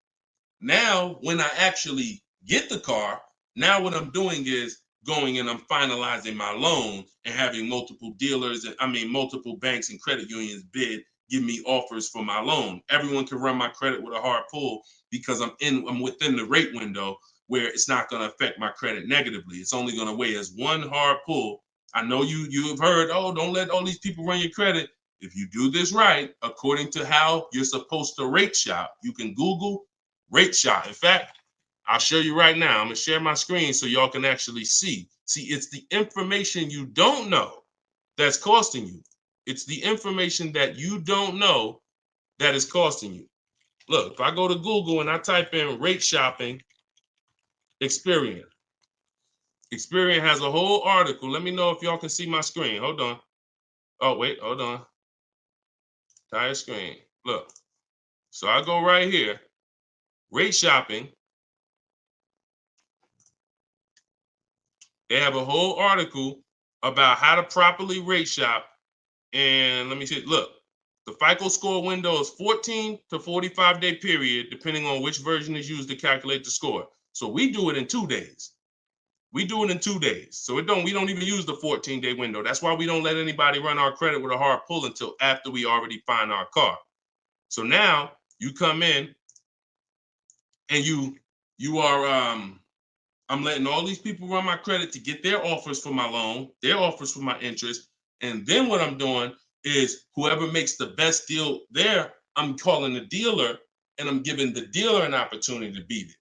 Now, when I actually get the car, now what I'm doing is going and I'm finalizing my loan and having multiple dealers, multiple banks and credit unions give me offers for my loan. Everyone can run my credit with a hard pull because I'm within the rate window where it's not going to affect my credit negatively. It's only going to weigh as one hard pull. I know you've heard, oh, don't let all these people run your credit. If you do this right, according to how you're supposed to rate shop, you can Google rate shop. In fact, I'll show you right now. I'm going to share my screen so y'all can actually see. See, it's the information you don't know that's costing you. It's the information that you don't know that is costing you. Look, if I go to Google and I type in rate shopping, Experian has a whole article. Let me know if y'all can see my screen. Hold on. Oh, wait, hold on. Entire screen. Look. So I go right here. Rate shopping. They have a whole article about how to properly rate shop. And let me see. Look, the FICO score window is 14 to 45 day period, depending on which version is used to calculate the score. So we do it in 2 days. We do it in 2 days. So we don't even use the 14-day window. That's why we don't let anybody run our credit with a hard pull until after we already find our car. So now you come in and you are I'm letting all these people run my credit to get their offers for my loan, their offers for my interest. And then what I'm doing is whoever makes the best deal there, I'm calling the dealer and I'm giving the dealer an opportunity to beat it.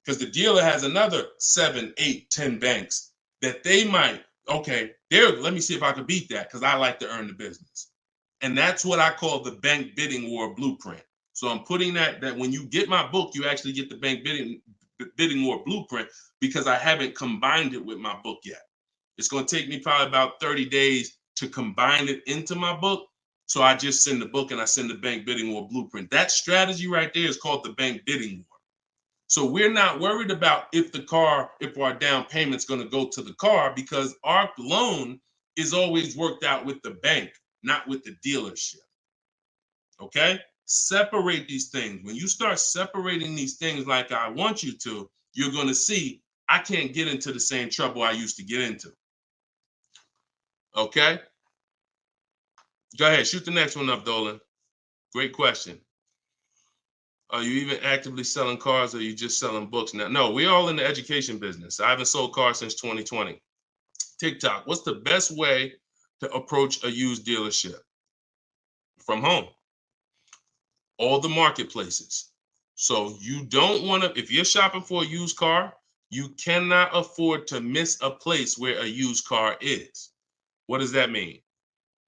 Because the dealer has another 7, 8, 10 banks that they might, let me see if I can beat that because I like to earn the business. And that's what I call the bank bidding war blueprint. So I'm putting that when you get my book, you actually get the bank bidding war blueprint because I haven't combined it with my book yet. It's going to take me probably about 30 days to combine it into my book. So I just send the book and I send the bank bidding war blueprint. That strategy right there is called the bank bidding war. So we're not worried about if our down payment's going to go to the car, because our loan is always worked out with the bank, not with the dealership. Okay? Separate these things. When you start separating these things like I want you to, you're going to see I can't get into the same trouble I used to get into. Okay? Go ahead. Shoot the next one up, Dolan. Great question. Are you even actively selling cars, or are you just selling books now? No, we're all in the education business. I haven't sold cars since 2020. TikTok, what's the best way to approach a used dealership? From home. All the marketplaces. So you don't want to, if you're shopping for a used car, you cannot afford to miss a place where a used car is. What does that mean?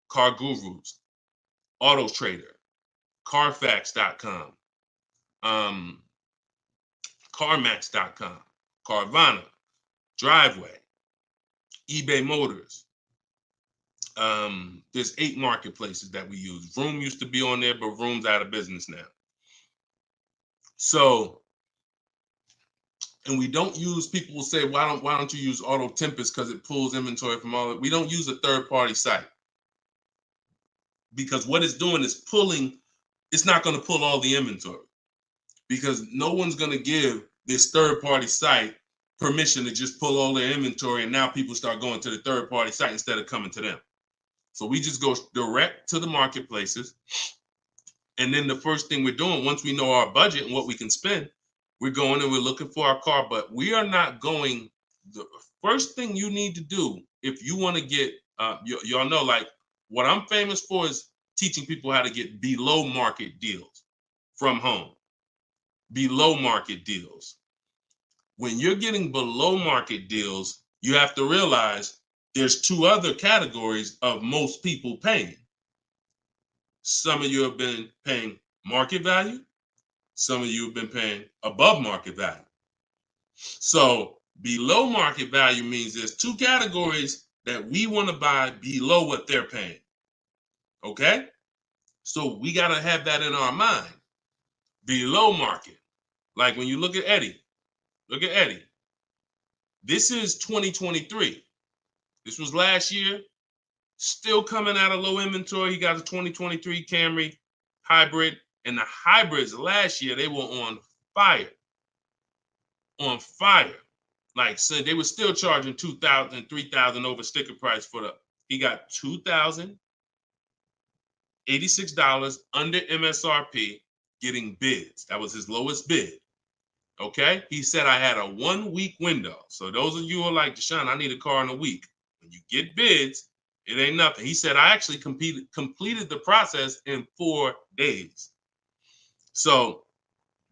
Car Gurus, Auto Trader, Carfax.com, CarMax.com, Carvana, Driveway, eBay Motors. There's 8 marketplaces that we use. Vroom used to be on there, but Vroom's out of business now. So, and we don't use, people will say, why don't you use Auto Tempest because it pulls inventory from all of it. We don't use a third-party site, because what it's doing is pulling, it's not going to pull all the inventory, because no one's going to give this third-party site permission to just pull all their inventory, and now people start going to the third-party site instead of coming to them. So we just go direct to the marketplaces. And then the first thing we're doing, once we know our budget and what we can spend, we're going and we're looking for our car. But we are not going, the first thing you need to do if you want to get, y'all know, like, what I'm famous for is teaching people how to get below market deals from home. Below market deals. When you're getting below market deals, you have to realize there's 2 other categories of most people paying. Some of you have been paying market value. Some of you have been paying above market value. So below market value means there's 2 categories that we want to buy below what they're paying. Okay? So we got to have that in our mind. Below market. Like when you look at Eddie. Look at Eddie. This is 2023. This was last year. Still coming out of low inventory. He got a 2023 Camry hybrid. And the hybrids last year, they were on fire. On fire. Like, so they were still charging $2,000, $3,000 over sticker price for the, he got $2,086 under MSRP getting bids. That was his lowest bid. Okay? He said I had a 1-week window. So those of you who are like, Deshone, I need a car in a week. When you get bids, it ain't nothing. He said I actually completed the process in 4 days. So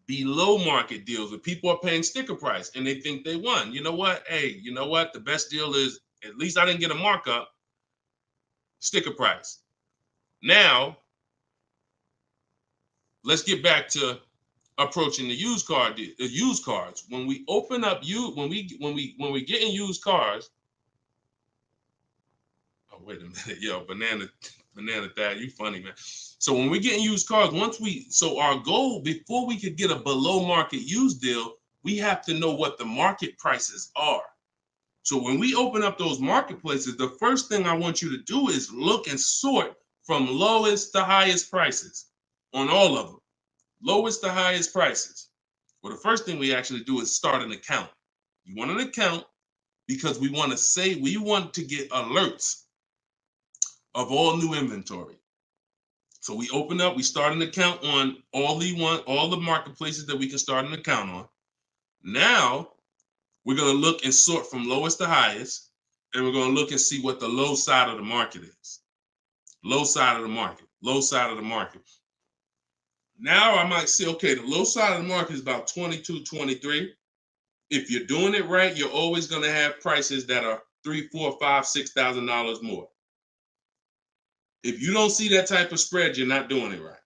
below market deals where people are paying sticker price and they think they won. You know what? Hey, you know what? The best deal is, at least I didn't get a markup, sticker price. Now, let's get back to approaching the used car, the used cars. When we open up when we get in used cars. Oh, wait a minute, yo, banana Thad, you funny, man. So when we get in used cars, so our goal before we could get a below market used deal, we have to know what the market prices are. So when we open up those marketplaces, the first thing I want you to do is look and sort from lowest to highest prices on all of them. Lowest to highest prices. Well, the first thing we actually do is start an account. You want an account because we want to get alerts of all new inventory. So we start an account on all the marketplaces that we can start an account on. Now we're going to look and sort from lowest to highest, and we're going to look and see what the low side of the market is. Low side of the market, low side of the market. Now I might say, okay, the low side of the market is about 22, 23. If you're doing it right, you're always going to have prices that are $3,000, $4,000, $5,000, $6,000 more. If you don't see that type of spread, you're not doing it right.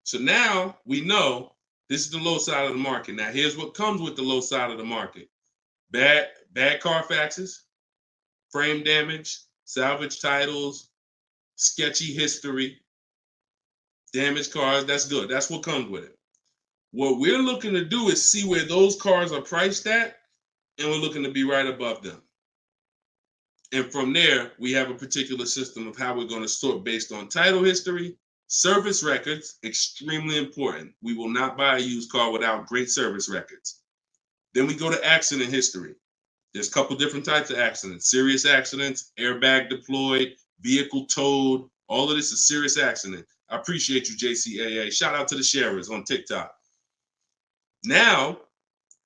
So now we know this is the low side of the market. Now here's what comes with the low side of the market. Bad Carfaxes, frame damage, salvage titles, sketchy history, Damaged cars, that's good. That's what comes with it. What we're looking to do is see where those cars are priced at, and we're looking to be right above them. And from there, we have a particular system of how we're going to sort based on title history, service records, extremely important. We will not buy a used car without great service records. Then we go to accident history. There's a couple different types of accidents: serious accidents, airbag deployed, vehicle towed. All of this is serious accident. I appreciate you, JCAA. Shout out to the sharers on TikTok. Now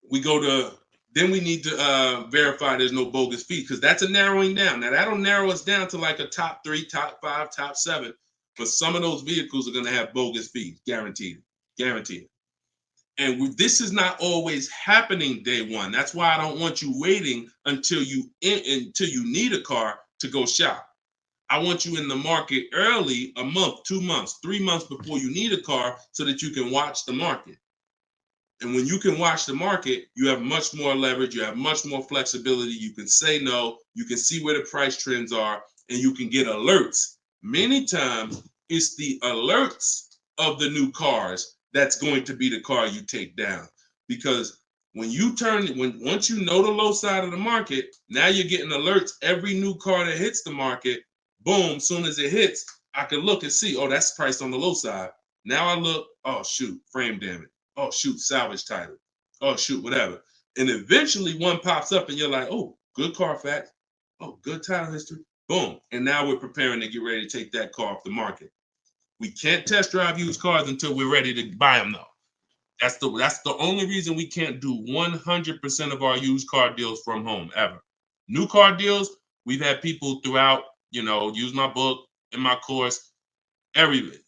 we go to, then we need to verify there's no bogus fees, because that's a narrowing down. Now that'll narrow us down to like a top 3, top 5, top 7. But some of those vehicles are going to have bogus fees, guaranteed, guaranteed. And this is not always happening day one. That's why I don't want you waiting until you need a car to go shop. I want you in the market early, a month, 2 months, 3 months before you need a car, so that you can watch the market. And when you can watch the market, you have much more leverage. You have much more flexibility. You can say no. You can see where the price trends are, and you can get alerts. Many times, it's the alerts of the new cars that's going to be the car you take down. Because once you know the low side of the market, now you're getting alerts. Every new car that hits the market, boom, soon as it hits, I can look and see, oh, that's priced on the low side. Now I look, oh, shoot, frame damage. Oh, shoot, salvage title. Oh, shoot, whatever. And eventually one pops up and you're like, oh, good Carfax. Oh, good title history. Boom. And now we're preparing to get ready to take that car off the market. We can't test drive used cars until we're ready to buy them, though. That's the only reason we can't do 100% of our used car deals from home, ever. New car deals, we've had people throughout, use my book, in my course, 100%.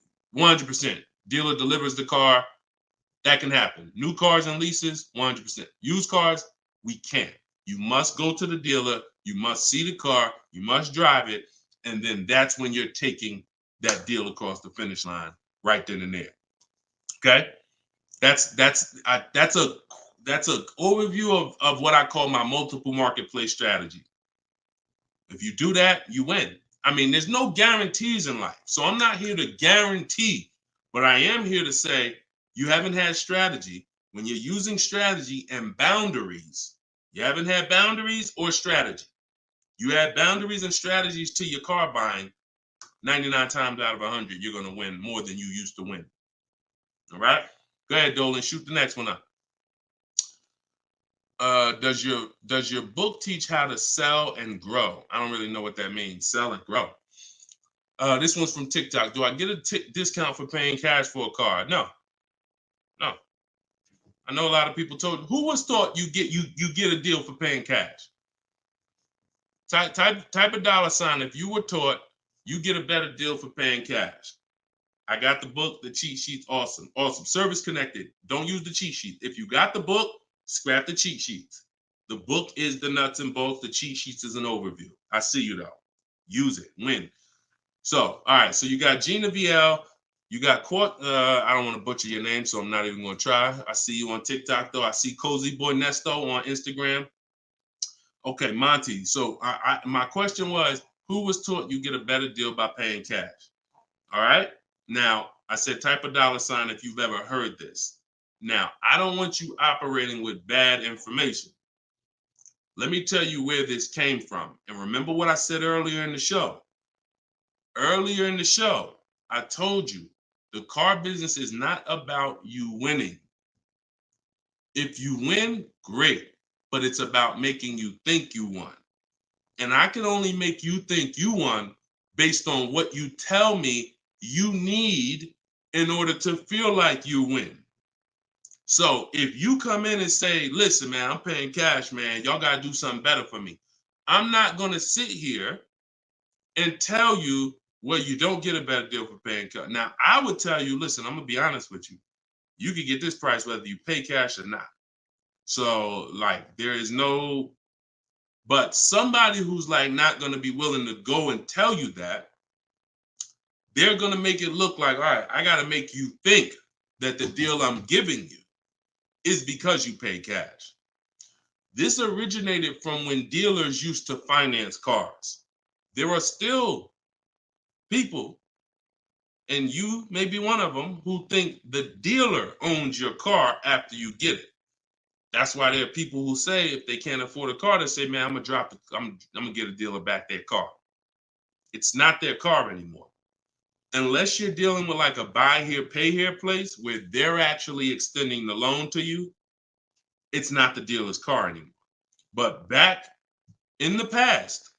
Dealer delivers the car. That can happen. New cars and leases, 100%. Used cars, we can't. You must go to the dealer. You must see the car. You must drive it. And then that's when you're taking that deal across the finish line right then and there. Okay? That's a overview of what I call my multiple marketplace strategy. If you do that, you win. I mean, there's no guarantees in life. So I'm not here to guarantee, but I am here to say, you haven't had strategy. When you're using strategy and boundaries, you haven't had boundaries or strategy. You add boundaries and strategies to your car buying, 99 times out of 100, you're going to win more than you used to win. All right? Go ahead, Dolan. Shoot the next one up. Does your book teach how to sell and grow? I don't really know what that means. Sell and grow. This one's from TikTok. Do I get a discount for paying cash for a car? No. I know a lot of people told. Who was taught you get a deal for paying cash? Type a $sign if you were taught you get a better deal for paying cash. I got the book, the cheat sheets, awesome. Service connected. Don't use the cheat sheet. If you got the book, scrap the cheat sheets. The book is the nuts and bolts. The cheat sheets is an overview. I see you though. Use it. Win. So, all right. So you got Gina VL. You got Court. I don't want to butcher your name, so I'm not even going to try. I see you on TikTok though. I see Cozy Boy Nesto on Instagram. Okay, Monty. So my question was, who was taught you get a better deal by paying cash? All right. Now, I said type a $sign if you've ever heard this. Now, I don't want you operating with bad information. Let me tell you where this came from. And remember what I said earlier in the show. Earlier in the show, I told you the car business is not about you winning. If you win, great. But it's about making you think you won. And I can only make you think you won based on what you tell me you need in order to feel like you win. So if you come in and say, listen, man, I'm paying cash, man, y'all got to do something better for me. I'm not going to sit here and tell you, well, you don't get a better deal for paying cash. Now, I would tell you, listen, I'm going to be honest with you. You can get this price whether you pay cash or not. So like there is no, but somebody who's like not going to be willing to go and tell you that, they're going to make it look like, all right, I got to make you think that the deal I'm giving you is because you pay cash. This originated from when dealers used to finance cars. There are still people And you may be one of them who think the dealer owns your car after you get it. That's why there are people who say if they can't afford a car, they say, man, I'm gonna get a dealer back their car. It's not their car anymore. Unless you're dealing with like a buy here, pay here place where they're actually extending the loan to you, it's not the dealer's car anymore. But back in the past,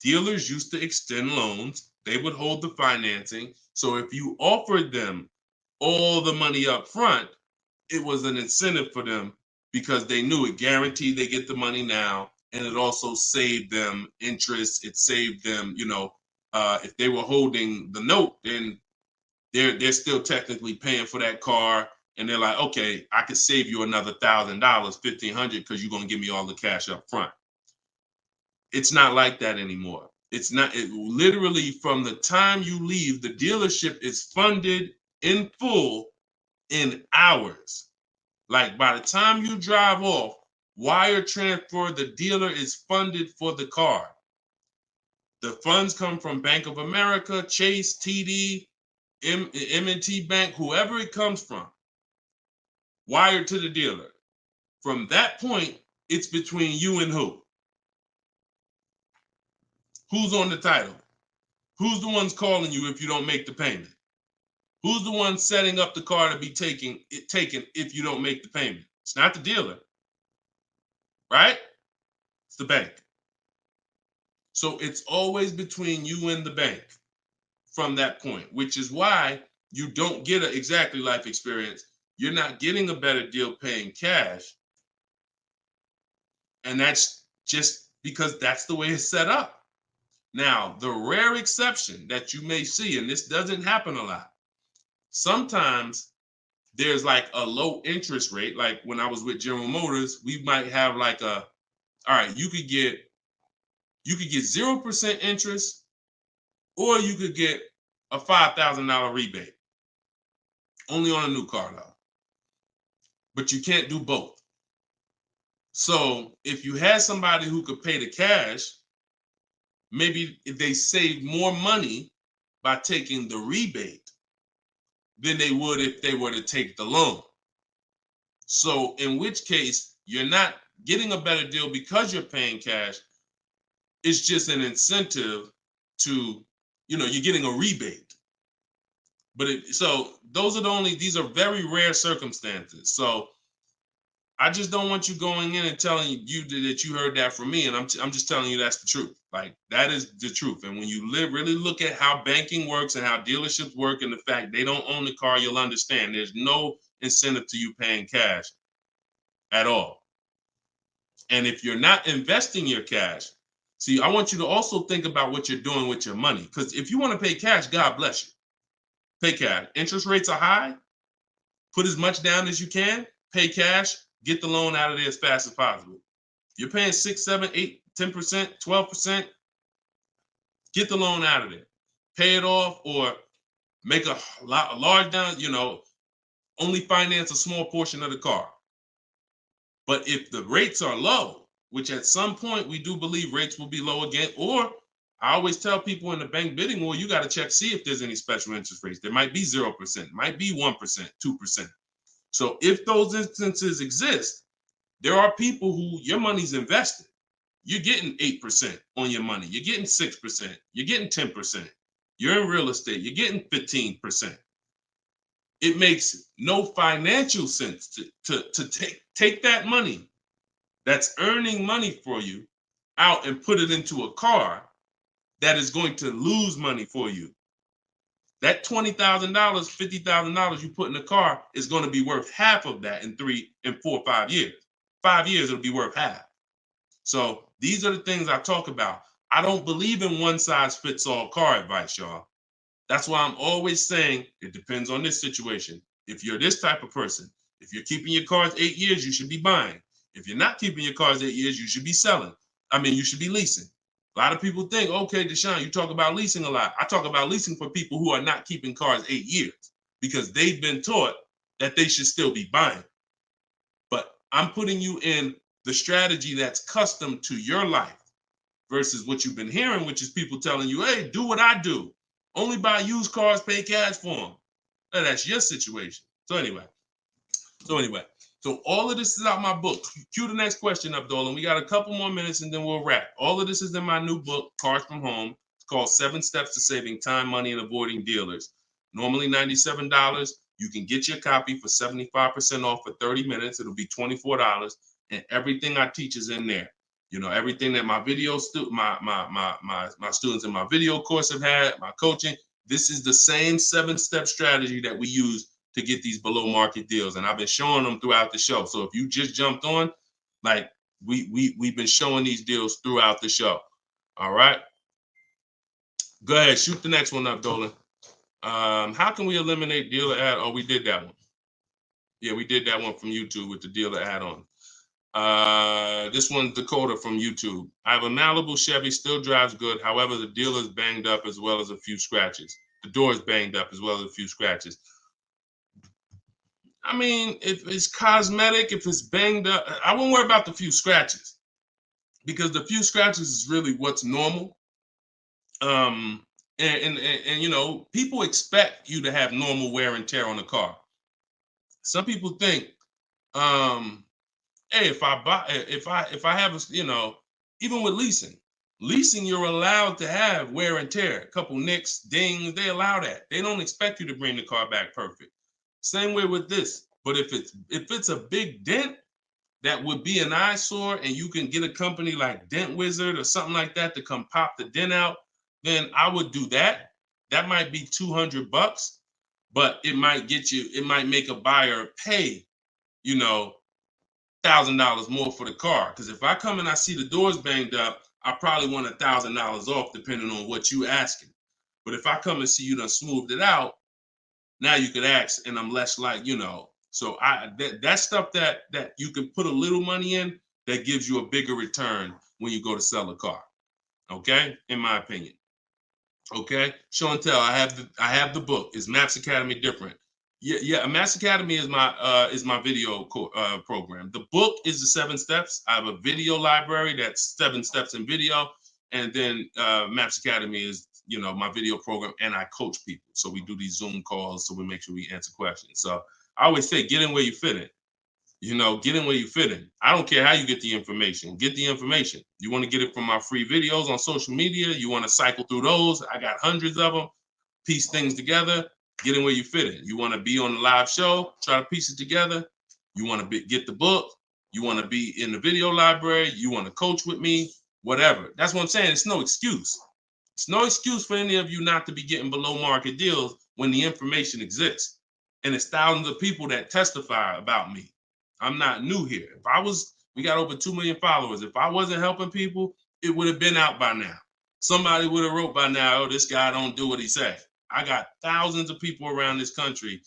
dealers used to extend loans. They would hold the financing. So if you offered them all the money up front, it was an incentive for them because they knew it guaranteed they get the money now. And it also saved them interest. It saved them, if they were holding the note, then they're still technically paying for that car. And they're like, okay, I could save you another $1,000, $1,500, because you're going to give me all the cash up front. It's not like that anymore. It's not. Literally from the time you leave, the dealership is funded in full in hours. Like by the time you drive off, wire transfer, the dealer is funded for the car. The funds come from Bank of America, Chase, TD, M&T Bank, whoever it comes from, wired to the dealer. From that point, it's between you and who? Who's on the title? Who's the ones calling you if you don't make the payment? Who's the one setting up the car to be taken if you don't make the payment? It's not the dealer, right? It's the bank. So it's always between you and the bank from that point, which is why you don't get an exactly life experience. You're not getting a better deal paying cash. And that's just because that's the way it's set up. Now, the rare exception that you may see, and this doesn't happen a lot, sometimes there's like a low interest rate. Like when I was with General Motors, we might have like all right, you could get 0% interest, or you could get a $5,000 rebate. Only on a new car though. But you can't do both. So if you had somebody who could pay the cash, maybe they save more money by taking the rebate than they would if they were to take the loan. So in which case, you're not getting a better deal because you're paying cash. It's just an incentive to, you're getting a rebate. So these are very rare circumstances. So I just don't want you going in and telling you that you heard that from me. And I'm just telling you that's the truth. Like, that is the truth. And when you really look at how banking works and how dealerships work and the fact they don't own the car, you'll understand there's no incentive to you paying cash at all. And if you're not investing your cash, see, I want you to also think about what you're doing with your money. Because if you want to pay cash, God bless you. Pay cash. Interest rates are high. Put as much down as you can. Pay cash. Get the loan out of there as fast as possible. You're paying 6, 7, 8, 10%, 12%. Get the loan out of there. Pay it off or make a large down, only finance a small portion of the car. But if the rates are low, which at some point we do believe rates will be low again, or I always tell people in the bank bidding war, you got to check, see if there's any special interest rates. There might be 0%, might be 1%, 2%. So if those instances exist, there are people who your money's invested. You're getting 8% on your money. You're getting 6%. You're getting 10%. You're in real estate. You're getting 15%. It makes no financial sense to take that money that's earning money for you out and put it into a car that is going to lose money for you. That $20,000, $50,000 you put in the car is going to be worth half of that in 3 and 4, 5 years. 5 years, it'll be worth half. So these are the things I talk about. I don't believe in one size fits all car advice, y'all. That's why I'm always saying it depends on this situation. If you're this type of person, if you're keeping your cars 8 years, you should be buying. If you're not keeping your cars 8 years, you should be selling. You should be leasing. A lot of people think, okay, Deshone, you talk about leasing a lot. I talk about leasing for people who are not keeping cars 8 years because they've been taught that they should still be buying. But I'm putting you in the strategy that's custom to your life versus what you've been hearing, which is people telling you, hey, do what I do. Only buy used cars, pay cash for them. Now, that's your situation. So anyway, so all of this is out my book. Cue the next question up, Dolan. We got a couple more minutes and then we'll wrap. All of this is in my new book, Cars from Home. It's called 7 Steps to Saving Time, Money, and Avoiding Dealers. Normally $97. You can get your copy for 75% off for 30 minutes. It'll be $24. And everything I teach is in there. You know, everything that my my students in my video course have had, my coaching. This is the same 7-step strategy that we use to get these below market deals. And I've been showing them throughout the show. So if you just jumped on, like we've been showing these deals throughout the show. All right. Go ahead, shoot the next one up, Dolan. How can we eliminate dealer add? Oh, we did that one. Yeah, we did that one from YouTube with the dealer add-on. This one's Dakota from YouTube. I have a Malibu Chevy, still drives good. However, the dealer's banged up as well as a few scratches. The door's banged up as well as a few scratches. I mean, if it's cosmetic, if it's banged up, I won't worry about the few scratches because the few scratches is really what's normal. And you know, people expect you to have normal wear and tear on a car. Some people think, hey, if I have a, you know, even with leasing, you're allowed to have wear and tear, a couple nicks, dings, they allow that. They don't expect you to bring the car back perfect. Same way with this. But if it's a big dent, that would be an eyesore, and you can get a company like Dent Wizard or something like that to come pop the dent out, then I would do that. That might be $200, but it might make a buyer pay, you know, $1,000 more for the car. Because if I come and I see the doors banged up, I probably want $1,000 off, depending on what you asking. But if I come and see you done smoothed it out, now you could ask, and I'm less like, you know. So that stuff that you can put a little money in, that gives you a bigger return when you go to sell a car. Okay, in my opinion. Okay, show and tell. I have the book. Is Maps Academy different? Yeah. Maps Academy is my video program. The book is the 7 steps. I have a video library that's 7 steps in video, and then Maps Academy is, you know, my video program, and I coach people. So we do these Zoom calls, so we make sure we answer questions. So I always say, get in where you fit in. You know, get in where you fit in. I don't care how you get the information. Get the information. You want to get it from my free videos on social media. You want to cycle through those. I got hundreds of them. Piece things together. Get in where you fit in. You want to be on the live show. Try to piece it together. You want to get the book. You want to be in the video library. You want to coach with me. Whatever. That's what I'm saying. It's no excuse. It's no excuse for any of you not to be getting below market deals when the information exists. And it's thousands of people that testify about me. I'm not new here. We got over 2 million followers. If I wasn't helping people, it would have been out by now. Somebody would have wrote by now, oh, this guy don't do what he said. I got thousands of people around this country,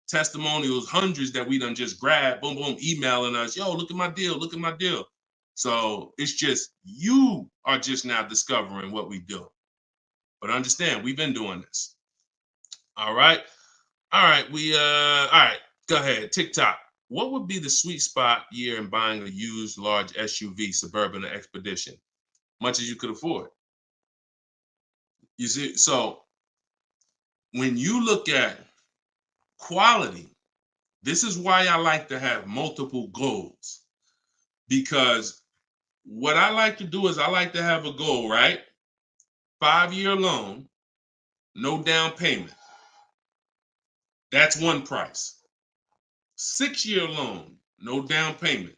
testimonials, hundreds that we done just grabbed, boom, boom, emailing us, yo, look at my deal, look at my deal. So it's just, you are just now discovering what we do. But understand, we've been doing this. All right. All right. All right. Go ahead. TikTok. What would be the sweet spot year in buying a used large SUV, Suburban, or Expedition? Much as you could afford. You see, so when you look at quality, this is why I like to have multiple goals. Because what I like to do is I like to have a goal, right? 5-year loan, no down payment. That's one price. 6-year loan, no down payment.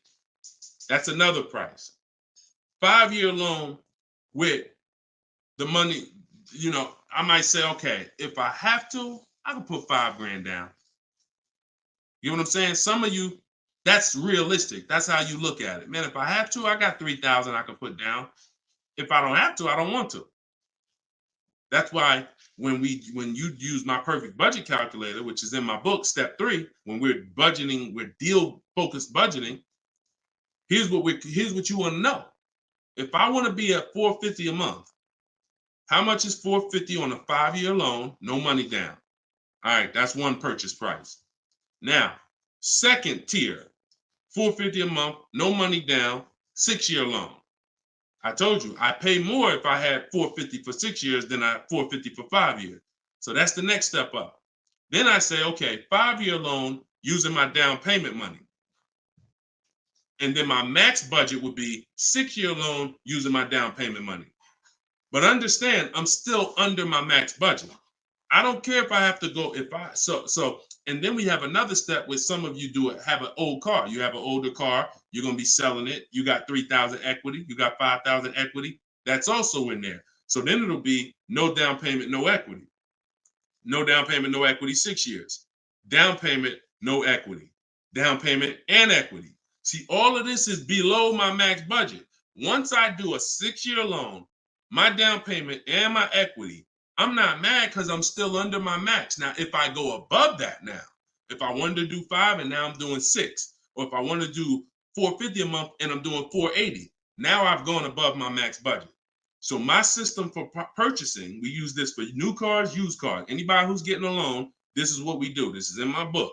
That's another price. 5-year loan with the money, you know, I might say, okay, if I have to, I can put $5,000 down. You know what I'm saying? Some of you, that's realistic. That's how you look at it. Man, if I have to, I got $3,000 I can put down. If I don't have to, I don't want to. That's why when you use my perfect budget calculator, which is in my book, step 3, when we're budgeting, we're deal focused budgeting. Here's what you want to know. If I want to be at $450 a month, how much is $450 on a 5-year loan? No money down. All right, that's one purchase price. Now, second tier, $450 a month, no money down, 6-year loan. I told you, I pay more if I had $450 for 6 years than I $450 for 5 years. So that's the next step up. Then I say, okay, 5-year loan using my down payment money. And then my max budget would be 6-year loan using my down payment money. But understand, I'm still under my max budget. I don't care if I have to go, and then we have another step where some of you have an old car. You have an older car, you're going to be selling it. You got 3,000 equity, you got 5,000 equity. That's also in there. So then it'll be no down payment, no equity. No down payment, no equity, 6 years. Down payment, no equity. Down payment and equity. See, all of this is below my max budget. Once I do a 6-year loan, my down payment and my equity, I'm not mad because I'm still under my max. Now, if I go above that now, if I wanted to do 5 and now I'm doing 6, or if I want to do $450 a month and I'm doing $480, now I've gone above my max budget. So my system for purchasing, we use this for new cars, used cars. Anybody who's getting a loan, this is what we do. This is in my book.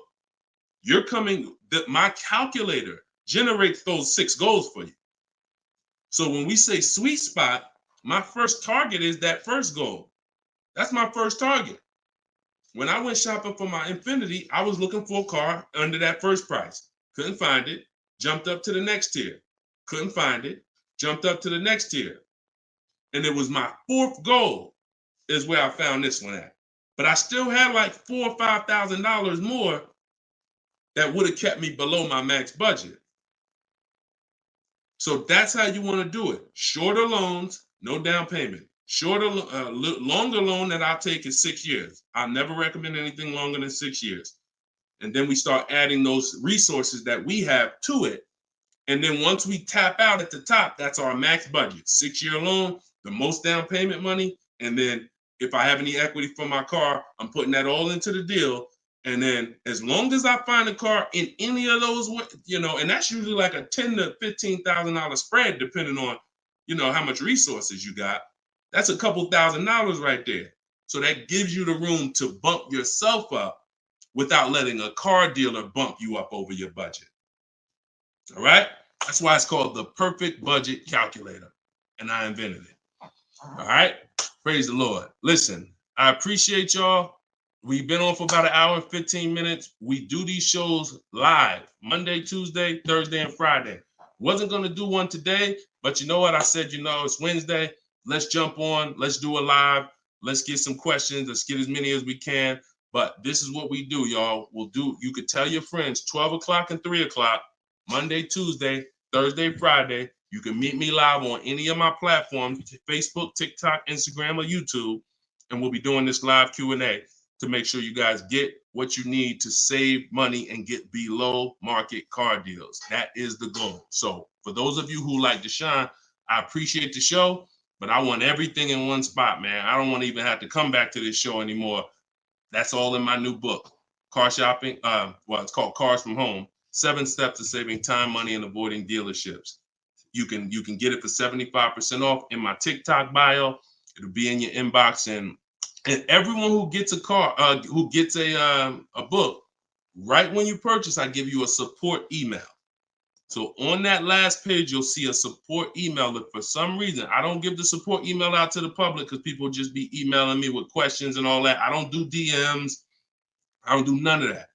My calculator generates those 6 goals for you. So when we say sweet spot, my first target is that first goal. That's my first target. When I went shopping for my Infiniti, I was looking for a car under that first price. Couldn't find it. Jumped up to the next tier. Couldn't find it. Jumped up to the next tier. And it was my 4th goal is where I found this one at. But I still had like $4,000 or $5,000 more that would have kept me below my max budget. So that's how you want to do it. Shorter loans, no down payment. Longer loan that I'll take is 6 years. I'll never recommend anything longer than 6 years. And then we start adding those resources that we have to it. And then once we tap out at the top, that's our max budget. 6-year loan, the most down payment money. And then if I have any equity for my car, I'm putting that all into the deal. And then as long as I find a car in any of those, and that's usually like a $10,000 to $15,000 spread, depending on, how much resources you got. That's a couple $1,000s right there. So that gives you the room to bump yourself up without letting a car dealer bump you up over your budget. All right? That's why it's called the perfect budget calculator. And I invented it. All right? Praise the Lord. Listen, I appreciate y'all. We've been on for about an hour and 15 minutes. We do these shows live Monday, Tuesday, Thursday, and Friday. Wasn't going to do one today, but you know what? I said, it's Wednesday. Let's jump on. Let's do a live. Let's get some questions. Let's get as many as we can. But this is what we do, y'all. You could tell your friends 12 o'clock and 3 o'clock, Monday, Tuesday, Thursday, Friday. You can meet me live on any of my platforms, Facebook, TikTok, Instagram, or YouTube. And we'll be doing this live Q&A to make sure you guys get what you need to save money and get below market car deals. That is the goal. So for those of you who like Deshone, I appreciate the show, but I want everything in one spot, man. I don't want to even have to come back to this show anymore. That's all in my new book, Car Shopping. It's called Cars from Home, 7 Steps to Saving Time, Money, and Avoiding Dealerships. You can get it for 75% off in my TikTok bio. It'll be in your inbox, and everyone who gets a car, who gets a book, right when you purchase, I give you a support email. So on that last page, you'll see a support email. If for some reason I don't give the support email out to the public because people just be emailing me with questions and all that. I don't do DMs. I don't do none of that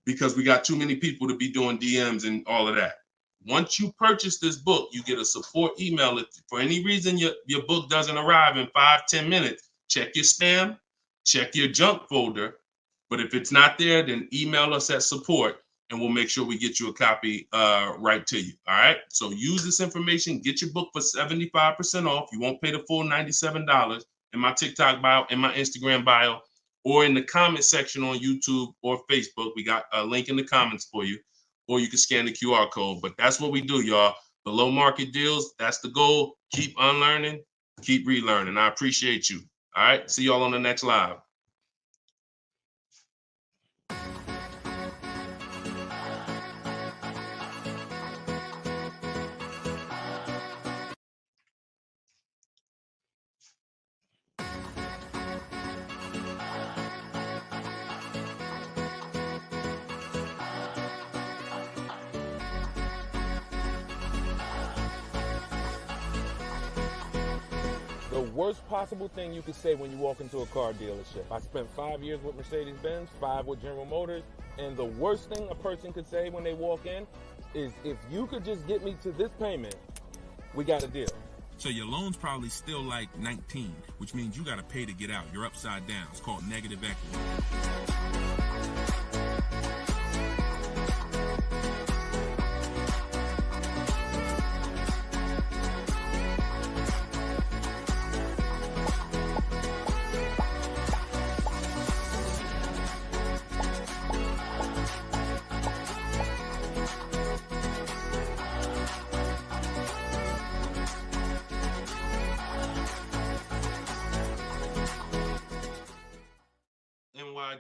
because we got too many people to be doing DMs and all of that. Once you purchase this book, you get a support email. If for any reason your book doesn't arrive in 5-10 minutes, check your spam, check your junk folder. But if it's not there, then email us at support and we'll make sure we get you a copy right to you. All right. So use this information, get your book for 75% off. You won't pay the full $97 in my TikTok bio, in my Instagram bio, or in the comment section on YouTube or Facebook. We got a link in the comments for you, or you can scan the QR code. But that's what we do, y'all. Below market deals. That's the goal. Keep unlearning, keep relearning. I appreciate you. All right. See y'all on the next live. worst possible thing you could say when you walk into a car dealership. I spent 5 years with Mercedes-Benz, 5 with General Motors, and the worst thing a person could say when they walk in is, if you could just get me to this payment, we got a deal. So your loan's probably still like 19, which means you got to pay to get out. You're upside down. It's called negative equity.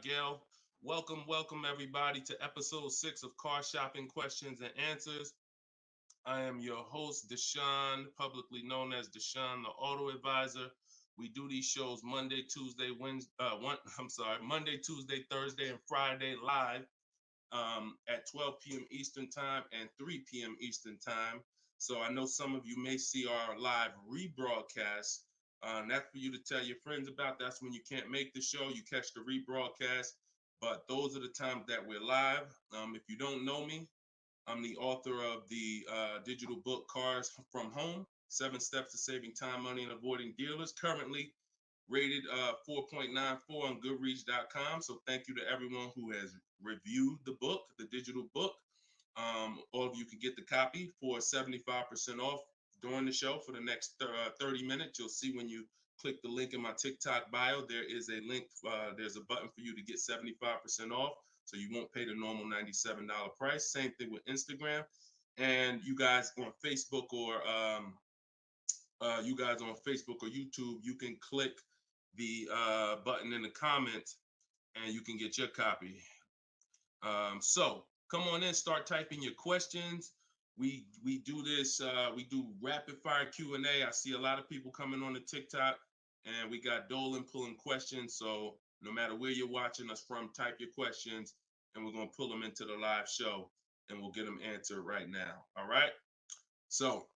Gail, welcome everybody to episode 6 of Car Shopping Questions and Answers. I am your host, Deshone, publicly known as Deshone the Auto Advisor. We do these shows Monday, Tuesday, Thursday, and Friday live at 12 p.m. Eastern Time and 3 p.m. Eastern Time. So I know some of you may see our live rebroadcast. That's for you to tell your friends about. That's when you can't make the show, you catch the rebroadcast. But those are the times that we're live. If you don't know me, I'm the author of the digital book Cars from Home, 7 Steps to Saving Time, Money, and Avoiding Dealers, currently rated 4.94 on Goodreads.com. So thank you to everyone who has reviewed the book, the digital book. All of you can get the copy for 75% off during the show for the next 30 minutes. You'll see when you click the link in my TikTok bio, there is a link, there's a button for you to get 75% off. So you won't pay the normal $97 price. Same thing with Instagram. And you guys on Facebook or YouTube, you can click the button in the comments and you can get your copy. So come on in, start typing your questions. We do this, we do rapid fire Q&A. I see a lot of people coming on the TikTok, and we got Dolan pulling questions. So no matter where you're watching us from, type your questions and we're going to pull them into the live show and we'll get them answered right now. All right. So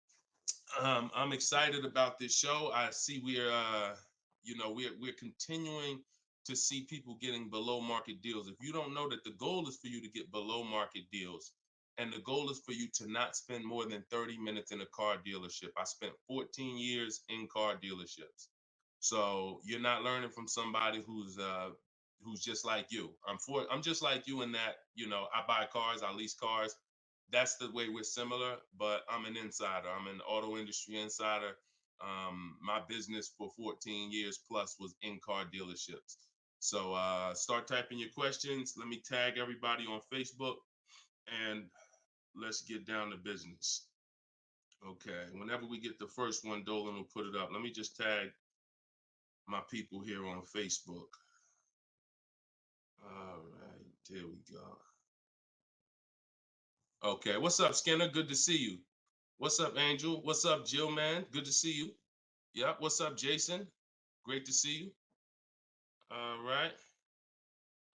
I'm excited about this show. I see we're continuing to see people getting below market deals. If you don't know that the goal is for you to get below market deals, and the goal is for you to not spend more than 30 minutes in a car dealership. I spent 14 years in car dealerships. So you're not learning from somebody who's just like you. I'm just like you in that, I buy cars, I lease cars. That's the way we're similar, but I'm an insider. I'm an auto industry insider. My business for 14 years plus was in car dealerships. So start typing your questions. Let me tag everybody on Facebook and let's get down to business. Okay, whenever we get the first one, Dolan will put it up. Let me just tag my people here on Facebook. All right, there we go. Okay, what's up, Skinner? Good to see you. What's up, Angel? What's up, Jill, man? Good to see you. Yep, what's up, Jason? Great to see you. All right.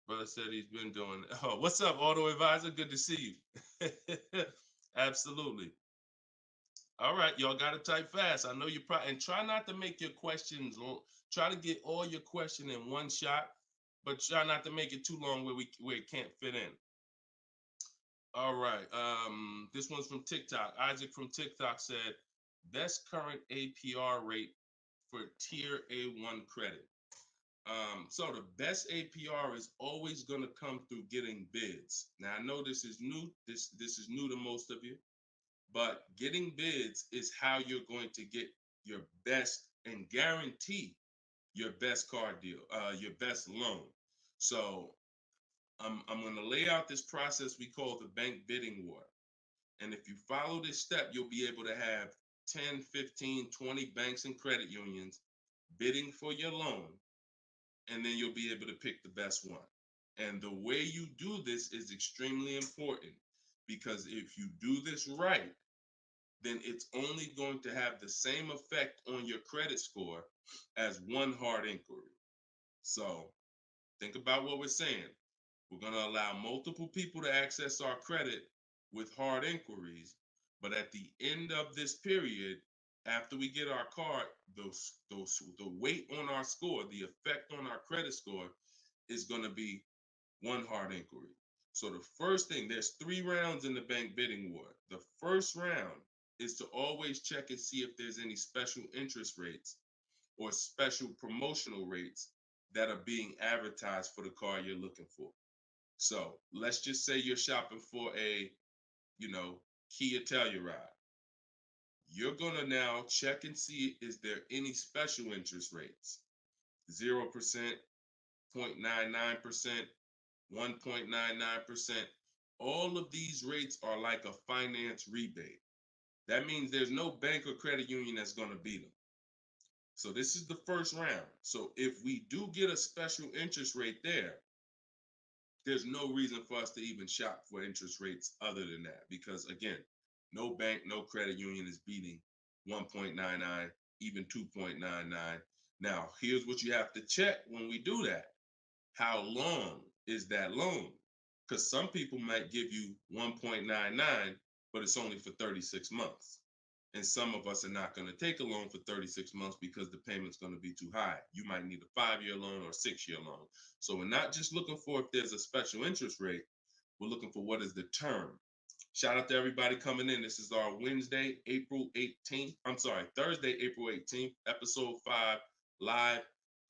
Brother said he's been doing it. Oh, what's up, Auto Advisor? Good to see you. Absolutely. All right, y'all got to type fast. I know you probably, and try not to make your questions long. Try to get all your question in one shot, but try not to make it too long where it can't fit in. All right, this one's from TikTok. Isaac from TikTok said, best current APR rate for tier A1 credit. So the best APR is always going to come through getting bids. Now I know this is new. This is new to most of you. But getting bids is how you're going to get your best and guarantee your best car deal, your best loan. So I'm going to lay out this process we call the bank bidding war. And if you follow this step, you'll be able to have 10, 15, 20 banks and credit unions bidding for your loan. And then you'll be able to pick the best one. And the way you do this is extremely important, because if you do this right, then it's only going to have the same effect on your credit score as one hard inquiry. So think about what we're saying. We're going to allow multiple people to access our credit with hard inquiries, but at the end of this period, after we get our car, the weight on our score, the effect on our credit score is going to be one hard inquiry. So the first thing, there's 3 rounds in the bank bidding war. The first round is to always check and see if there's any special interest rates or special promotional rates that are being advertised for the car you're looking for. So let's just say you're shopping for a, Kia Telluride. You're gonna now check and see, is there any special interest rates? 0%, 0.99%, 1.99%. All of these rates are like a finance rebate. That means there's no bank or credit union that's gonna beat them. So this is the first round. So if we do get a special interest rate there's no reason for us to even shop for interest rates other than that. Because again, no bank, no credit union is beating 1.99, even 2.99. Now, here's what you have to check when we do that. How long is that loan? Because some people might give you 1.99, but it's only for 36 months. And some of us are not going to take a loan for 36 months because the payment's going to be too high. You might need a 5-year loan or a 6-year loan. So we're not just looking for if there's a special interest rate, we're looking for what is the term. Shout out to everybody coming in. This is our Thursday, April 18th, episode 5, live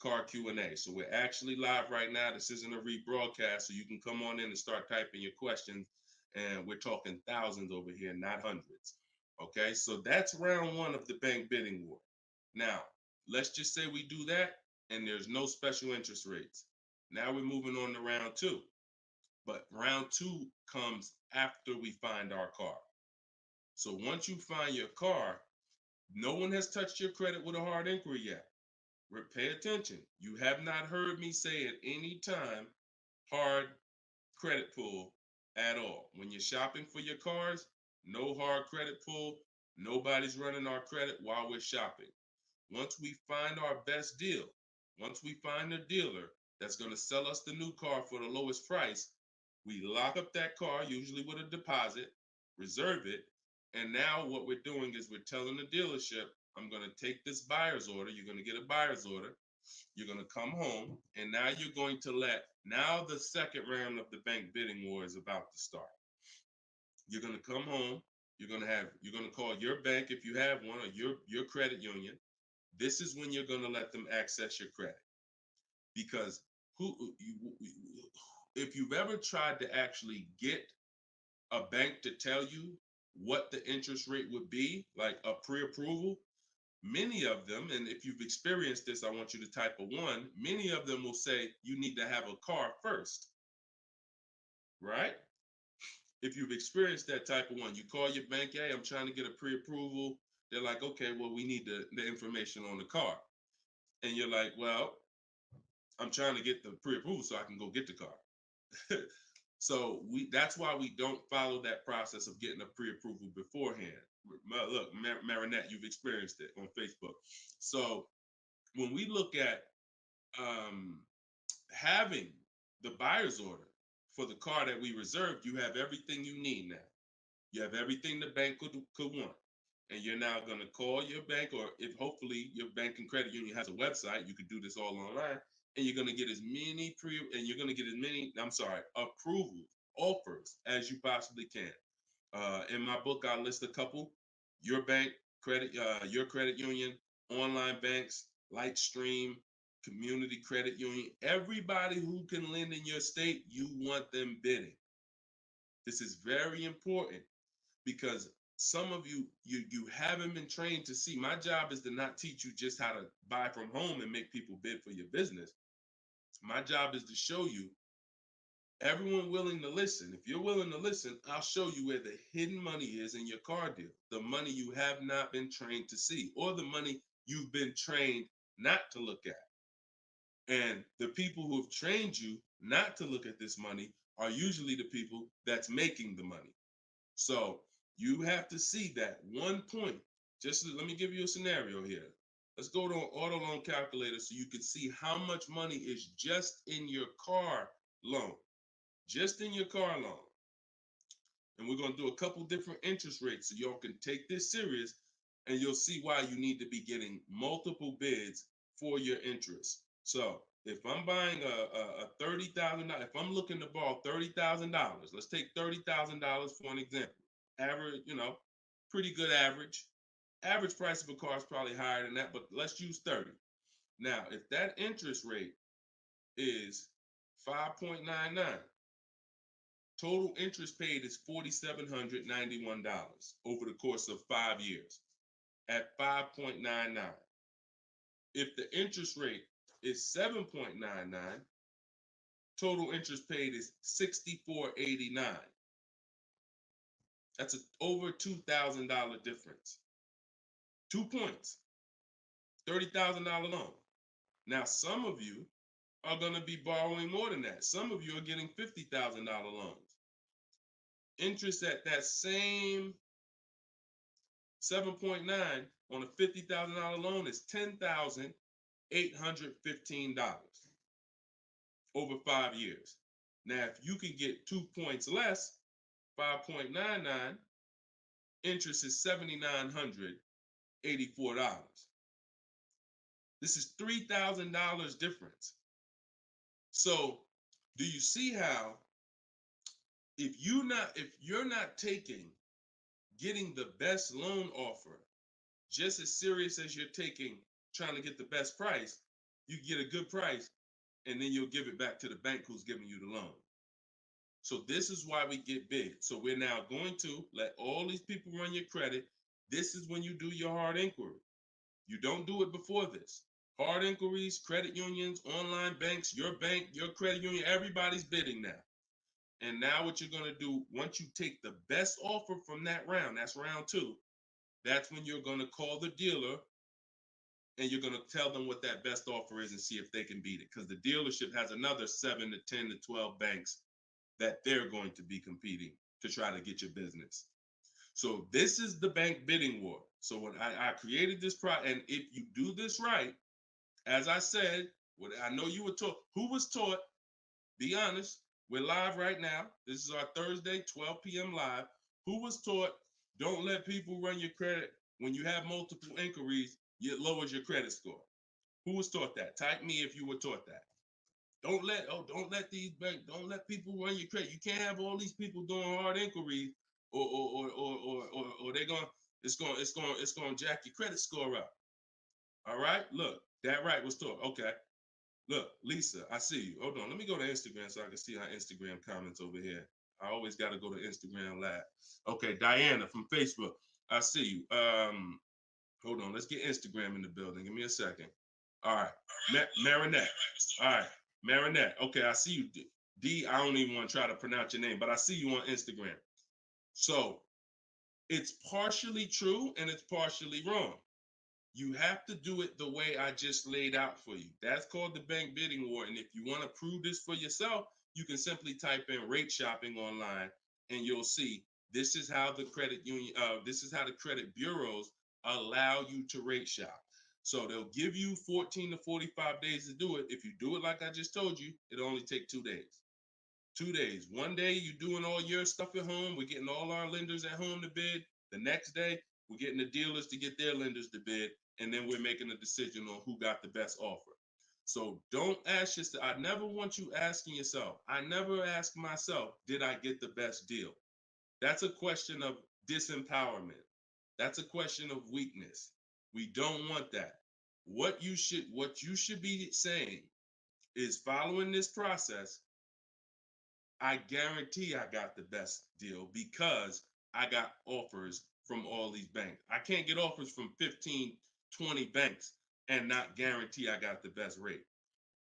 car Q&A. So we're actually live right now. This isn't a rebroadcast, so you can come on in and start typing your questions. And we're talking thousands over here, not hundreds. Okay, so that's round 1 of the bank bidding war. Now, let's just say we do that and there's no special interest rates. Now we're moving on to round 2. But round 2 comes after we find our car. So once you find your car, no one has touched your credit with a hard inquiry yet. Pay attention. You have not heard me say at any time hard credit pull at all. When you're shopping for your cars, no hard credit pull. Nobody's running our credit while we're shopping. Once we find our best deal, once we find a dealer that's going to sell us the new car for the lowest price, we lock up that car, usually with a deposit, reserve it. And now what we're doing is we're telling the dealership, I'm going to take this buyer's order. You're going to get a buyer's order. You're going to come home. And now you're going to now the second round of the bank bidding war is about to start. You're going to come home. You're going to call your bank if you have one, or your credit union. This is when you're going to let them access your credit. Because if you've ever tried to actually get a bank to tell you what the interest rate would be, like a pre-approval, many of them, and if you've experienced this, I want you to type a 1, many of them will say you need to have a car first, right? If you've experienced that type of 1, you call your bank, hey, I'm trying to get a pre-approval. They're like, okay, well, we need the information on the car. And you're like, well, I'm trying to get the pre-approval so I can go get the car. So that's why we don't follow that process of getting a pre-approval beforehand. Look, Marinette, you've experienced it on Facebook. So when we look at having the buyer's order for the car that we reserved, you have everything you need now. You have everything the bank could want. And you're now going to call your bank, or if hopefully your bank and credit union has a website, you could do this all online. And you're going to get as many approvals, offers as you possibly can. In my book, I list a couple: your bank, your credit union, online banks, Lightstream, community credit union, everybody who can lend in your state, you want them bidding. This is very important because some of you haven't been trained to see. My job is to not teach you just how to buy from home and make people bid for your business. My job is to show you everyone willing to listen. If you're willing to listen, I'll show you where the hidden money is in your car deal. The money you have not been trained to see, or the money you've been trained not to look at. And the people who have trained you not to look at this money are usually the people that's making the money. So you have to see that one point. Let me give you a scenario here. Let's go to an auto loan calculator so you can see how much money is just in your car loan. Just in your car loan. And we're going to do a couple different interest rates so y'all can take this serious. and you'll see why you need to be getting multiple bids for your interest. So if I'm buying a $30,000, if I'm looking to borrow $30,000, let's take $30,000 for an example. Average, pretty good average. Average price of a car is probably higher than that, but let's use 30. Now, if that interest rate is 5.99, total interest paid is $4,791 over the course of 5 years at 5.99. If the interest rate is 7.99, total interest paid is $64.89. That's over $2,000 difference. 2 points, $30,000 loan. Now, some of you are going to be borrowing more than that. Some of you are getting $50,000 loans. Interest at that same 7.9 on a $50,000 loan is $10,815 over 5 years. Now, if you can get 2 points less, 5.99, interest is $7,984. This is $3,000 difference. So, do you see how if you're not getting the best loan offer just as serious as you're taking trying to get the best price, you get a good price and then you'll give it back to the bank who's giving you the loan. So this is why we get big. So we're now going to let all these people run your credit. This is when you do your hard inquiry. You don't do it before this. Hard inquiries, credit unions, online banks, your bank, your credit union, everybody's bidding now. And now what you're going to do, once you take the best offer from that round, that's round 2, that's when you're going to call the dealer and you're going to tell them what that best offer is and see if they can beat it. Because the dealership has another 7 to 10 to 12 banks that they're going to be competing to try to get your business. So this is the bank bidding war. So when I created this product, and if you do this right, as I said, what I know you were taught, who was taught, be honest, we're live right now. This is our Thursday, 12 p.m. live. Who was taught, don't let people run your credit. When you have multiple inquiries, it lowers your credit score. Who was taught that? Type me if you were taught that. Don't let these banks, don't let people run your credit. You can't have all these people doing hard inquiries or they're going, it's going to jack your credit score up. All right, look, that right was taught. Okay. Look, Lisa, I see you. Hold on. Let me go to Instagram so I can see our Instagram comments over here. I always got to go to Instagram Live. Okay, Diana from Facebook. I see you. Hold on. Let's get Instagram in the building. Give me a second. All right. Marinette. All right. Marinette. Okay, I see you. D, I don't even want to try to pronounce your name, but I see you on Instagram. So it's partially true and it's partially wrong. You have to do it the way I just laid out for you. That's called the bank bidding war. And if you want to prove this for yourself, you can simply type in rate shopping online and you'll see this is how the credit union, this is how the credit bureaus allow you to rate shop. So they'll give you 14 to 45 days to do it. If you do it like I just told you, it'll only take 2 days. 2 days. One day you're doing all your stuff at home. We're getting all our lenders at home to bid. The next day, we're getting the dealers to get their lenders to bid. And then we're making a decision on who got the best offer. So don't ask yourself. I never want you asking yourself. I never ask myself, did I get the best deal? That's a question of disempowerment. That's a question of weakness. We don't want that. What you should be saying is, following this process, I guarantee I got the best deal because I got offers from all these banks. I can't get offers from 15, 20 banks and not guarantee I got the best rate.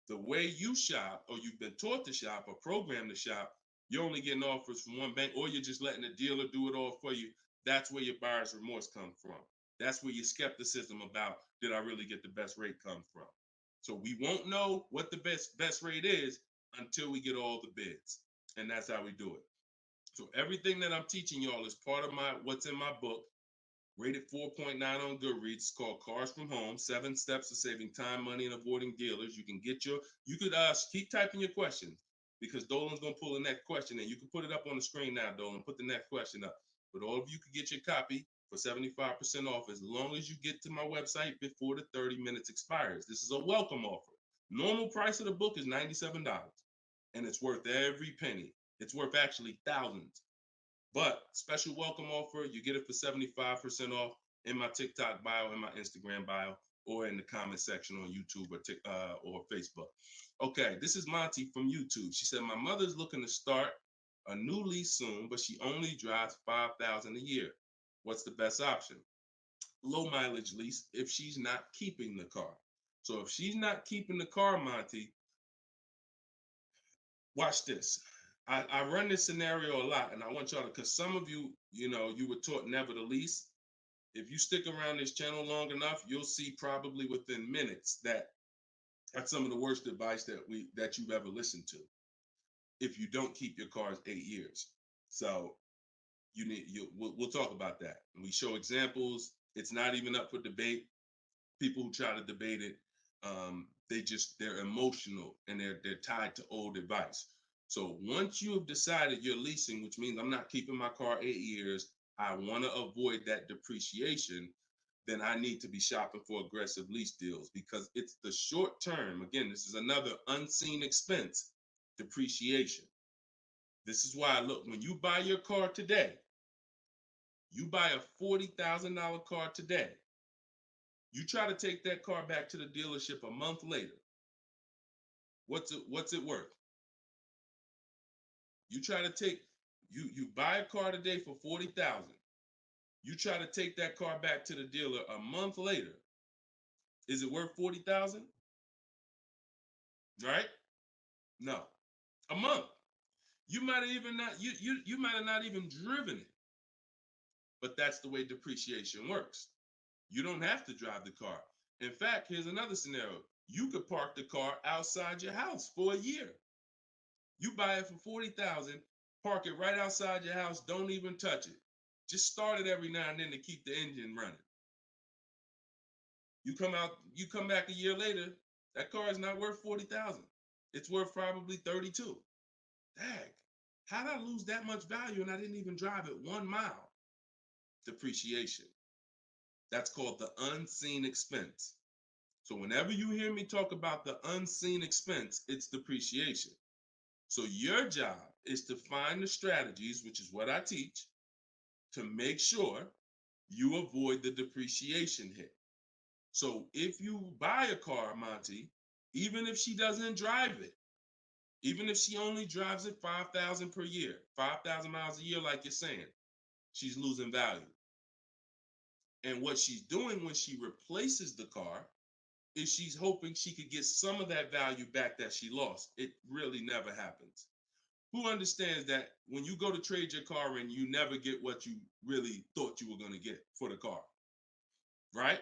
The way you shop, or you've been taught to shop or programmed to shop, you're only getting offers from one bank, or you're just letting the dealer do it all for you. That's where your buyer's remorse comes from. That's where your skepticism about, did I really get the best rate, comes from. So we won't know what the best rate is until we get all the bids. And that's how we do it. So everything that I'm teaching y'all is part of what's in my book, rated 4.9 on Goodreads. It's called Cars from Home, 7 Steps to Saving Time, Money, and Avoiding Dealers. You can keep typing your questions because Dolan's going to pull the next question and you can put it up on the screen now, Dolan. Put the next question up. But all of you can get your copy for 75% off as long as you get to my website before the 30 minutes expires. This is a welcome offer. Normal price of the book is $97, and it's worth every penny. It's worth actually thousands. But special welcome offer, you get it for 75% off in my TikTok bio, in my Instagram bio, or in the comment section on YouTube or Facebook. Okay, this is Monty from YouTube. She said, my mother's looking to start a new lease soon, but she only drives 5,000 a year. What's the best option? Low mileage lease if she's not keeping the car. So if she's not keeping the car, Monty, watch this. I run this scenario a lot, and I want y'all to, because some of you, you were taught never to lease. If you stick around this channel long enough, you'll see probably within minutes that that's some of the worst advice that you've ever listened to. If you don't keep your cars 8 years, so we'll talk about that. And we show examples. It's not even up for debate. People who try to debate it, they're emotional and they're tied to old advice. So once you have decided you're leasing, which means I'm not keeping my car 8 years, I want to avoid that depreciation, then I need to be shopping for aggressive lease deals, because it's the short term. Again, this is another unseen expense, depreciation. This is why, look, when you buy your car today, you buy a $40,000 car today, you try to take that car back to the dealership a month later, what's it worth? You try to take, you buy a car today for $40,000. You try to take that car back to the dealer a month later. Is it worth $40,000? Right? No. A month. You might have even not you might have not even driven it. But that's the way depreciation works. You don't have to drive the car. In fact, here's another scenario. You could park the car outside your house for a year. You buy it for $40,000, park it right outside your house, don't even touch it. Just start it every now and then to keep the engine running. You come back a year later, that car is not worth $40,000. It's worth probably $32,000. Dang, how did I lose that much value and I didn't even drive it 1 mile? Depreciation. That's called the unseen expense. So whenever you hear me talk about the unseen expense, it's depreciation. So your job is to find the strategies, which is what I teach, to make sure you avoid the depreciation hit. So if you buy a car, Monty, even if she doesn't drive it, even if she only drives it 5,000 per year, 5,000 miles a year, like you're saying, she's losing value. And what she's doing when she replaces the car is she's hoping she could get some of that value back that she lost. It really never happens. Who understands that when you go to trade your car in, you never get what you really thought you were going to get for the car, right?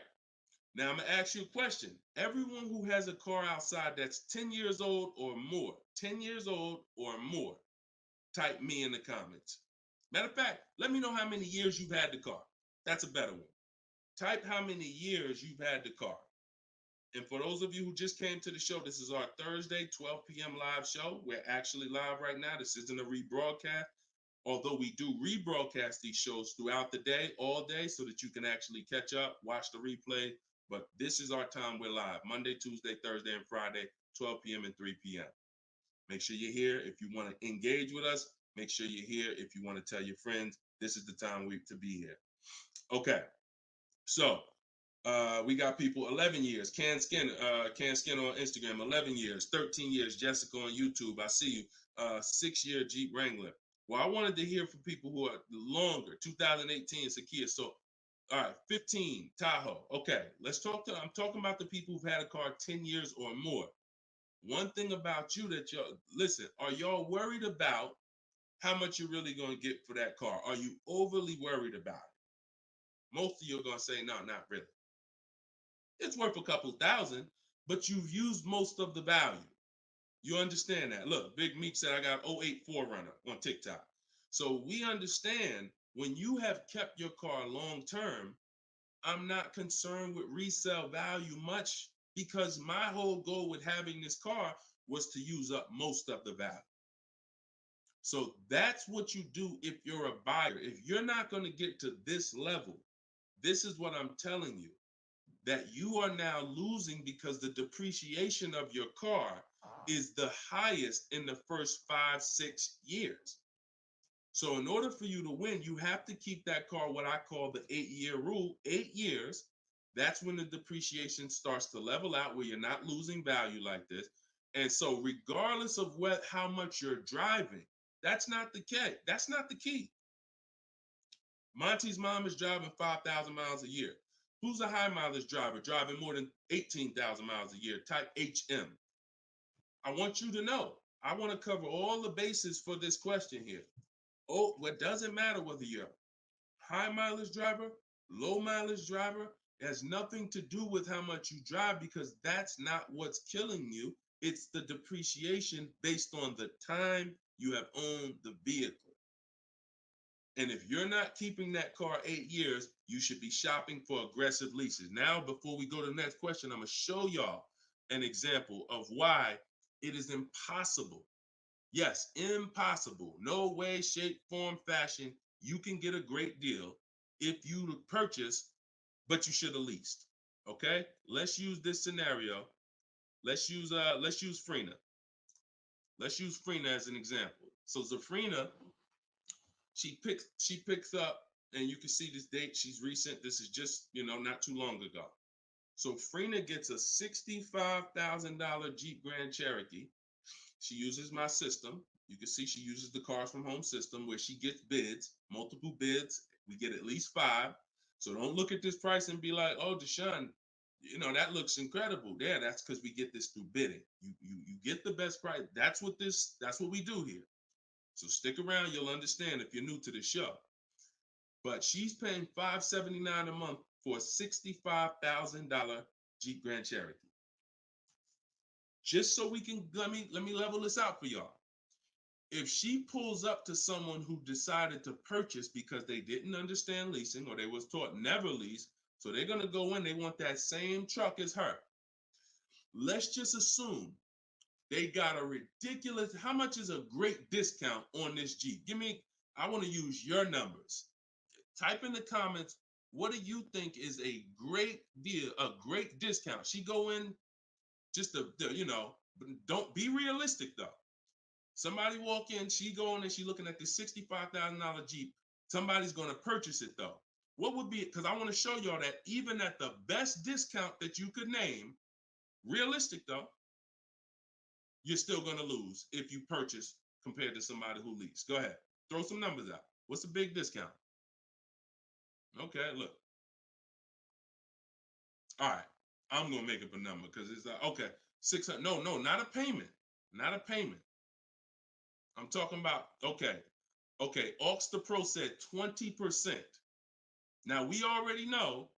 Now, I'm going to ask you a question. Everyone who has a car outside that's 10 years old or more, 10 years old or more, type me in the comments. Matter of fact, let me know how many years you've had the car. That's a better one. Type how many years you've had the car. And for those of you who just came to the show, this is our Thursday, 12 p.m. live show. We're actually live right now. This isn't a rebroadcast, although we do rebroadcast these shows throughout the day, all day, so that you can actually catch up, watch the replay. But this is our time. We're live Monday, Tuesday, Thursday, and Friday, 12 p.m. and 3 p.m. Make sure you're here. If you want to engage with us, make sure you're here. If you want to tell your friends, this is the time to be here. Okay. So we got people 11 years. Can Skin on Instagram, 11 years, 13 years. Jessica on YouTube, I see you. 6-year Jeep Wrangler. Well, I wanted to hear from people who are longer. 2018 Sakia. So, all right, 15 Tahoe. Okay, I'm talking about the people who've had a car 10 years or more. One thing about you that listen, are y'all worried about how much you're really going to get for that car? Are you overly worried about it? Most of you are going to say, no, not really. It's worth a couple thousand, but you've used most of the value. You understand that? Look, Big Meek said I got 08 4Runner on TikTok. So we understand when you have kept your car long term, I'm not concerned with resale value much, because my whole goal with having this car was to use up most of the value. So that's what you do if you're a buyer. If you're not going to get to this level, This is what I'm telling you, that you are now losing because the depreciation of your car is the highest in the first 5-6 years. So in order for you to win, you have to keep that car, what I call the 8-year rule, 8 years. That's when the depreciation starts to level out, where you're not losing value like this. And so regardless of how much you're driving, that's not the key. That's not the key. Monty's mom is driving 5,000 miles a year. Who's a high mileage driver driving more than 18,000 miles a year, type HM? I want you to know, I want to cover all the bases for this question here. Oh, what doesn't matter whether you're a high mileage driver, low mileage driver, it has nothing to do with how much you drive, because that's not what's killing you. It's the depreciation based on the time you have owned the vehicle. And if you're not keeping that car 8 years, you should be shopping for aggressive leases. Now, before we go to the next question, I'm going to show y'all an example of why it is impossible. Yes, impossible. No way, shape, form, fashion. You can get a great deal if you purchase, but you should have leased. Okay? Let's use this scenario. Let's use Frina. Let's use Frina as an example. So Zafrina, she picks up, and you can see this date. She's recent. This is just, not too long ago. So Frina gets a $65,000 Jeep Grand Cherokee. She uses my system. You can see she uses the Cars from Home system, where she gets bids, multiple bids. We get at least 5. So don't look at this price and be like, oh, Deshone, that looks incredible. Yeah, that's because we get this through bidding. You get the best price. That's what we do here. So stick around, you'll understand if you're new to the show. But she's paying $579 a month for a $65,000 Jeep Grand Cherokee. Just so we can, let me level this out for y'all. If she pulls up to someone who decided to purchase because they didn't understand leasing, or they was taught never lease, so they're going to go in, they want that same truck as her. Let's just assume they got a ridiculous, how much is a great discount on this Jeep? I want to use your numbers. Type in the comments, what do you think is a great deal, a great discount? She go in just don't be realistic though. Somebody walk in, she go in and she looking at this $65,000 Jeep. Somebody's going to purchase it though. What would be, because I want to show y'all that even at the best discount that you could name, realistic though, you're still going to lose if you purchase compared to somebody who leased. Go ahead, throw some numbers out. What's a big discount? Okay, look. All right, I'm going to make up a number because it's like, okay, 600. No, not a payment. Not a payment. I'm talking about, okay, Aux the Pro said 20%. Now, we already know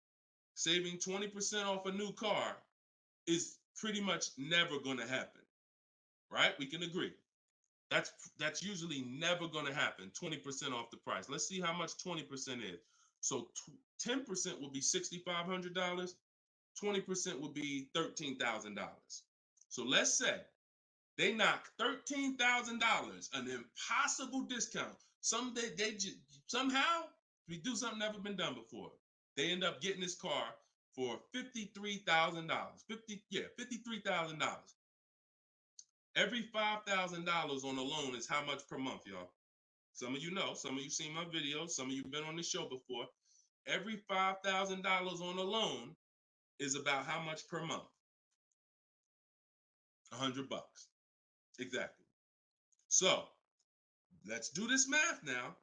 saving 20% off a new car is pretty much never going to happen, right? We can agree. That's usually never going to happen, 20% off the price. Let's see how much 20% is. So 10% would be $6,500. 20% would be $13,000. So let's say they knock $13,000, an impossible discount. Someday somehow we do something never been done before. They end up getting this car for $53,000. $53,000. Every $5,000 on a loan is how much per month, y'all? Some of you know, some of you seen my videos, some of you been on the show before. Every $5,000 on a loan is about how much per month? $100. Exactly. So let's do this math now,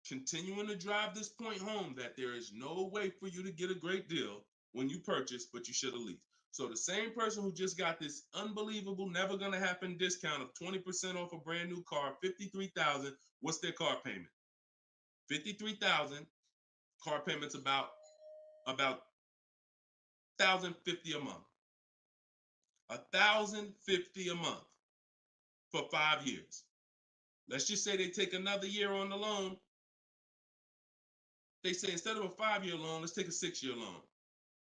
continuing to drive this point home that there is no way for you to get a great deal when you purchase, but you should have leased. So the same person who just got this unbelievable, never going to happen discount of 20% off a brand new car, $53,000, what's their car payment? $53,000, car payment's about $1,050 a month. $1,050 a month for 5 years. Let's just say they take another year on the loan. They say instead of a 5-year loan, let's take a 6-year loan.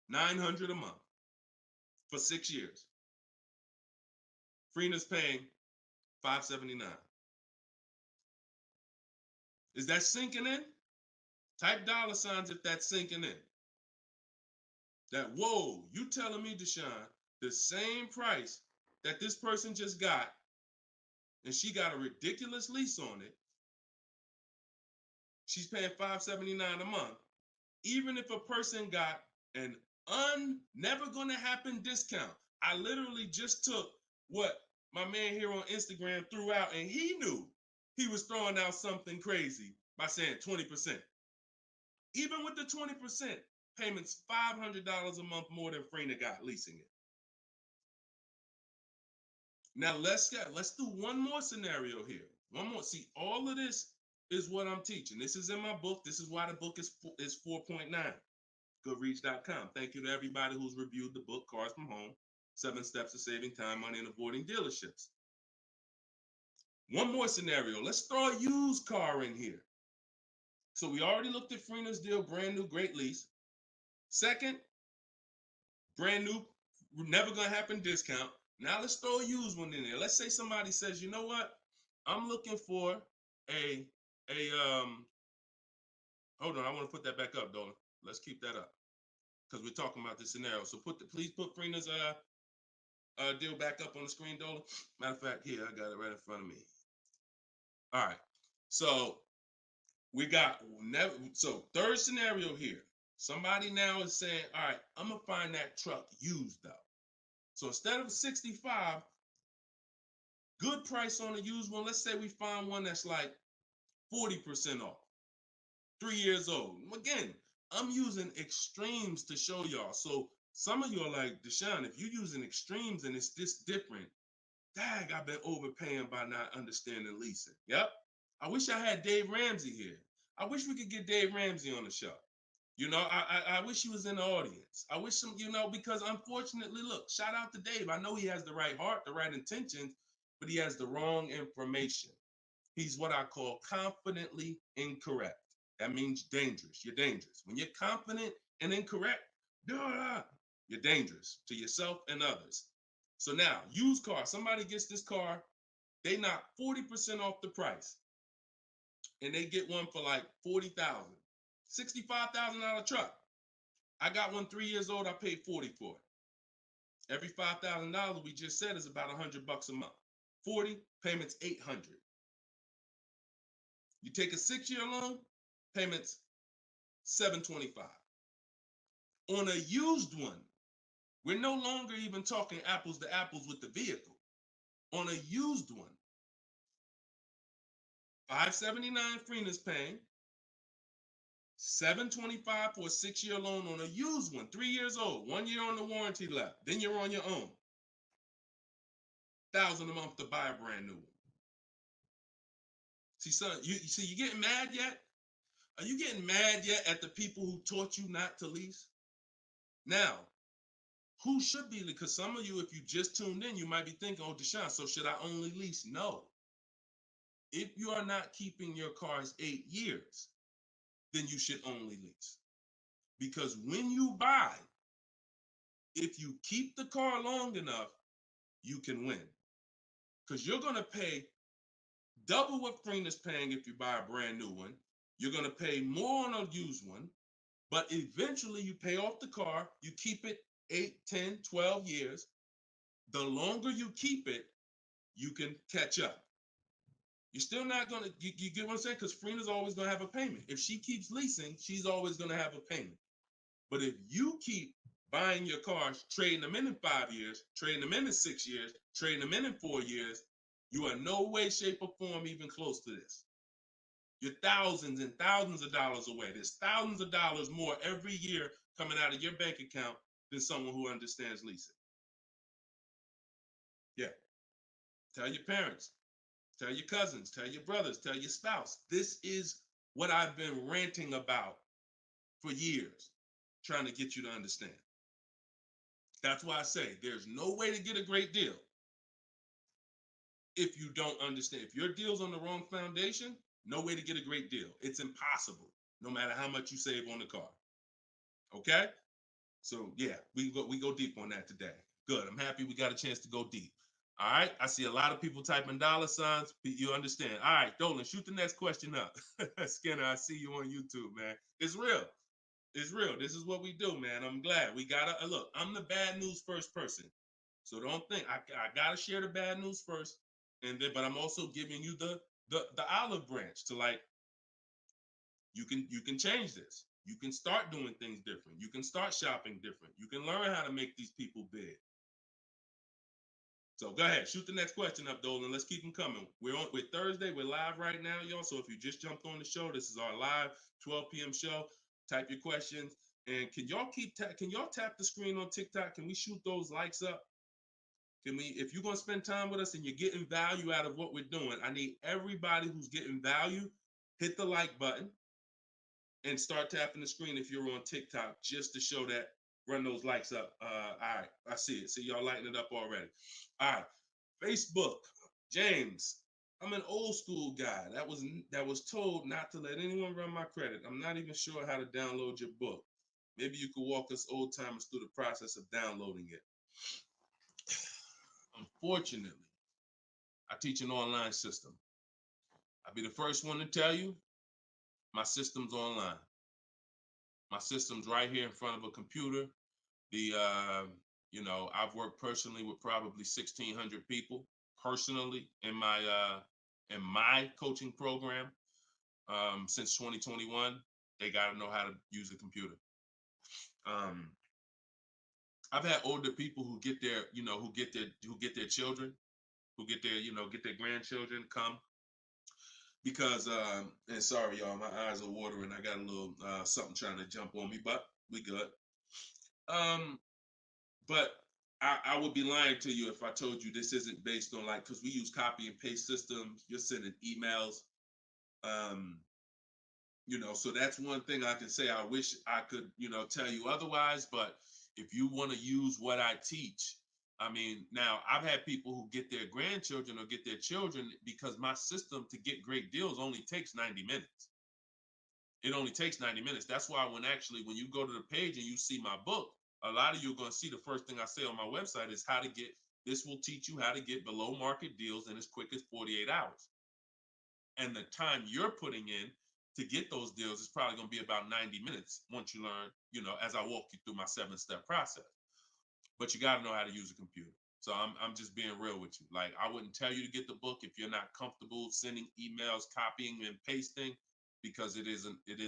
$900 a month for 6 years. Freena's paying $579. Is that sinking in? Type $ if that's sinking in. that, whoa, you telling me, Deshone, the same price that this person just got, and she got a ridiculous lease on it, she's paying $579 a month, even if a person got an never gonna happen discount. I literally just took what my man here on Instagram threw out, and he knew he was throwing out something crazy by saying 20%. Even with the 20%, payments $500 a month more than Freener got leasing it. Now let's do one more scenario here. One more. See, all of this is what I'm teaching. This is in my book. This is why the book is 4.9. Goodreads.com. Thank you to everybody who's reviewed the book, Cars from Home, 7 Steps to Saving Time, Money, and Avoiding Dealerships. One more scenario. Let's throw a used car in here. So we already looked at Freener's deal, brand new, great lease. Second, brand new, never gonna happen discount. Now let's throw a used one in there. Let's say somebody says, you know what? I'm looking for a hold on, I want to put that back up, Dolan. Let's keep that up because we're talking about this scenario. So please put Freener's deal back up on the screen, Dolan. Matter of fact, here I got it right in front of me. All right. So we got third scenario here. Somebody now is saying, all right, I'm gonna find that truck used though. So instead of 65, good price on a used one. Let's say we find one that's like 40% off, 3 years old. Again, I'm using extremes to show y'all. So some of you are like, Deshone, if you're using extremes and it's this different, dag, I've been overpaying by not understanding leasing. Yep. I wish I had Dave Ramsey here. I wish we could get Dave Ramsey on the show. You know, I wish he was in the audience. I wish him, because unfortunately, look, shout out to Dave. I know he has the right heart, the right intentions, but he has the wrong information. He's what I call confidently incorrect. That means dangerous. You're dangerous. When you're confident and incorrect, you're dangerous to yourself and others. So now, used car, somebody gets this car, they knock 40% off the price, and they get one for like $40,000. $65,000 truck. I got one 3 years old. I paid $40 for it. Every $5,000 we just said is about $100 a month. 40 payments, $800. You take a 6-year loan, payments $725. On a used one, we're no longer even talking apples to apples with the vehicle. On a used one, $579 Freener's paying, $725 for a 6-year loan on a used one, 3 years old, 1 year on the warranty left. Then you're on your own. $1,000 a month to buy a brand new one. See, son, you getting mad yet? Are you getting mad yet at the people who taught you not to lease? Now, who should be? Because some of you, if you just tuned in, you might be thinking, oh, Deshone, so should I only lease? No. If you are not keeping your cars 8 years, then you should only lease. Because when you buy, if you keep the car long enough, you can win. Because you're going to pay double what Freener's paying if you buy a brand new one. You're going to pay more on a used one, but eventually you pay off the car, you keep it 8, 10, 12 years. The longer you keep it, you can catch up. You're still not going to, you get what I'm saying? Because Freener's always going to have a payment. If she keeps leasing, she's always going to have a payment. But if you keep buying your cars, trading them in 5 years, trading them in 6 years, trading them in 4 years, you are no way, shape, or form even close to this. You're thousands and thousands of dollars away. There's thousands of dollars more every year coming out of your bank account than someone who understands leasing. Yeah. Tell your parents, tell your cousins, tell your brothers, tell your spouse. This is what I've been ranting about for years, trying to get you to understand. That's why I say there's no way to get a great deal if you don't understand. If your deal's on the wrong foundation, no way to get a great deal. It's impossible, no matter how much you save on the car. Okay? So yeah, we go deep on that today. Good. I'm happy we got a chance to go deep. All right. I see a lot of people typing $signs. You understand. All right, Dolan, shoot the next question up. Skinner, I see you on YouTube, man. It's real. It's real. This is what we do, man. I'm glad. We gotta look. I'm the bad news first person. So don't think I gotta share the bad news first. And then, but I'm also giving you the olive branch to like, you can change this. You can start doing things different. You can start shopping different. You can learn how to make these people bid. So go ahead, shoot the next question up, Dolan. Let's keep them coming. We're Thursday. We're live right now, y'all. So if you just jumped on the show, this is our live 12 p.m. show. Type your questions, and can y'all tap the screen on TikTok? Can we shoot those likes up? Can we? If you're gonna spend time with us and you're getting value out of what we're doing, I need everybody who's getting value, hit the like button, and start tapping the screen if you're on TikTok, just to show that. Run those likes up. All right, I see it. See y'all lighting it up already. All right, Facebook, James. I'm an old school guy that was told not to let anyone run my credit. I'm not even sure how to download your book. Maybe you could walk us old timers through the process of downloading it. Unfortunately, I teach an online system. I'll be the first one to tell you, my system's online. My system's right here in front of a computer. I've worked personally with probably 1,600 people personally in my coaching program since 2021. They got to know how to use a computer. I've had older people who get their children, who get their grandchildren come because and sorry y'all, my eyes are watering. I got a little something trying to jump on me, but we good. But I would be lying to you if I told you this isn't based on because we use copy and paste systems. You're sending emails. So that's one thing I can say. I wish I could, tell you otherwise, but if you want to use what I teach, I mean, now I've had people who get their grandchildren or get their children because my system to get great deals only takes 90 minutes. It only takes 90 minutes. That's why when you go to the page and you see my book, a lot of you are going to see the first thing I say on my website is this will teach you how to get below market deals in as quick as 48 hours. And the time you're putting in to get those deals is probably going to be about 90 minutes once you learn, as I walk you through my 7-step process. But you got to know how to use a computer. So I'm just being real with you. Like, I wouldn't tell you to get the book if you're not comfortable sending emails, copying and pasting, because it is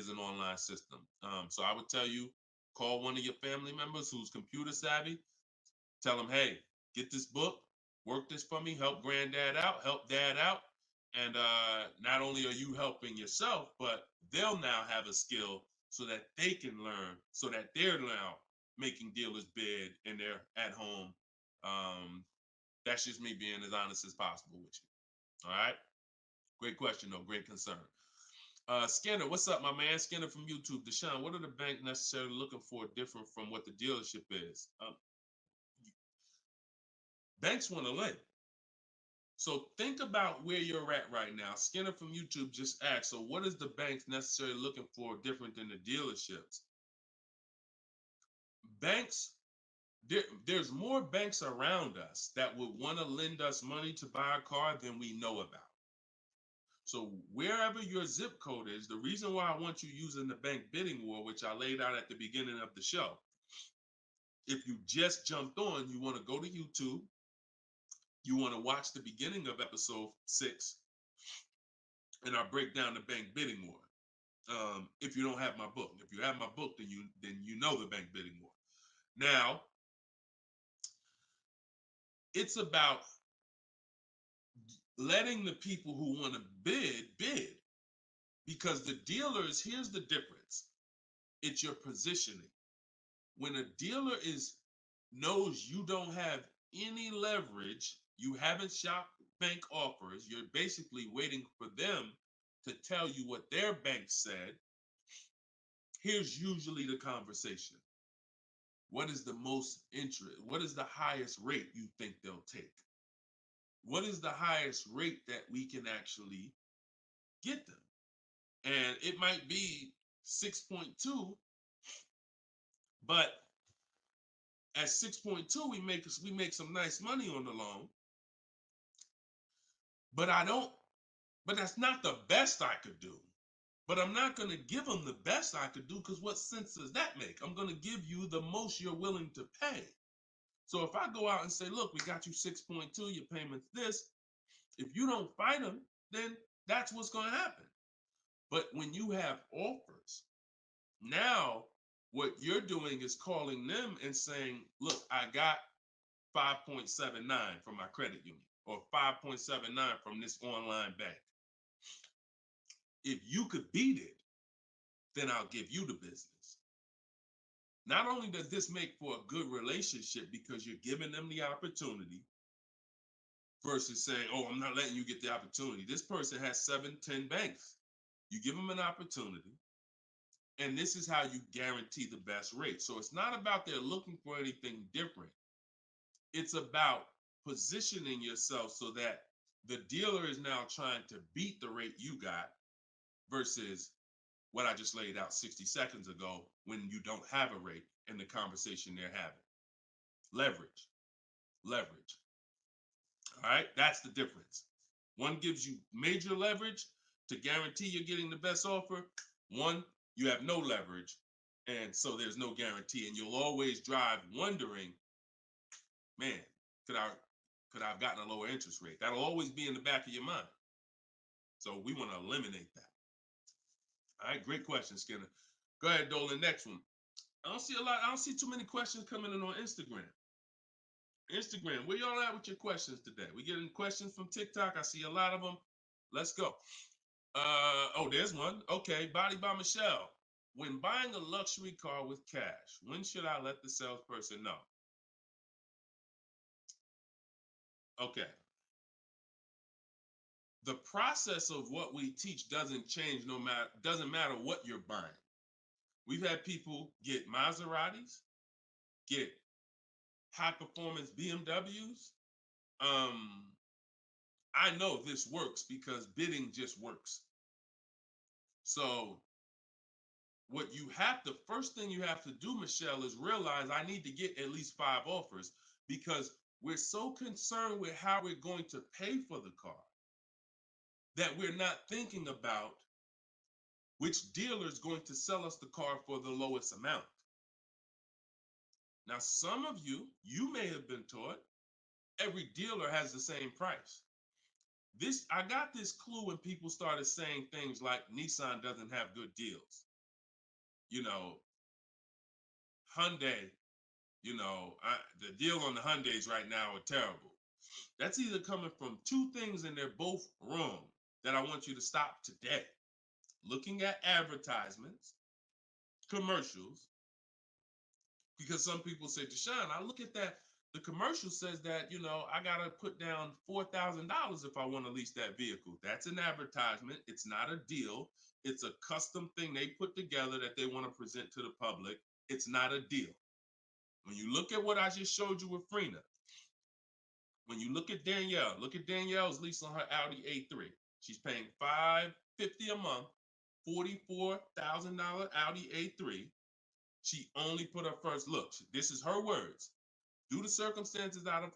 an online system. So I would tell you, call one of your family members who's computer savvy. Tell them, hey, get this book, work this for me, help granddad out, help dad out. And not only are you helping yourself, but they'll now have a skill so that they can learn, so that they're now making dealers bid and they're at home. That's just me being as honest as possible with you. All right. Great question, though. Great concern. Skinner, what's up, my man? Skinner from YouTube. Deshone, what are the bank necessarily looking for different from what the dealership is? Banks want to lend. So think about where you're at right now. Skinner from YouTube just asked, so what is the banks necessarily looking for different than the dealerships? Banks, there's more banks around us that would want to lend us money to buy a car than we know about. So wherever your zip code is, the reason why I want you using the bank bidding war, which I laid out at the beginning of the show, if you just jumped on, you want to go to YouTube, you want to watch the beginning of episode 6, and I break down the bank bidding war. If you don't have my book, if you have my book, then you know the bank bidding war. Now, it's about letting the people who want to bid, because the dealers, here's the difference. It's your positioning. When a dealer knows you don't have any leverage, you haven't shopped bank offers, you're basically waiting for them to tell you what their bank said. Here's usually the conversation. What is the most interest? What is the highest rate you think they'll take? What is the highest rate that we can actually get them? And it might be 6.2, but at 6.2, we make some nice money on the loan. But that's not the best I could do. But I'm not going to give them the best I could do, because what sense does that make? I'm going to give you the most you're willing to pay. So if I go out and say, look, we got you 6.2, your payment's this. If you don't fight them, then that's what's going to happen. But when you have offers, now what you're doing is calling them and saying, look, I got 5.79 from my credit union, or 5.79 from this online bank. If you could beat it, then I'll give you the business. Not only does this make for a good relationship because you're giving them the opportunity versus saying, oh, I'm not letting you get the opportunity. This person has 7, 10 banks. You give them an opportunity, and this is how you guarantee the best rate. So it's not about they're looking for anything different. It's about positioning yourself so that the dealer is now trying to beat the rate you got versus what I just laid out 60 seconds ago when you don't have a rate in the conversation they're having. Leverage. All right, that's the difference. One gives you major leverage to guarantee you're getting the best offer. One, you have no leverage, and so there's no guarantee, and you'll always drive wondering, man, could I have gotten a lower interest rate? That'll always be in the back of your mind. So we want to eliminate that. All right, great question, Skinner. Go ahead, Dolan. Next one. I don't see too many questions coming in on Instagram. Where y'all at with your questions today? We getting questions from TikTok. I see a lot of them. Let's go. Oh, there's one. Okay, Body by Michelle. When buying a luxury car with cash, when should I let the salesperson know? Okay. The process of what we teach doesn't change doesn't matter what you're buying. We've had people get Maseratis, get high performance BMWs. I know this works because bidding just works. So first thing you have to do, Michelle, is realize I need to get at least 5 offers, because we're so concerned with how we're going to pay for the car that we're not thinking about which dealer is going to sell us the car for the lowest amount. Now, some of you may have been taught every dealer has the same price. I got this clue when people started saying things like Nissan doesn't have good deals. Hyundai, the deal on the Hyundais right now are terrible. That's either coming from 2 things, and they're both wrong, that I want you to stop today. Looking at advertisements, commercials, because some people say, Deshone, I look at that, the commercial says that, I got to put down $4,000 if I want to lease that vehicle. That's an advertisement. It's not a deal. It's a custom thing they put together that they want to present to the public. It's not a deal. When you look at what I just showed you with Frina, when you look at Danielle's lease on her Audi A3. She's paying $550 a month, $44,000 Audi A3. She only put her first look. This is her words. Due to circumstances out of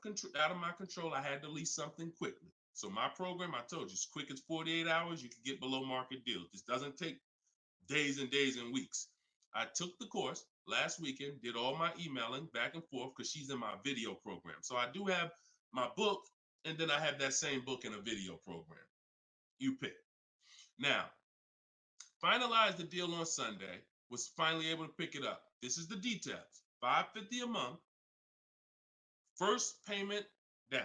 my control, I had to lease something quickly. So my program, I told you, as quick as 48 hours, you can get below market deals. This doesn't take days and days and weeks. I took the course last weekend, did all my emailing back and forth because she's in my video program. So I do have my book, and then I have that same book in a video program. You pick. Now, finalized the deal on Sunday, was finally able to pick it up. This is the details. $550 a month, first payment down.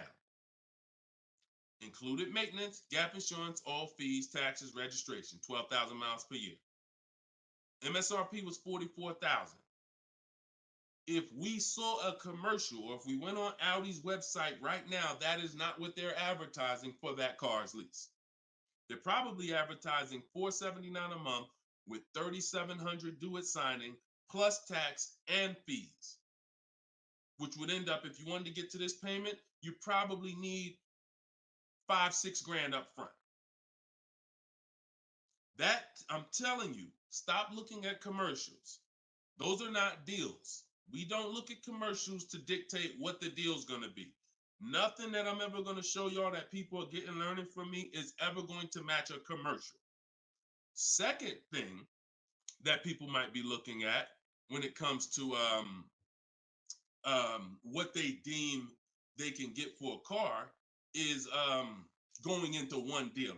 Included maintenance, gap insurance, all fees, taxes, registration, 12,000 miles per year. MSRP was $44,000. If we saw a commercial, or if we went on Audi's website right now, that is not what they're advertising for that car's lease. They're probably advertising $479 a month with $3,700 due at signing, plus tax and fees, which would end up, if you wanted to get to this payment, you probably need $5-6 grand up front. That, I'm telling you, stop looking at commercials. Those are not deals. We don't look at commercials to dictate what the deal's going to be. Nothing that I'm ever going to show y'all that people are learning from me is ever going to match a commercial. Second thing that people might be looking at when it comes to what they deem they can get for a car is going into one dealer.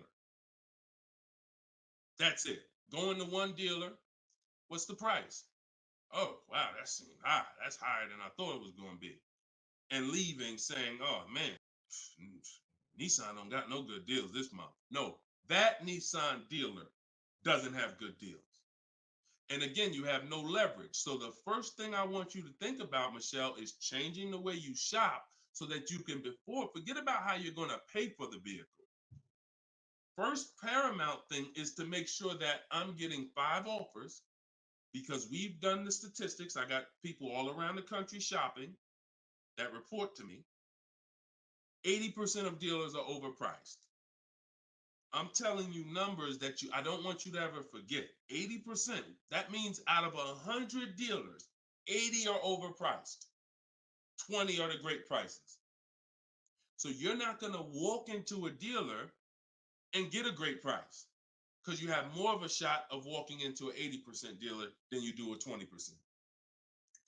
That's it. Going to one dealer. What's the price? Oh, wow, that seems high. That's higher than I thought it was going to be. And leaving saying, oh, man, Nissan don't got no good deals this month. No, that Nissan dealer doesn't have good deals. And again, you have no leverage. So the first thing I want you to think about, Michelle, is changing the way you shop so that you can forget about how you're going to pay for the vehicle. First paramount thing is to make sure that I'm getting 5 offers, because we've done the statistics. I got people all around the country shopping that report to me. 80% of dealers are overpriced. I'm telling you numbers that I don't want you to ever forget. 80%. That means out of 100 dealers, 80 are overpriced. 20 are the great prices. So you're not going to walk into a dealer and get a great price, because you have more of a shot of walking into an 80% dealer than you do a 20%.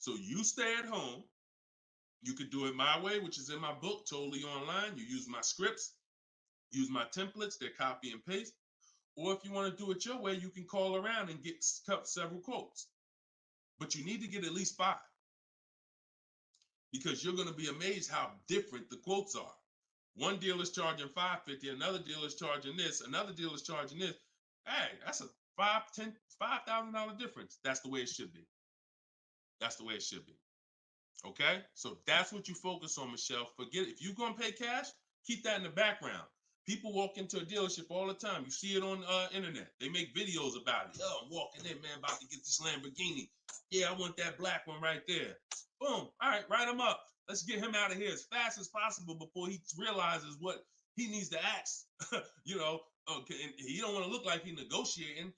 So you stay at home. You could do it my way, which is in my book, totally online. You use my scripts, use my templates, they're copy and paste. Or if you want to do it your way, you can call around and get several quotes. But you need to get at least 5, because you're going to be amazed how different the quotes are. One dealer's charging $550, another dealer's charging this, another dealer's charging this. Hey, that's a $5,000 difference. That's the way it should be. That's the way it should be. Okay? So that's what you focus on, Michelle. Forget it. If you're going to pay cash, keep that in the background. People walk into a dealership all the time. You see it on internet. They make videos about it. Oh, I'm walking in, man, about to get this Lamborghini. Yeah, I want that black one right there. Boom. All right, write him up. Let's get him out of here as fast as possible before he realizes what he needs to ask. Okay, and he don't want to look like he's negotiating.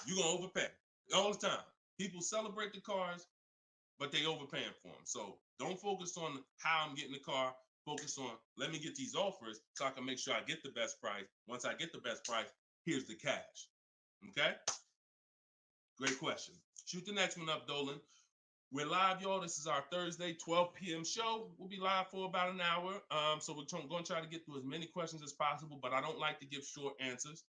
You're going to overpay all the time. People celebrate the cars, but they overpaying for them. So don't focus on how I'm getting the car. Focus on, let me get these offers so I can make sure I get the best price. Once I get the best price, here's the cash. Okay? Great question. Shoot the next one up, Dolan. We're live, y'all. This is our Thursday, 12 p.m. show. We'll be live for about an hour. So we're going to try to get through as many questions as possible, but I don't like to give short answers.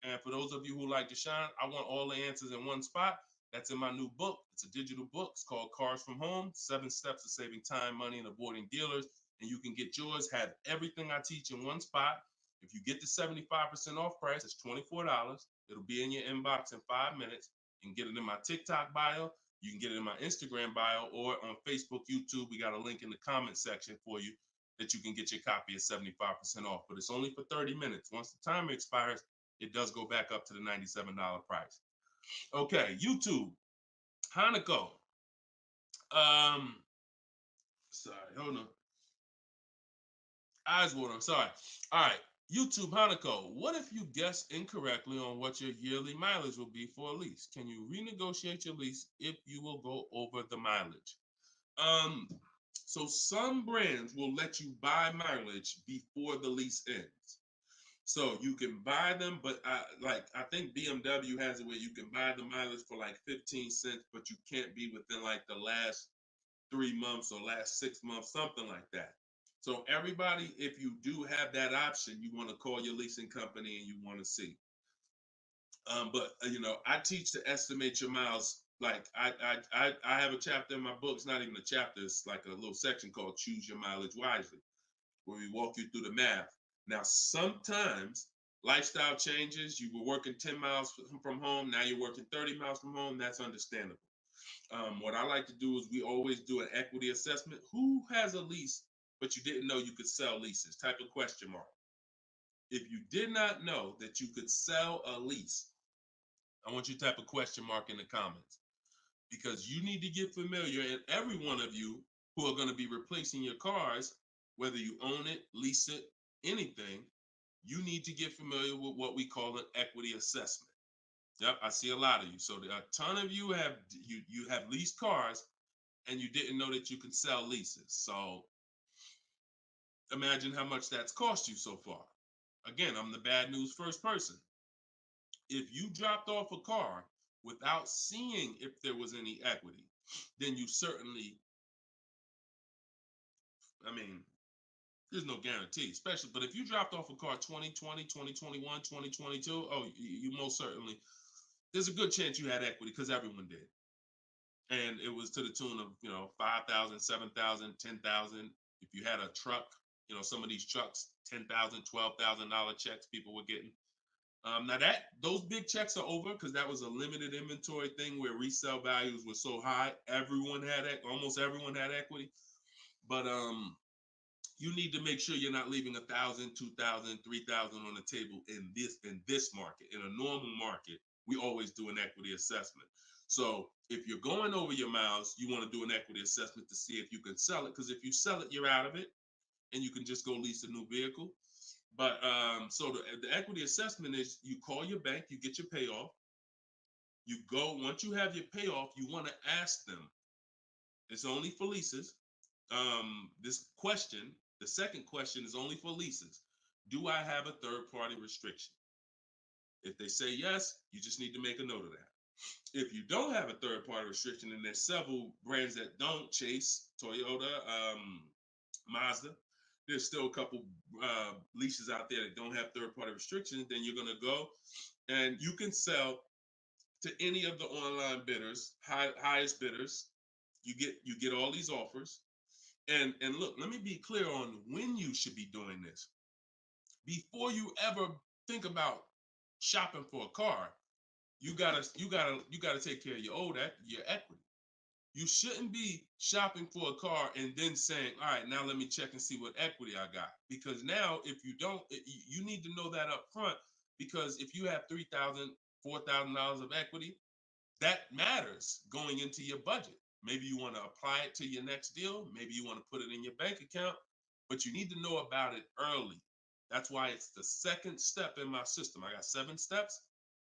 And for those of you who like to shine, I want all the answers in one spot. That's in my new book. It's a digital book. It's called Cars from Home, 7 Steps to Saving Time, Money, and Avoiding Dealers. And you can get yours, have everything I teach in one spot. If you get the 75% off price, it's $24. It'll be in your inbox in 5 minutes. You can get it in my TikTok bio. You can get it in my Instagram bio, or on Facebook, YouTube. We got a link in the comment section for you that you can get your copy at 75% off. But it's only for 30 minutes. Once the timer expires, it does go back up to the $97 price. Okay, YouTube, Hanako. Sorry, hold on. Eyes water, I'm sorry. All right, YouTube, Hanako. What if you guess incorrectly on what your yearly mileage will be for a lease? Can you renegotiate your lease if you will go over the mileage? So some brands will let you buy mileage before the lease ends. So you can buy them, but I think BMW has it where you can buy the mileage for like 15 cents, but you can't be within like the last 3 months or last 6 months, something like that. So everybody, if you do have that option, you want to call your leasing company and you want to see. But I teach to estimate your miles. Like I have a chapter in my book. It's not even a chapter. It's like a little section called Choose Your Mileage Wisely, where we walk you through the math. Now, sometimes lifestyle changes. You were working 10 miles from home. Now you're working 30 miles from home. That's understandable. What I like to do is we always do an equity assessment. Who has a lease, but you didn't know you could sell leases? Type of question mark. If you did not know that you could sell a lease, I want you to type a question mark in the comments, because you need to get familiar, and every one of you who are going to be replacing your cars, whether you own it, lease it, anything, you need to get familiar with what we call an equity assessment. Yep, I see a lot of you. So a ton of you have leased cars and you didn't know that you could sell leases. So imagine how much that's cost you so far. Again, I'm the bad news first person. If you dropped off a car without seeing if there was any equity, then you certainly, I mean, there's no guarantee, especially, but if you dropped off a car 2020, 2021, 2022, oh, you most certainly, there's a good chance you had equity because everyone did. And it was to the tune of, 5,000, 7,000, 10,000. If you had a truck, some of these trucks, $10,000, $12,000 checks people were getting. Now those big checks are over because that was a limited inventory thing where resale values were so high. Almost everyone had equity. But you need to make sure you're not leaving 1,000, 2,000, 3,000 on the table in this market. In a normal market, we always do an equity assessment. So if you're going over your miles, you want to do an equity assessment to see if you can sell it. Because if you sell it, you're out of it, and you can just go lease a new vehicle. But so the equity assessment is you call your bank, you get your payoff. You go, once you have your payoff, you want to ask them. It's only for leases. The second question is only for leases. Do I have a third-party restriction? If they say yes, you just need to make a note of that. If you don't have a third-party restriction, and there's several brands that don't, Chase, Toyota, Mazda, there's still a couple leases out there that don't have third-party restrictions, then you're going to go and you can sell to any of the online bidders, highest bidders. You get all these offers. And look, let me be clear on when you should be doing this. Before you ever think about shopping for a car, you gotta take care of your equity. You shouldn't be shopping for a car and then saying, all right, now let me check and see what equity I got. Because now if you don't, you need to know that up front, because if you have $3,000, $4,000 of equity, that matters going into your budget. Maybe you want to apply it to your next deal. Maybe you want to put it in your bank account, but you need to know about it early. That's why it's the second step in my system. I got 7 steps.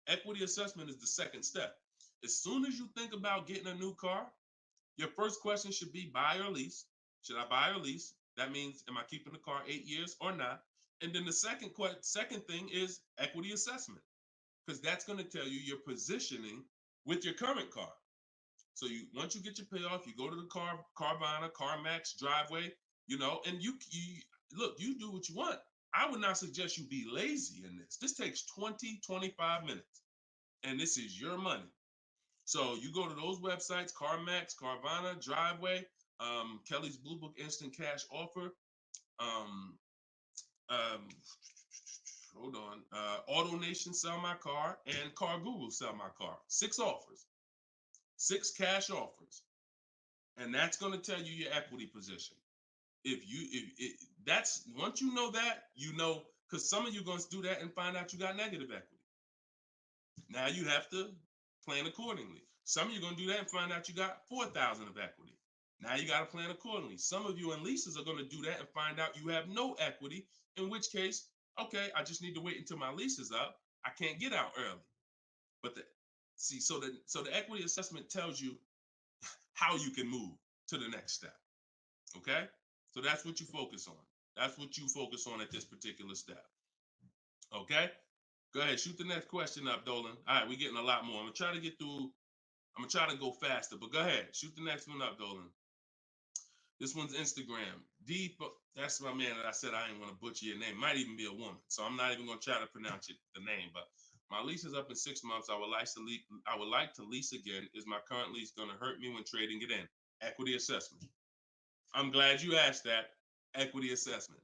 Equity assessment is the second step. As soon as you think about getting a new car, your first question should be buy or lease. Should I buy or lease? That means, am I keeping the car 8 years or not? And then the second thing is equity assessment, because that's going to tell you your positioning with your current car. So once you get your payoff, you go to the Carvana, CarMax, Driveway, and you look, you do what you want. I would not suggest you be lazy in this. This takes 20, 25 minutes, and this is your money. So you go to those websites, CarMax, Carvana, Driveway, Kelly's Blue Book Instant Cash Offer, hold on, Auto Nation Sell My Car, and Car Google Sell My Car. 6 offers. 6 cash offers, and that's going to tell you your equity position. That's once you know that, because some of you are going to do that and find out you got negative equity. Now you have to plan accordingly. Some of you are going to do that and find out you got 4,000 of equity. Now you got to plan accordingly. Some of you in leases are going to do that and find out you have no equity, in which case, okay, I just need to wait until my lease is up. I can't get out early. But so the equity assessment tells you how you can move to the next step. Okay? So that's what you focus on. That's what you focus on at this particular step. Okay? Go ahead, shoot the next question up, Dolan. All right, we're getting a lot more. I'm gonna try to go faster, but go ahead, shoot the next one up, Dolan. This one's Instagram. That's my man that I said I didn't want to butcher your name. Might even be a woman, so I'm not even gonna try to pronounce the name. But my lease is up in 6 months. I would like to lease again. Is my current lease gonna hurt me when trading it in? Equity assessment. I'm glad you asked that. Equity assessment.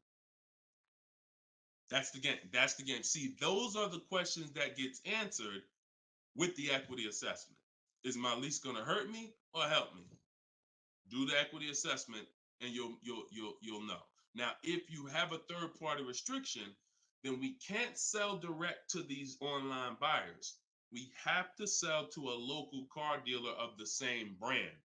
That's the game. That's the game. See, those are the questions that gets answered with the equity assessment. Is my lease gonna hurt me or help me? Do the equity assessment and you'll know. Now, if you have a third-party restriction, then we can't sell direct to these online buyers. We have to sell to a local car dealer of the same brand.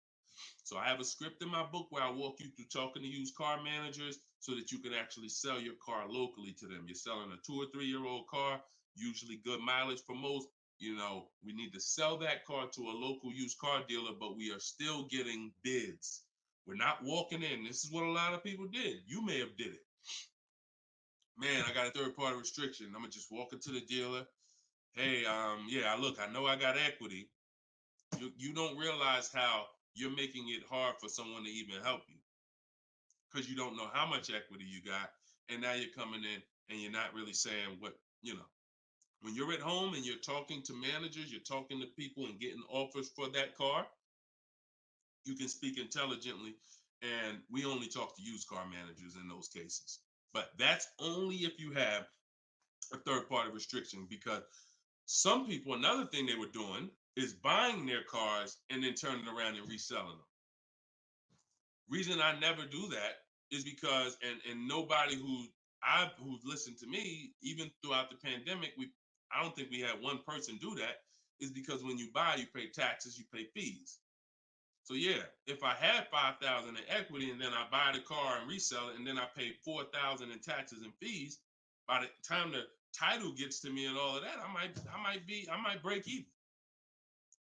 So I have a script in my book where I walk you through talking to used car managers so that you can actually sell your car locally to them. You're selling a 2 or 3 year old car, usually good mileage for most. We need to sell that car to a local used car dealer, but we are still getting bids. We're not walking in. This is what a lot of people did. You may have did it. Man, I got a third-party restriction. I'm going to just walk into the dealer. hey, yeah, look, I know I got equity. You don't realize how you're making it hard for someone to even help you because you don't know how much equity you got, and now you're coming in and you're not really saying what you know. When you're at home and you're talking to managers, you're talking to people and getting offers for that car, you can speak intelligently. And we only talk to used car managers in those cases. But that's only if you have a third party restriction, because some people, another thing they were doing is buying their cars and then turning around and reselling them. Reason I never do that is because, and nobody who's listened to me, even throughout the pandemic, I don't think we had one person do that, is because when you buy, you pay taxes, you pay fees. So yeah, if I had 5,000 in equity and then I buy the car and resell it and then I pay 4,000 in taxes and fees, by the time the title gets to me and all of that, I might break even.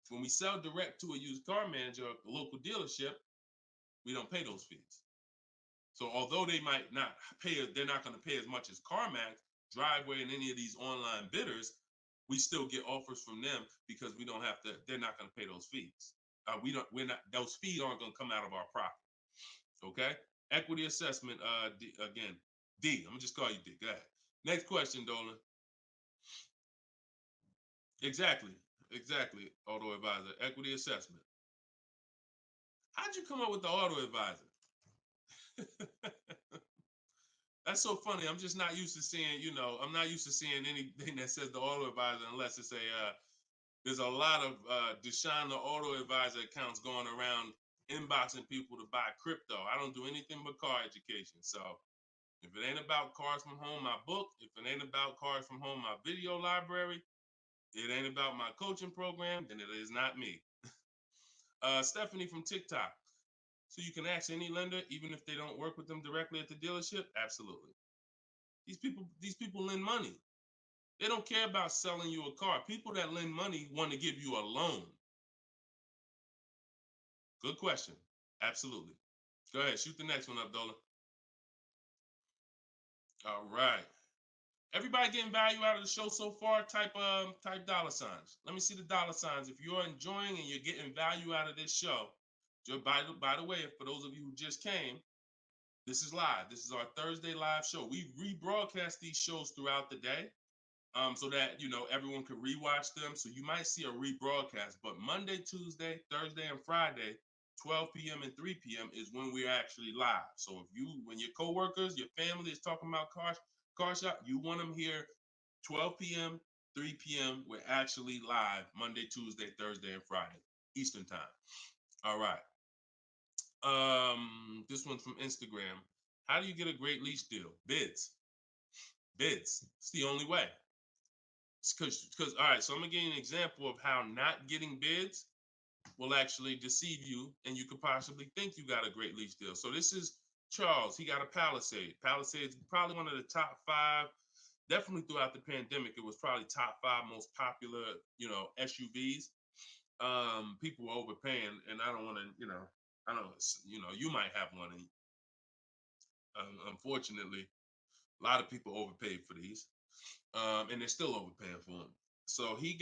When we sell direct to a used car manager or a local dealership, we don't pay those fees. So although they might not pay, they're not going to pay as much as CarMax, Driveway, and any of these online bidders, we still get offers from them because we don't have to. They're not going to pay those fees. We're not. Those fees aren't going to come out of our profit. Okay. Equity assessment. Again, D. I'm gonna just call you D. Go ahead. Next question, Dolan. Exactly. Exactly. Auto advisor. Equity assessment. How'd you come up with the auto advisor? That's so funny. I'm just not used to seeing, I'm not used to seeing anything that says the auto advisor unless it's there's a lot of Deshone the Auto Advisor accounts going around inboxing people to buy crypto. I don't do anything but car education. So if it ain't about Cars from Home, my book, if it ain't about Cars from Home, my video library, it ain't about my coaching program, then it is not me. Stephanie from TikTok. So you can ask any lender, even if they don't work with them directly at the dealership? Absolutely. These people lend money. They don't care about selling you a car. People that lend money want to give you a loan. Good question. Absolutely. Go ahead. Shoot the next one up, Dolan. All right. Everybody getting value out of the show so far? Type dollar signs. Let me see the dollar signs. If you're enjoying and you're getting value out of this show, by the way, for those of you who just came, this is live. This is our Thursday live show. We rebroadcast these shows throughout the day, so that everyone can rewatch them. So you might see a rebroadcast, but Monday, Tuesday, Thursday, and Friday, 12 p.m. and 3 p.m. is when we're actually live. So when your coworkers, your family is talking about car shop, you want them here 12 p.m., 3 p.m. We're actually live Monday, Tuesday, Thursday, and Friday, Eastern time. All right. This one's from Instagram. How do you get a great lease deal? Bids. It's the only way. Because all right, so I'm gonna give you an example of how not getting bids will actually deceive you, and you could possibly think you got a great lease deal. So this is Charles. He got a Palisade. Palisade's probably one of the top 5. Definitely throughout the pandemic, it was probably top 5 most popular, SUVs. People were overpaying, and I don't want to, I don't, you might have one. And, unfortunately, a lot of people overpaid for these, and they're still overpaying for them. So he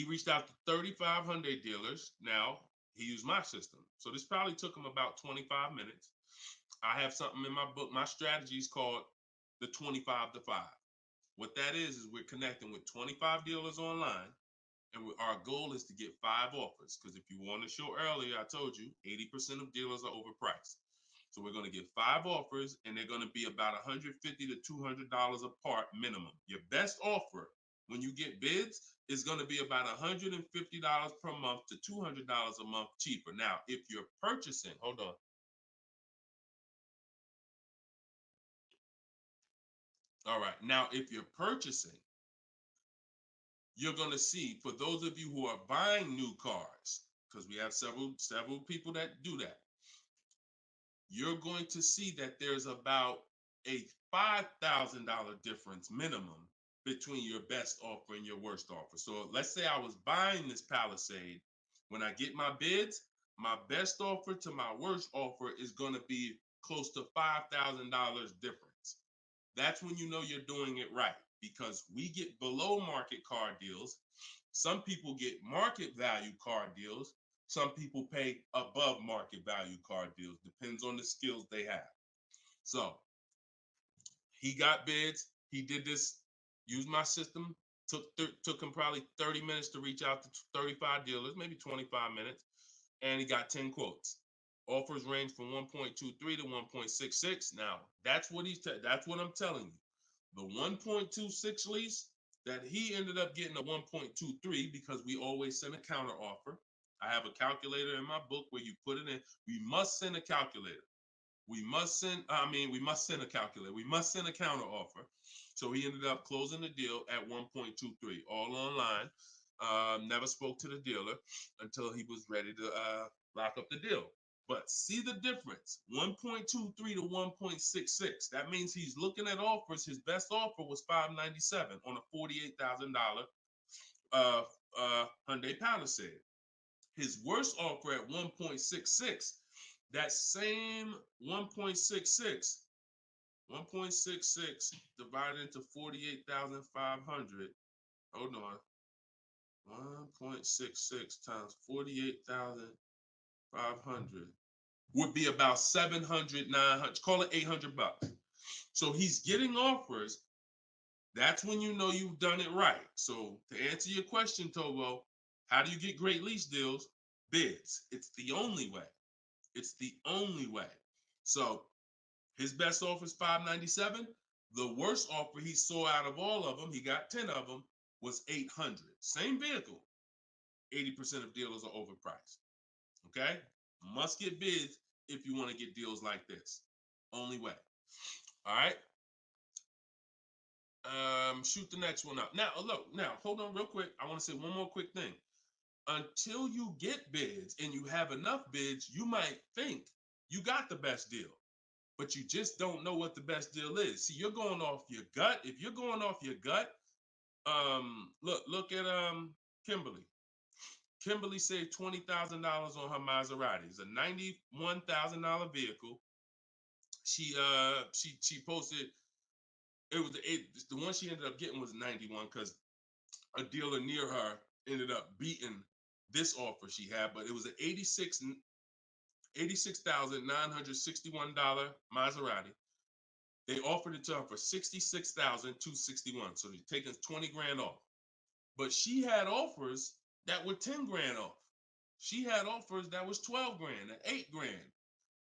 reached out to 3,500 dealers. Now he used my system. So this probably took him about 25 minutes. I have something in my book. My strategy is called the 25 to 5. What that is we're connecting with 25 dealers online. And our goal is to get 5 offers. Because if you want to show earlier, I told you 80% of dealers are overpriced. So we're going to get 5 offers, and they're going to be about $150 to $200 a part minimum. Your best offer when you get bids is going to be about $150 per month to $200 a month cheaper. Now, if you're purchasing, hold on. All right. Now, if you're purchasing, you're going to see, for those of you who are buying new cars, because we have several people that do that, you're going to see that there's about a $5,000 difference minimum between your best offer and your worst offer. So let's say I was buying this Palisade. When I get my bids, my best offer to my worst offer is going to be close to $5,000 difference. That's when you know you're doing it right. because we get below market car deals. Some people get market value car deals. Some people pay above market value car deals. Depends on the skills they have. So he got bids. He did this, used my system. Took him probably 30 minutes to reach out to 35 dealers, maybe 25 minutes. And he got 10 quotes. Offers range from 1.23 to 1.66. Now, that's what that's what I'm telling you. The 1.26 lease that he ended up getting a 1.23 because we always send a counter offer. I have a calculator in my book where you put it in. We must send a calculator. We must send a calculator. We must send a counter offer. So he ended up closing the deal at 1.23, all online. Never spoke to the dealer until he was ready to lock up the deal. But see the difference, 1.23 to 1.66. That means he's looking at offers. His best offer was $597 on a $48,000 Hyundai Palisade. His worst offer at 1.66, that same 1.66 divided into 48,500. Hold on. 1.66 times 48,500 would be about 700, 900, call it $800. So he's getting offers. That's when you know you've done it right. So to answer your question, Tobo, how do you get great lease deals? Bids. It's the only way. It's the only way. So his best offer is $597. The worst offer he saw out of all of them, he got 10 of them, was $800. Same vehicle. 80% of dealers are overpriced. Okay? Must get bids if you want to get deals like this. Only way. All right? Shoot the next one up. Now, look, hold on real quick. I want to say one more quick thing. Until you get bids and you have enough bids, you might think you got the best deal, but you just don't know what the best deal is. See, you're going off your gut. If you're going off your gut, look at Kimberly. Kimberly saved $20,000 on her Maserati. It's a $91,000 vehicle. She posted, the one she ended up getting was 91 because a dealer near her ended up beating this offer she had, but it was an $86,961 Maserati. They offered it to her for $66,261. So they're taking 20 grand off. But she had offers that were 10 grand off. She had offers that was 12 grand and 8 grand.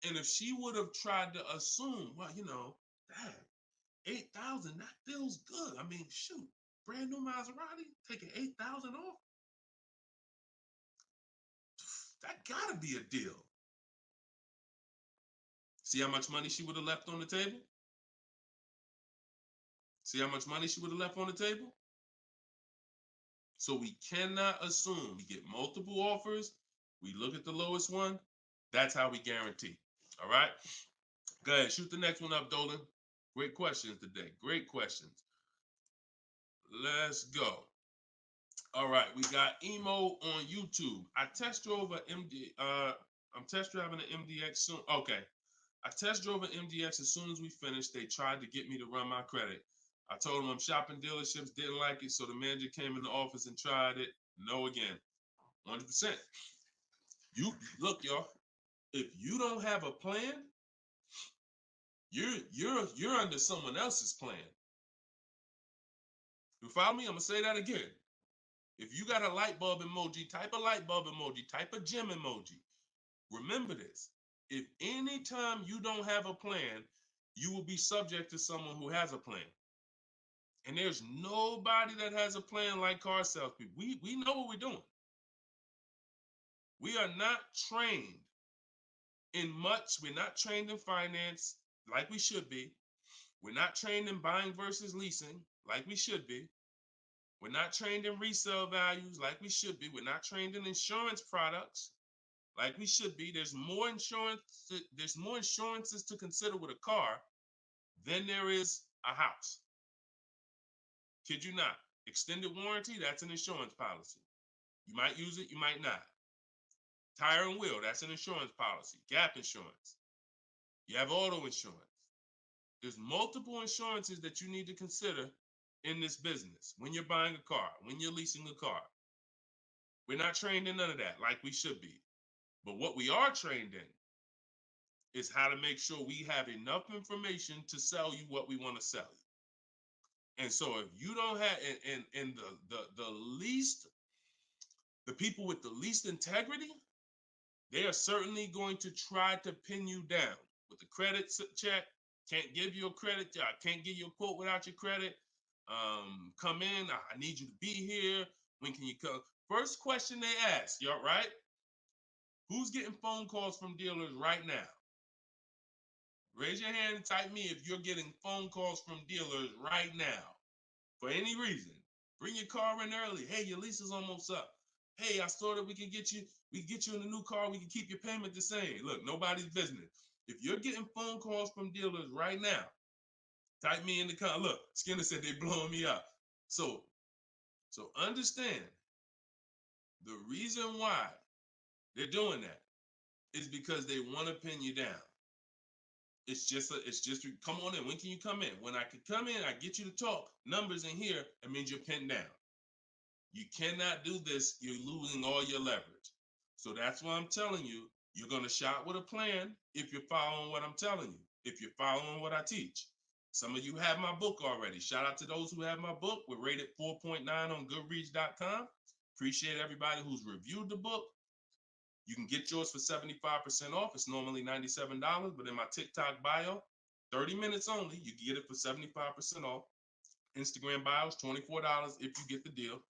And if she would have tried to assume, well, dang, 8,000, that feels good. I mean, shoot, brand new Maserati, taking 8,000 off. That gotta be a deal. See how much money she would have left on the table? See how much money she would have left on the table? So we cannot assume. We get multiple offers. We look at the lowest one. That's how we guarantee. All right? Go ahead. Shoot the next one up, Dolan. Great questions today. Great questions. Let's go. All right. We emo on YouTube. I test drove I'm test driving an MDX soon. Okay. I test drove an MDX as soon as we finished. They tried to get me to run my credit. I told them I'm shopping dealerships, didn't like it, so the manager came in the office and tried it. No again. 100%. You look, y'all. If you don't have a plan, you're under someone else's plan. You follow me? I'm gonna say that again. If you got a light bulb emoji, type a light bulb emoji, type a gym emoji. Remember this. If anytime you don't have a plan, you will be subject to someone who has a plan. And there's nobody that has a plan like car salespeople. We know what we're doing. We are not trained in much. We're not trained in finance like we should be. We're not trained in buying versus leasing like we should be. We're not trained in resale values like we should be. We're not trained in insurance products like we should be. There's more insurances to consider with a car than there is a house. Kid you not. Extended warranty, that's an insurance policy. You might use it, you might not. Tire and wheel, that's an insurance policy. Gap insurance. You have auto insurance. There's multiple insurances that you need to consider in this business, when you're buying a car, when you're leasing a car. We're not trained in none of that like we should be. But what we are trained in is how to make sure we have enough information to sell you what we want to sell you. And so if you don't have, and the people with the least integrity, they are certainly going to try to pin you down with the credit check. Can't give you a credit. I can't give you a quote without your credit. Come in. I need you to be here. When can you come? First question they ask, you all right? Who's getting phone calls from dealers right now? Raise your hand and type me if you're getting phone calls from dealers right now for any reason. Bring your car in early. Hey, your lease is almost up. Hey, I saw that we can get you in a new car. We can keep your payment the same. Look, nobody's business. If you're getting phone calls from dealers right now, type me in the comment. Look, Skinner said they blowing me up. So understand the reason why they're doing that is because they want to pin you down. It's just come on in. When can you come in? When I can come in, I get you to talk. Numbers in here, it means you're pinned down. You cannot do this. You're losing all your leverage. So that's why I'm telling you, you're going to shop with a plan if you're following what I'm telling you, if you're following what I teach. Some of you have my book already. Shout out to those who have my book. We're rated 4.9 on Goodreads.com. Appreciate everybody who's reviewed the book. You can get yours for 75% off. It's normally $97, but in my TikTok bio, 30 minutes only, you can get it for 75% off. Instagram bio is $24 if you get the deal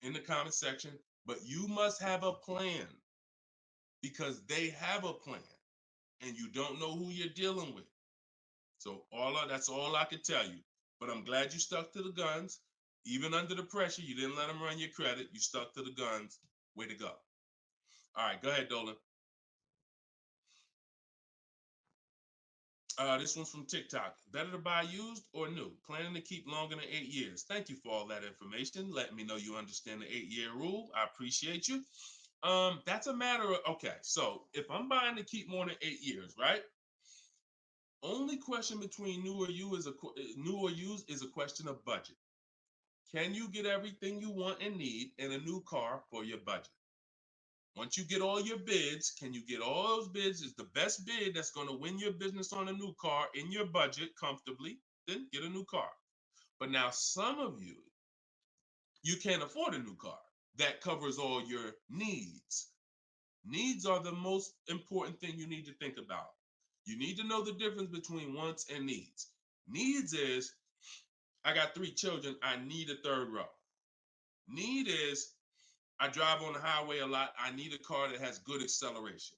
in the comment section. But you must have a plan because they have a plan and you don't know who you're dealing with. So that's all I could tell you. But I'm glad you stuck to the guns. Even under the pressure, you didn't let them run your credit. You stuck to the guns. Way to go. All right, go ahead, Dolan. This one's from TikTok. Better to buy used or new? Planning to keep longer than 8 years. Thank you for all that information. Letting me know you understand the 8-year rule. I appreciate you. That's a matter of, okay, so if I'm buying to keep more than 8 years, right? Only question between new or used is a question of budget. Can you get everything you want and need in a new car for your budget? Once you get all your bids, can you get all those bids? Is the best bid that's going to win your business on a new car in your budget comfortably, then get a new car. But now some of you can't afford a new car that covers all your needs. Needs are the most important thing you need to think about. You need to know the difference between wants and needs. Needs is, I got 3 children, I need a third row. Need is, I drive on the highway a lot, I need a car that has good acceleration.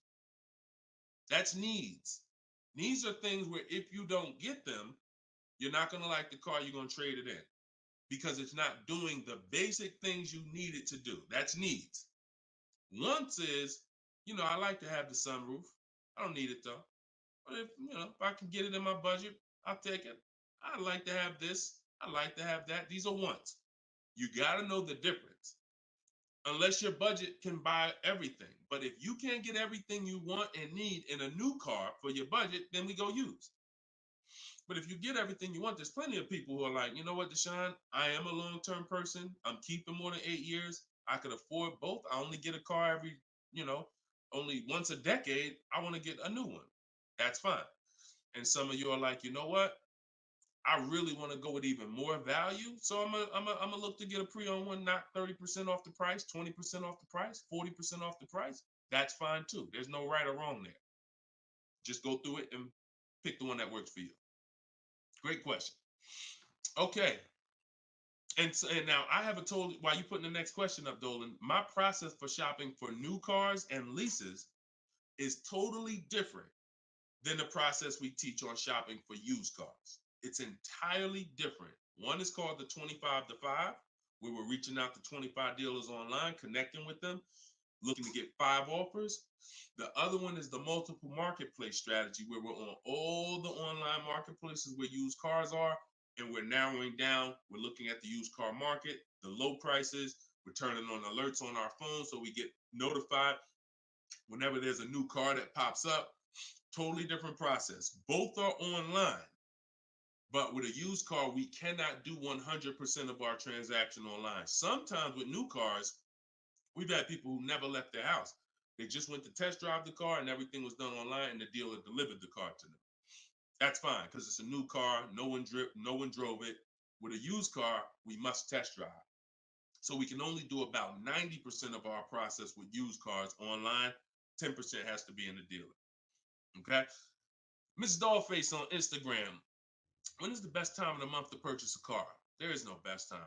That's needs. Needs are things where if you don't get them, you're not going to like the car, you're going to trade it in because it's not doing the basic things you need it to do. That's needs. Wants is, I like to have the sunroof. I don't need it though. But if I can get it in my budget, I'll take it. I like to have this. I like to have that. These are wants. You got to know the difference. Unless your budget can buy everything. But if you can't get everything you want and need in a new car for your budget, then we go used. But if you get everything you want, there's plenty of people who are like, you know what, Deshone, I am a long-term person. I'm keeping more than 8 years. I could afford both. I only get a car every, only once a decade. I want to get a new one. That's fine. And some of you are like, you know what? I really want to go with even more value. So I'm gonna look to get a pre-owned one, not 30% off the price, 20% off the price, 40% off the price. That's fine too. There's no right or wrong there. Just go through it and pick the one that works for you. Great question. Okay. And now I haven't told you, while you putting the next question up, Dolan, my process for shopping for new cars and leases is totally different than the process we teach on shopping for used cars. It's entirely different. One is called the 25 to 5, where we're reaching out to 25 dealers online, connecting with them, looking to get 5 offers. The other one is the multiple marketplace strategy, where we're on all the online marketplaces where used cars are, and we're narrowing down. We're looking at the used car market, the low prices. We're turning on alerts on our phone so we get notified whenever there's a new car that pops up. Totally different process. Both are online. But with a used car, we cannot do 100% of our transaction online. Sometimes with new cars, we've had people who never left their house. They just went to test drive the car and everything was done online and the dealer delivered the car to them. That's fine because it's a new car. No one drove it. With a used car, we must test drive. So we can only do about 90% of our process with used cars online. 10% has to be in the dealer. Okay. Miss Dollface on Instagram. When is the best time of the month to purchase a car? There is no best time.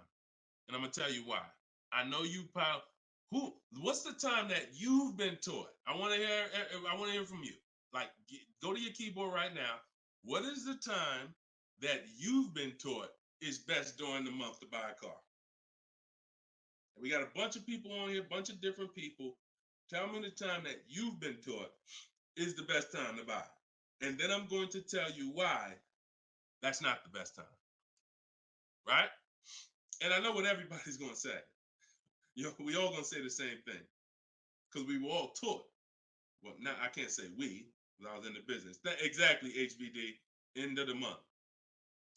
And I'm gonna tell you why. I know you pile. What's the time that you've been taught? I want to hear from you. Like, go to your keyboard right now. What is the time that you've been taught is best during the month to buy a car? And we got a bunch of people on here, a bunch of different people. Tell me the time that you've been taught is the best time to buy. And then I'm going to tell you why that's not the best time. Right? And I know what everybody's going to say. We all going to say the same thing because we were all taught. Well, now I can't say we, because I was in the business. Exactly, HBD, end of the month.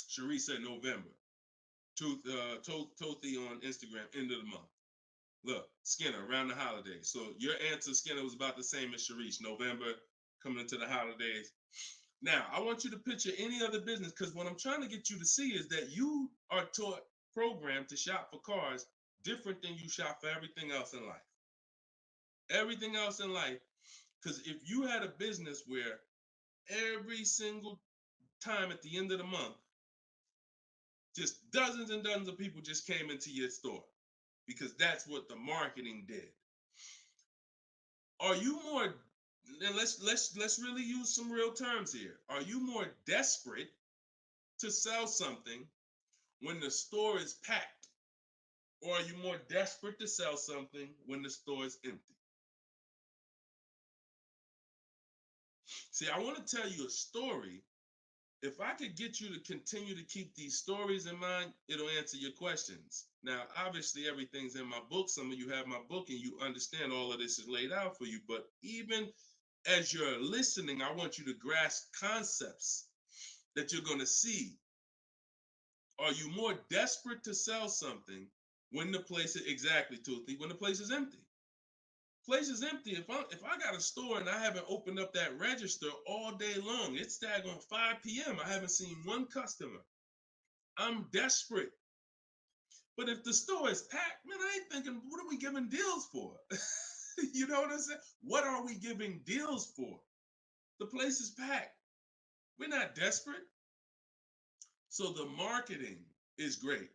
Cherie said November. Tothi on Instagram, end of the month. Look, Skinner, around the holidays. So your answer, Skinner, was about the same as Sharice. November, coming into the holidays. Now, I want you to picture any other business because what I'm trying to get you to see is that you are taught, programmed to shop for cars different than you shop for everything else in life. Everything else in life. Because if you had a business where every single time at the end of the month, just dozens and dozens of people just came into your store because that's what the marketing did. Are you more, and let's really use some real terms here. Are you more desperate to sell something when the store is packed? Or are you more desperate to sell something when the store is empty? See, I want to tell you a story. If I could get you to continue to keep these stories in mind, it'll answer your questions. Now, obviously, everything's in my book. Some of you have my book and you understand all of this is laid out for you. But even as you're listening, I want you to grasp concepts that you're going to see. Are you more desperate to sell something when the place is, exactly, Toothy, when the place is empty? Place is empty. If I got a store and I haven't opened up that register all day long, it's daggone 5 p.m. I haven't seen one customer. I'm desperate. But if the store is packed, man, I ain't thinking, what are we giving deals for? You know what I'm saying? What are we giving deals for? The place is packed. We're not desperate. So the marketing is great.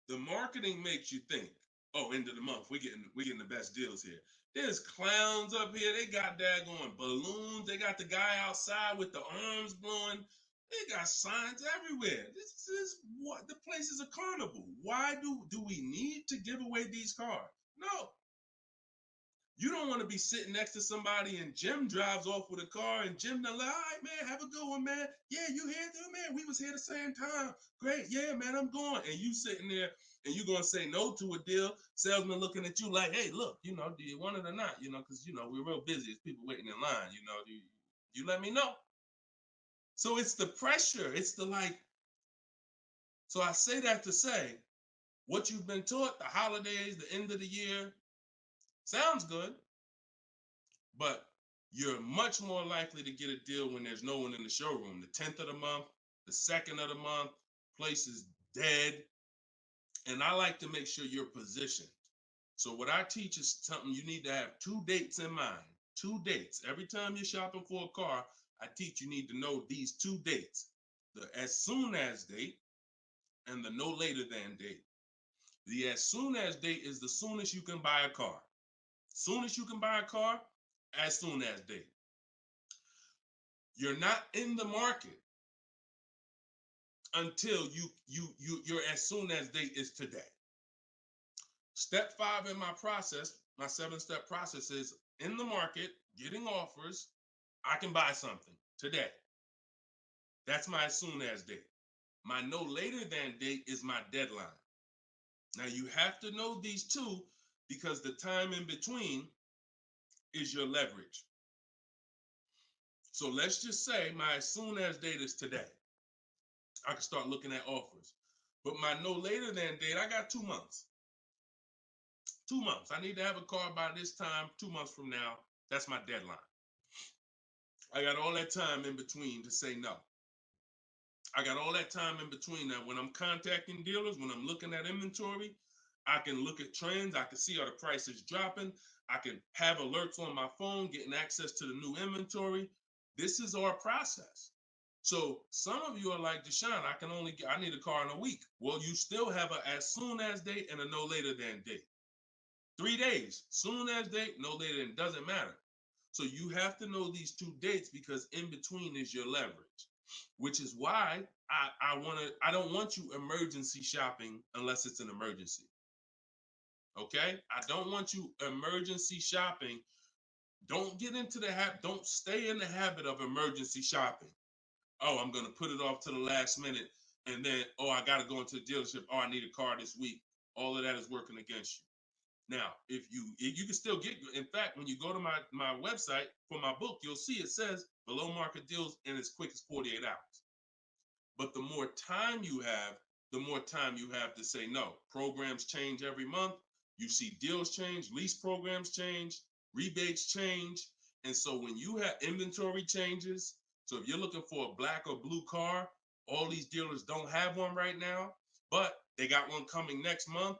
The marketing makes you think, oh, end of the month, we're getting the best deals here. There's clowns up here. They got daggone balloons. They got the guy outside with the arms blowing. They got signs everywhere. This is what the place is a carnival. Why do we need to give away these cars? No. You don't want to be sitting next to somebody and Jim drives off with a car and Jim like, all right, man, have a good one, man. Yeah, you here too, man? We was here the same time. Great. Yeah, man, I'm going. And you sitting there and you going to say no to a deal. Salesman looking at you like, hey, look, do you want it or not? Because, we're real busy. It's people waiting in line. Do you let me know? So it's the pressure. It's the like. So I say that to say what you've been taught, the holidays, the end of the year, sounds good. But you're much more likely to get a deal when there's no one in the showroom. The 10th of the month, the 2nd of the month, place is dead. And I like to make sure you're positioned. So what I teach is something you need to have 2 dates in mind. 2 dates. Every time you're shopping for a car, I teach you need to know these 2 dates. The as soon as date and the no later than date. The as soon as date is the soonest you can buy a car. Soonest you can buy a car, as soon as date. You're not in the market until your as soon as date is today. Step 5 in my process, my 7-step process is in the market, getting offers. I can buy something today. That's my as soon as date. My no later than date is my deadline. Now you have to know these 2 because the time in between is your leverage. So let's just say my as soon as date is today. I can start looking at offers. But my no later than date, I got 2 months. 2 months. I need to have a car by this time, 2 months from now. That's my deadline. I got all that time in between to say no. I got all that time in between that when I'm contacting dealers, when I'm looking at inventory, I can look at trends. I can see are the prices dropping. I can have alerts on my phone, getting access to the new inventory. This is our process. So some of you are like, Deshone, I need a car in a week. Well, you still have a as soon as date and a no later than date. 3 days, soon as date, no later than, doesn't matter. So you have to know these 2 dates because in between is your leverage, which is why I don't want you emergency shopping unless it's an emergency. Okay? I don't want you emergency shopping. Don't get into the habit, don't stay in the habit of emergency shopping. Oh, I'm gonna put it off to the last minute, and then, oh, I gotta go into the dealership. Oh, I need a car this week. All of that is working against you. Now, if you can still get, in fact, when you go to my website for my book, you'll see it says below market deals in as quick as 48 hours. But the more time you have, the more time you have to say no. Programs change every month. You see deals change, lease programs change, rebates change. And so when you have inventory changes, so if you're looking for a black or blue car, all these dealers don't have one right now, but they got one coming next month.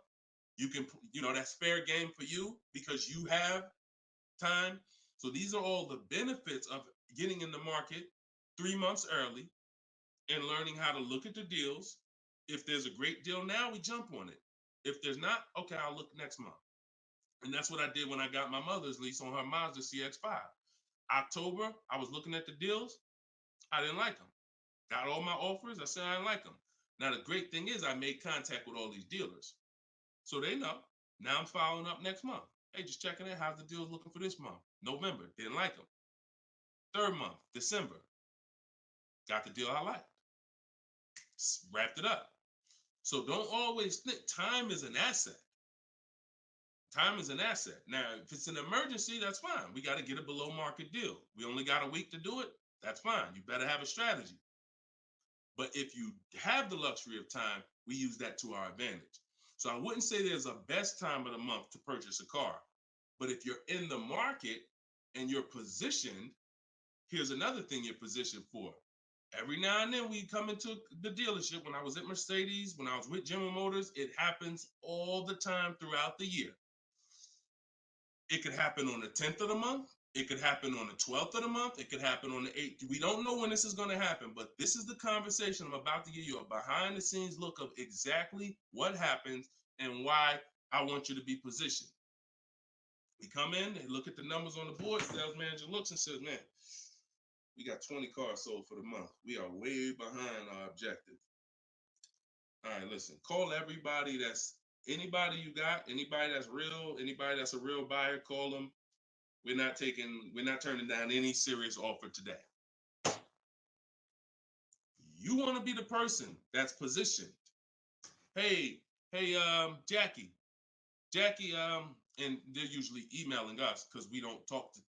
You can, that's fair game for you because you have time. So these are all the benefits of getting in the market 3 months early and learning how to look at the deals. If there's a great deal now, we jump on it. If there's not, okay, I'll look next month. And that's what I did when I got my mother's lease on her Mazda CX-5. October, I was looking at the deals. I didn't like them. Got all my offers. I said I didn't like them. Now, the great thing is I made contact with all these dealers. So they know. Now I'm following up next month. Hey, just checking in. How's the deals looking for this month? November, didn't like them. 3rd month, December, got the deal I liked. Wrapped it up. So don't always think time is an asset. Time is an asset. Now, if it's an emergency, that's fine. We got to get a below market deal. We only got a week to do it. That's fine. You better have a strategy. But if you have the luxury of time, we use that to our advantage. So I wouldn't say there's a best time of the month to purchase a car. But if you're in the market and you're positioned, here's another thing you're positioned for. Every now and then we come into the dealership. When I was at Mercedes, when I was with General Motors, it happens all the time throughout the year. It could happen on the 10th of the month. It could happen on the 12th of the month. It could happen on the 8th. We don't know when this is going to happen, but this is the conversation I'm about to give you, a behind the scenes look of exactly what happens and why I want you to be positioned. We come in, they look at the numbers on the board. Sales manager looks and says, man, we got 20 cars sold for the month. We are way behind our objective. All right, listen, call everybody anybody you got, anybody that's real, anybody that's a real buyer, call them. We're not turning down any serious offer today. You want to be the person that's positioned. Hey, Jackie, and they're usually emailing us because we don't talk to,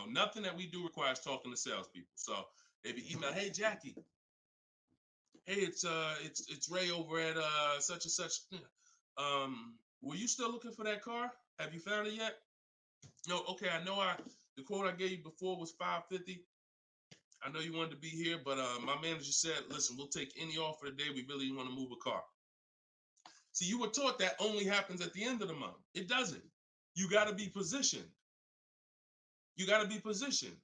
nothing that we do requires talking to salespeople. So they be email, hey Jackie, hey, it's Ray over at such and such. Were you still looking for that car? Have you found it yet? No, okay, I know the quote I gave you before was $550. I know you wanted to be here, but my manager said, listen, we'll take any offer today. We really want to move a car. See, you were taught that only happens at the end of the month. It doesn't. You got to be positioned. You got to be positioned.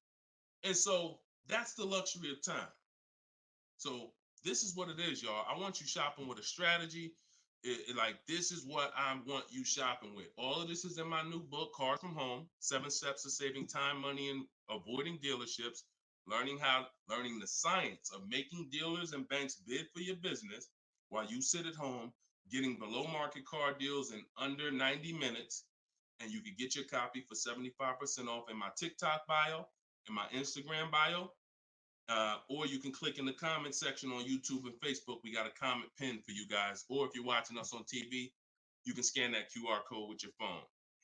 And so that's the luxury of time. So this is what it is, y'all. I want you shopping with a strategy. This is what I want you shopping with. All of this is in my new book, Cars from Home, 7 Steps to Saving Time, Money, and Avoiding Dealerships. Learning the science of making dealers and banks bid for your business while you sit at home, getting below market car deals in under 90 minutes. And you can get your copy for 75% off in my TikTok bio, in my Instagram bio, or you can click in the comment section on YouTube and Facebook. We got a comment pin for you guys. Or if you're watching us on TV, you can scan that QR code with your phone.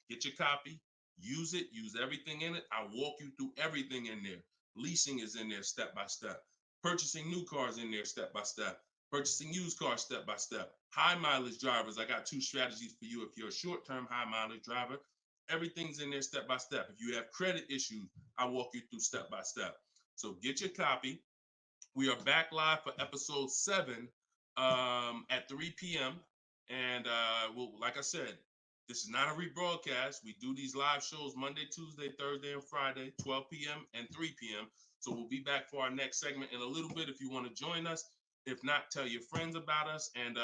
Get your copy, use it, use everything in it. I walk you through everything in there. Leasing is in there step by step. Purchasing new cars in there step by step. Purchasing used cars step by step. High mileage drivers, I got 2 strategies for you. If you're a short-term high mileage driver, everything's in there step by step. If you have credit issues, I walk you through step by step. So get your copy. We are back live for episode 7 at 3 p.m. And we'll, like I said, this is not a rebroadcast. We do these live shows Monday, Tuesday, Thursday, and Friday, 12 p.m. and 3 p.m. So we'll be back for our next segment in a little bit if you want to join us. If not, tell your friends about us, and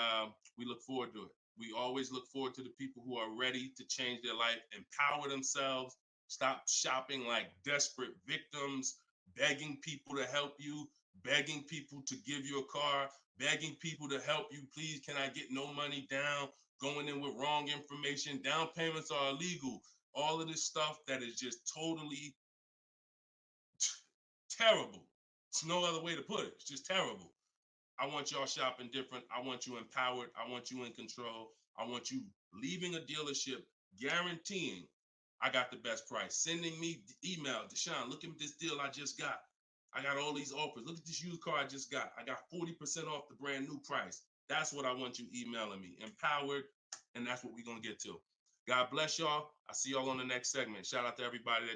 we look forward to it. We always look forward to the people who are ready to change their life, empower themselves, stop shopping like desperate victims, begging people to help you, begging people to give you a car, begging people to help you. Please, can I get no money down? Going in with wrong information. Down payments are illegal. All of this stuff that is just totally terrible. It's no other way to put it. It's just terrible. I want y'all shopping different. I want you empowered. I want you in control. I want you leaving a dealership guaranteeing I got the best price. Sending me email, Deshone, look at this deal I just got. I got all these offers. Look at this used car I just got. I got 40% off the brand new price. That's what I want you emailing me. Empowered, and that's what we're going to get to. God bless y'all. I'll see y'all on the next segment. Shout out to everybody that